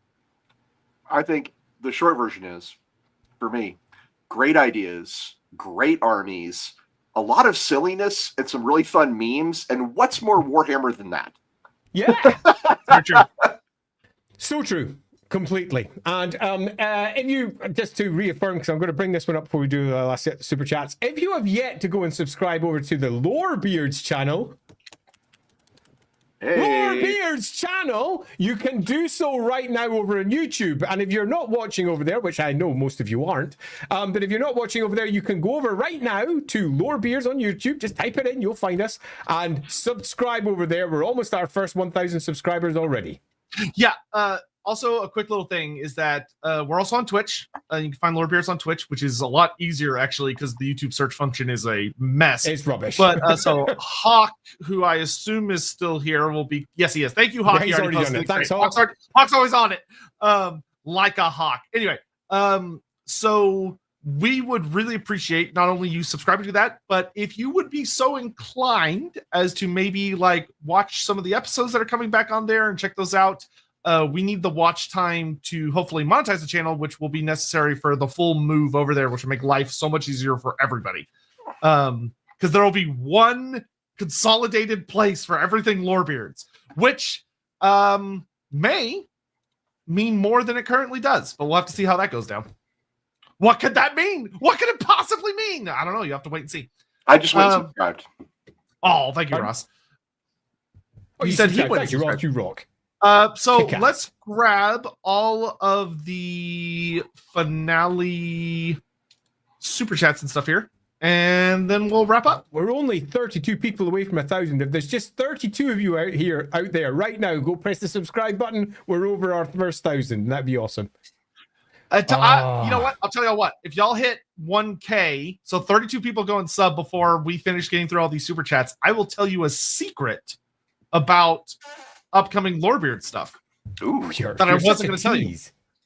I think the short version is, for me, great ideas, great armies, a lot of silliness, and some really fun memes. And what's more Warhammer than that?
Yeah.
So true.
So true. Completely. And if you, just to reaffirm, because I'm going to bring this one up before we do the last set of super chats, if you have yet to go and subscribe over to the Lorebeards channel, Lorebeards channel, you can do so right now over on YouTube. And if you're not watching over there, which I know most of you aren't, but if you're not watching over there, you can go over right now to Lorebeards on YouTube. Just type it in, you'll find us, and subscribe over there. We're almost at our first 1,000 subscribers already.
Yeah, also a quick little thing is that we're also on Twitch. You can find Lorebeards on Twitch, which is a lot easier actually because the YouTube search function is a mess.
It's rubbish.
But so Hawk, who I assume is still here, will be. Yes, he is. Thank you, Hawk.
Yeah, he's already done it. Thanks, Hawk.
Hawk's always on it. Like a hawk. Anyway, so we would really appreciate not only you subscribing to that, but if you would be so inclined as to maybe like watch some of the episodes that are coming back on there and check those out. We need the watch time to hopefully monetize the channel, which will be necessary for the full move over there, which will make life so much easier for everybody. Because there will be one consolidated place for everything Lorebeards, which may mean more than it currently does, but we'll have to see how that goes down. What could that mean? What could it possibly mean? I don't know. You have to wait and see.
I just went subscribed.
Oh, thank you, Ross.
Oh,
you said he
would.
would.
Thank you, Ross. You rock.
So let's grab all of the finale super chats and stuff here, and then we'll wrap up.
We're only 32 people away from 1,000. If there's just 32 of you out there right now, go press the subscribe button. We're over our first 1,000. That'd be awesome.
You know what? I'll tell you what. If y'all hit 1K, so 32 people go and sub before we finish getting through all these super chats, I will tell you a secret about upcoming Lorebeard stuff.
Ooh,
that I wasn't going to tell you.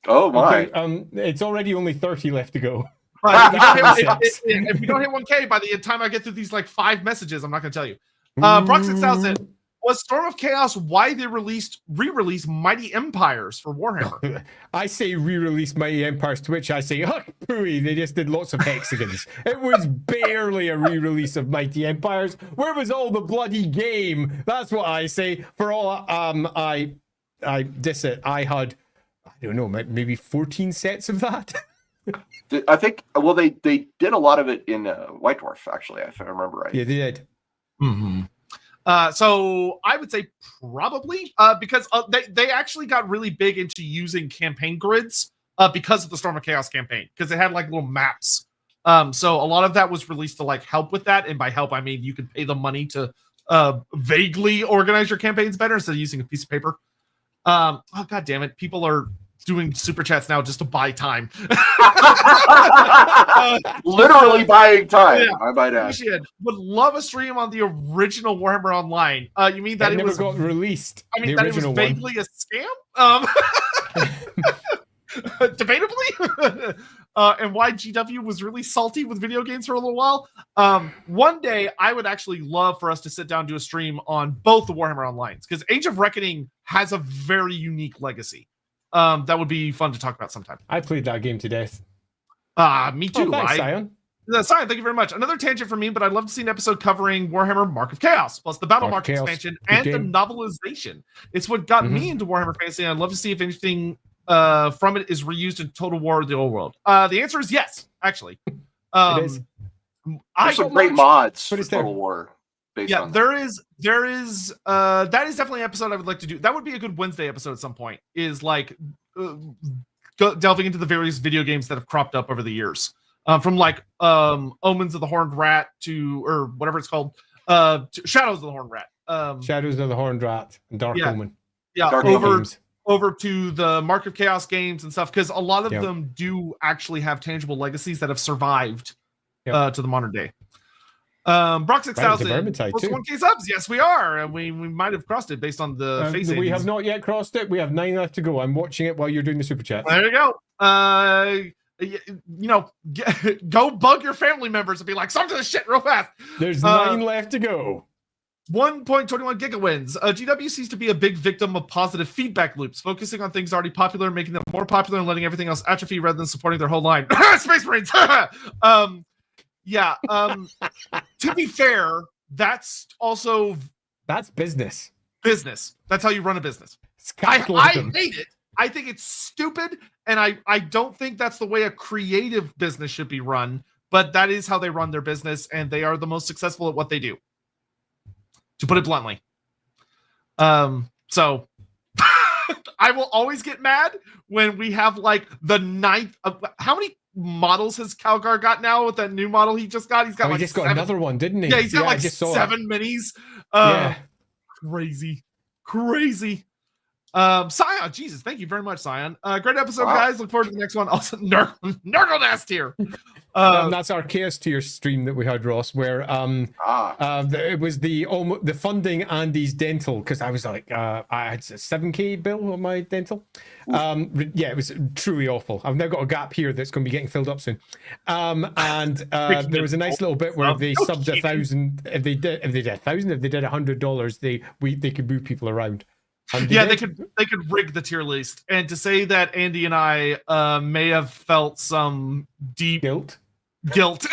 Oh my!
Okay, it's already only 30 left to go.
If we don't hit 1K by the time I get through these like 5 messages, I'm not going to tell you. Brock 6000 was Storm of Chaos why they re-released Mighty Empires for Warhammer.
I say re-release Mighty Empires, to which I say, oh, pooey, they just did lots of hexagons. It was barely a re-release of Mighty Empires. Where was all the bloody game? That's what I say. For all I diss it, I had, I don't know, maybe 14 sets of that.
I think, well, they did a lot of it in White Dwarf, actually, if I remember right.
Yeah, they did.
Mm-hmm. So I would say probably because they actually got really big into using campaign grids because of the Storm of Chaos campaign, because they had like little maps. So a lot of that was released to like help with that, and by help I mean you could pay them money to vaguely organize your campaigns better instead of using a piece of paper. Oh god damn it! People are doing super chats now just to buy time.
Literally buying time.
Yeah,
I might add.
Would love a stream on the original Warhammer Online. You mean that
it
was
got released?
I mean that it was vaguely a scam. Debatably. And why GW was really salty with video games for a little while. One day I would actually love for us to sit down and do a stream on both the Warhammer Onlines, because Age of Reckoning has a very unique legacy. That would be fun to talk about sometime.
I played that game to death.
Me too.
Oh, thanks, Sion.
Sion, thank you very much. Another tangent for me, but I'd love to see an episode covering Warhammer Mark of Chaos, plus the Battle Mark expansion and the novelization. It's what got me into Warhammer Fantasy, and I'd love to see if anything from it is reused in Total War of the Old World. The answer is yes, actually.
It is.
There's some great mods for Total War.
Yeah, there is that is definitely an episode I would like to do. That would be a good Wednesday episode at some point, is like delving into the various video games that have cropped up over the years, from like Omens of the Horned Rat to, or whatever it's called, to Shadows of the Horned Rat,
Shadows of the Horned Rat and Dark Omen.
Dark over to the Mark of Chaos games and stuff, because a lot of them do actually have tangible legacies that have survived to the modern day. Brock 6000 plus 1K subs. Yes, we are, and we might have crossed it based on the face.
We have not yet crossed it. We have 9 left to go. I'm watching it while you're doing the super chat.
There you go. You know, go bug your family members and be like, "Stop to this shit real fast."
There's 9 left to go.
1.21 gigawins. GW seems to be a big victim of positive feedback loops, focusing on things already popular, making them more popular, and letting everything else atrophy rather than supporting their whole line. Space Marines. Yeah. To be fair, that's business. That's how you run a business. I hate it. I think it's stupid, and I don't think that's the way a creative business should be run, but that is how they run their business, and they are the most successful at what they do, to put it bluntly. So I will always get mad when we have like the 9th of, how many models has Calgar got now with that new model he just got? He's got
he just got another one, didn't he?
Yeah, he's got like 7 minis. Crazy. Scion, Jesus, thank you very much, Scion. Great episode,
Wow.
guys. Look forward to the next one. Also, Nurgle here.
That's our Chaos Tier stream that we had, Ross, where it was the funding Andy's dental, because I was like, I had a 7K bill on my dental. Yeah, it was truly awful. I've now got a gap here that's going to be getting filled up soon. And there was a nice little bit where they subbed 1,000. If they did 1,000, if they did $100, they could move people around.
Yeah, they could rig the tier list. And to say that Andy and I may have felt some deep
guilt.
It's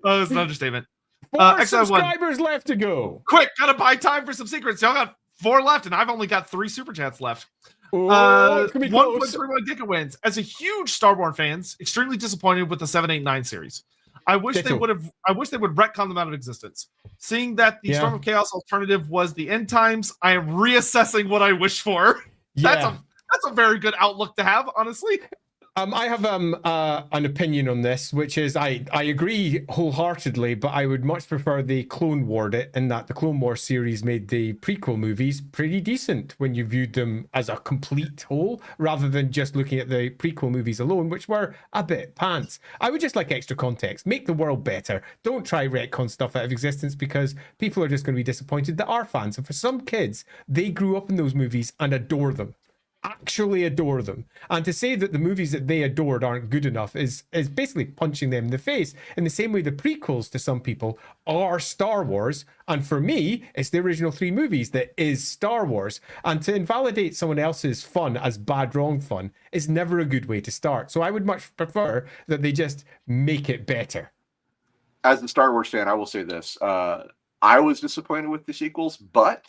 an understatement.
4 subscribers left to go.
Quick, gotta buy time for some secrets. Y'all got 4 left, and I've only got 3 super chats left. 1.31 Giga wins. As a huge Star Wars fans, extremely disappointed with the 789 series. I wish they would retcon them out of existence. Seeing that the Storm of Chaos alternative was the end times, I am reassessing what I wish for. Yeah. That's a very good outlook to have, honestly.
I have an opinion on this, which is I agree wholeheartedly, but I would much prefer the Clone War it, in that the Clone War series made the prequel movies pretty decent when you viewed them as a complete whole, rather than just looking at the prequel movies alone, which were a bit pants. I would just like extra context. Make the world better. Don't try retcon stuff out of existence, because people are just going to be disappointed that are fans. And for some kids, they grew up in those movies and adore them. Actually adore them, and to say that the movies that they adored aren't good enough is basically punching them in the face, in the same way the prequels to some people are Star Wars, and for me it's the original 3 movies that is Star Wars. And to invalidate someone else's fun as bad wrong fun is never a good way to start. So I would much prefer that they just make it better.
As a Star Wars fan, I will say this: I was disappointed with the sequels, but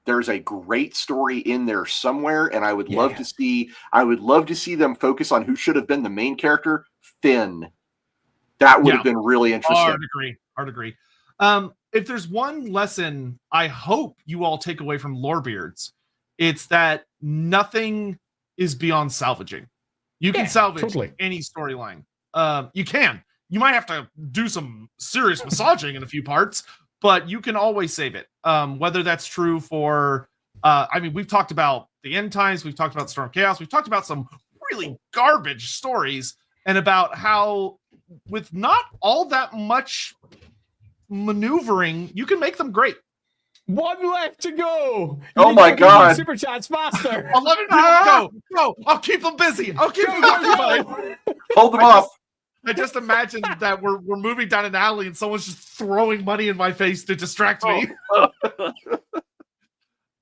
there's a great story in there somewhere, and I would love to see. I would love to see them focus on who should have been the main character, Finn. That would have been really interesting.
Hard agree. If there's one lesson I hope you all take away from Lorebeards, it's that nothing is beyond salvaging. You can salvage any storyline. You can. You might have to do some serious massaging in a few parts, but you can always save it. Whether that's true for, we've talked about the end times, we've talked about Storm of Chaos, we've talked about some really garbage stories, and about how with not all that much maneuvering, you can make them great.
1 left to go.
Oh my God.
Super chats faster.
11 people go. I'll keep them busy. I'll keep them occupied.
Hold them up.
I just imagined that we're moving down an alley and someone's just throwing money in my face to distract me.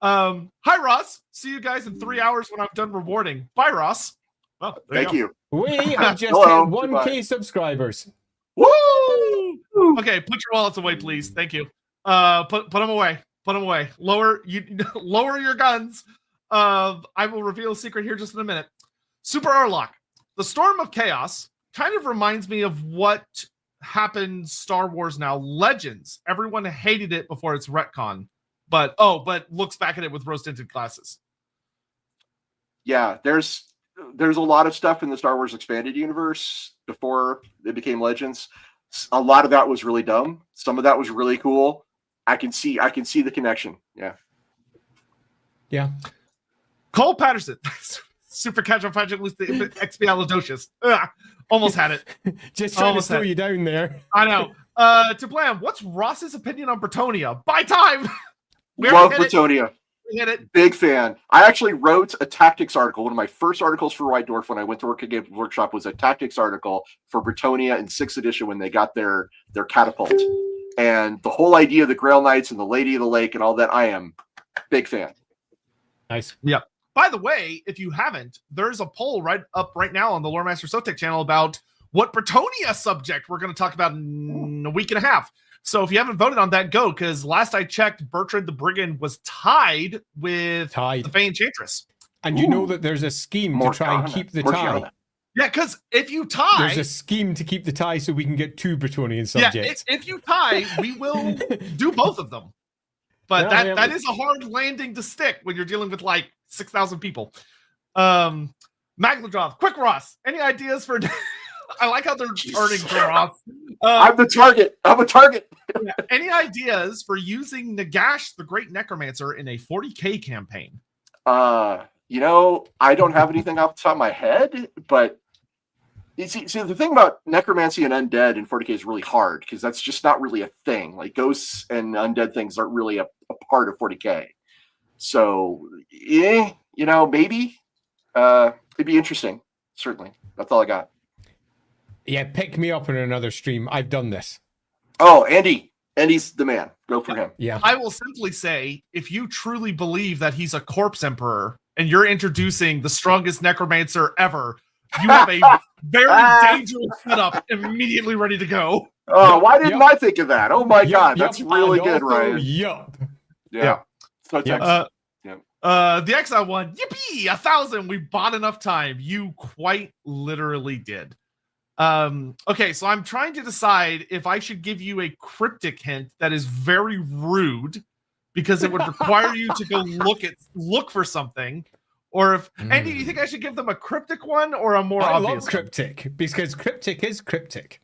Hi, Ross. See you guys in 3 hours when I'm done rewarding. Bye, Ross. Oh,
Thank you.
We have just hit 1K subscribers.
Woo! Okay, put your wallets away, please. Thank you. Put them away. Put them away. Lower your guns. I will reveal a secret here just in a minute. Super Arlock. The Storm of Chaos kind of reminds me of what happened Star Wars Now Legends. Everyone hated it before its retcon, but looks back at it with rose-tinted glasses.
Yeah, there's a lot of stuff in the Star Wars expanded universe before it became Legends. A lot of that was really dumb. Some of that was really cool. I can see the connection. Yeah.
Cole Patterson. Super casual project list expialidocious. Almost had it.
Just trying to slow you down there.
I know. To Blam, what's Ross's opinion on Bretonia? Buy time.
Love Bretonia.
We hit it.
Big fan. I actually wrote a tactics article. One of my first articles for White Dwarf when I went to work at Game Workshop was a tactics article for Bretonia in 6th edition when they got their catapult. And the whole idea of the Grail Knights and the Lady of the Lake and all that, I am big fan.
Nice.
Yeah. By the way, if you haven't, there's a poll right now on the Loremaster of Sotek channel about what Bretonia subject we're going to talk about in a week and a half. So if you haven't voted on that, go, because last I checked, Bertrand the Brigand was tied with the Fey Enchantress.
And you know that there's a scheme to try and keep the tie.
Yeah, because if you tie...
There's a scheme to keep the tie so we can get 2 Bretonian subjects.
Yeah, if you tie, we will do both of them. But that is a hard landing to stick when you're dealing with like 6,000 people. Magladroth, quick Ross, any ideas for I like how they're earning for Ross.
I'm the target. I'm a target.
Any ideas for using Nagash, the Great Necromancer, in a 40k campaign?
You know, I don't have anything off the top of my head, but you see the thing about necromancy and undead in 40k is really hard because that's just not really a thing. Like ghosts and undead things aren't really a part of 40k. So, yeah, you know, maybe it'd be interesting. Certainly, that's all I got.
Yeah, pick me up in another stream. I've done this.
Oh, Andy's the man. Go for him.
Yeah.
I will simply say, if you truly believe that he's a corpse emperor and you're introducing the strongest necromancer ever, you have a very dangerous setup immediately ready to go.
Oh, why didn't I think of that? Oh my God, that's really good, Ryan.
Yup.
Yeah. So
the Exile one, yippee, 1,000. We bought enough time. You quite literally did. Okay, so I'm trying to decide if I should give you a cryptic hint that is very rude because it would require you to go look for something, or if Andy, do you think I should give them a cryptic one or a more obvious?
I love cryptic because cryptic is cryptic.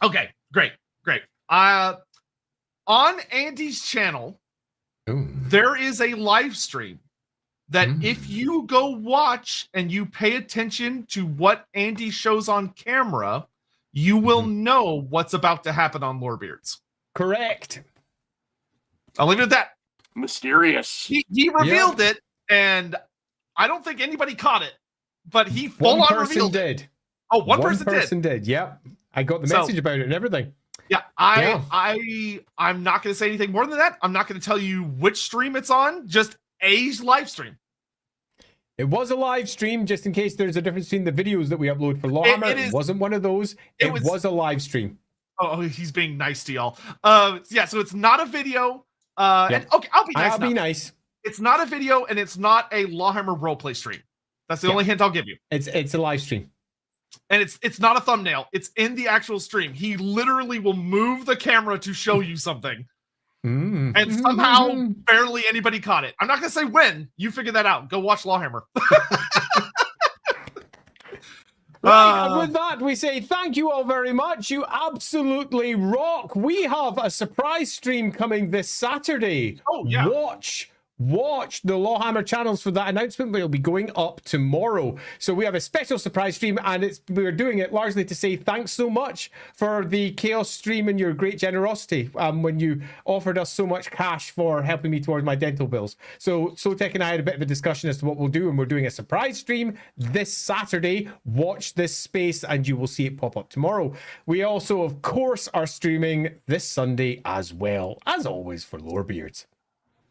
Okay, great. On Andy's channel, there is a live stream that if you go watch and you pay attention to what Andy shows on camera, you will know what's about to happen on Lorebeards.
Correct.
I'll leave it at that.
Mysterious.
He revealed it, and I don't think anybody caught it, but he full on revealed it. Oh, one person did.
Yep. I got the message about it and everything.
Yeah, I'm not going to say anything more than that. I'm not going to tell you which stream it's on, just a live stream.
It was a live stream, just in case there's a difference between the videos that we upload for LAWhammer. It wasn't one of those. It was a live stream.
Oh, he's being nice to y'all. Yeah, so it's not a video. And, okay, I'll be nice. It's not a video, and it's not a LAWhammer roleplay stream. That's the only hint I'll give you.
It's a live stream.
And it's not a thumbnail. It's in the actual stream. He literally will move the camera to show you something. And somehow barely anybody caught it. I'm not going to say when. You figure that out. Go watch LAWhammer.
Right, and with that, we say thank you all very much. You absolutely rock. We have a surprise stream coming this Saturday.
Oh, yeah.
Watch the LAWhammer channels for that announcement, but it'll be going up tomorrow. So we have a special surprise stream, and we're doing it largely to say thanks so much for the Chaos stream and your great generosity when you offered us so much cash for helping me towards my dental bills. So Sotek and I had a bit of a discussion as to what we'll do, and we're doing a surprise stream this Saturday. Watch this space, and you will see it pop up tomorrow. We also, of course, are streaming this Sunday as well, as always, for Lorebeards.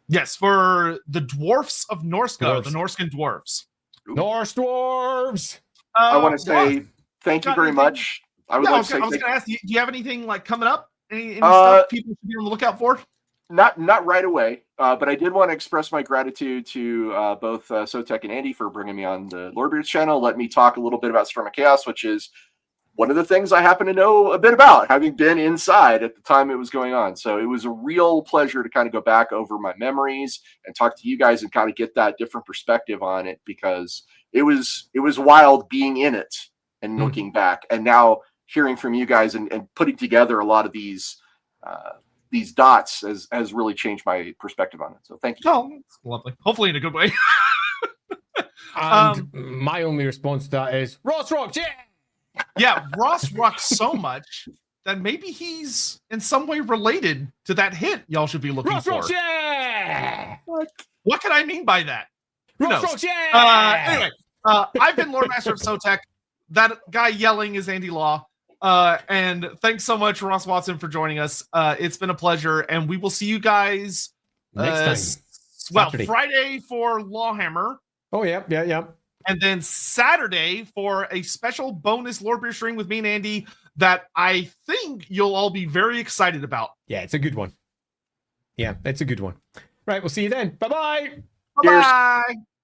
Yes, for the dwarfs of Norska, the Norscan dwarves.
Norse dwarves!
I want to say thank you very much. I was going to
ask, do you have anything like coming up? Any stuff people should be on the lookout for?
Not right away, but I did want to express my gratitude to both Sotek and Andy for bringing me on the Lorebeards channel. Let me talk a little bit about Storm of Chaos, which is one of the things I happen to know a bit about, having been inside at the time it was going on. So it was a real pleasure to kind of go back over my memories and talk to you guys and kind of get that different perspective on it, because it was wild being in it and looking back, and now hearing from you guys and putting together a lot of these dots has really changed my perspective on it. So thank you.
Oh, that's lovely. Hopefully in a good way.
And my only response to that is Ross rocks, yeah!
Yeah, Ross rocks so much that maybe he's in some way related to that hint y'all should be looking for.
Ross, yeah!
What can I mean by that? Who knows?
Ross, yeah!
Anyway, I've been Loremaster of Sotek. That guy yelling is Andy Law. And thanks so much, Ross Watson, for joining us. It's been a pleasure, and we will see you guys
next time.
Well, Friday for LAWhammer.
Oh, yeah.
And then Saturday for a special bonus Lorebeard stream with me and Andy that I think you'll all be very excited about.
Yeah, it's a good one. Yeah, it's a good one. Right, we'll see you then. Bye-bye.
Bye-bye.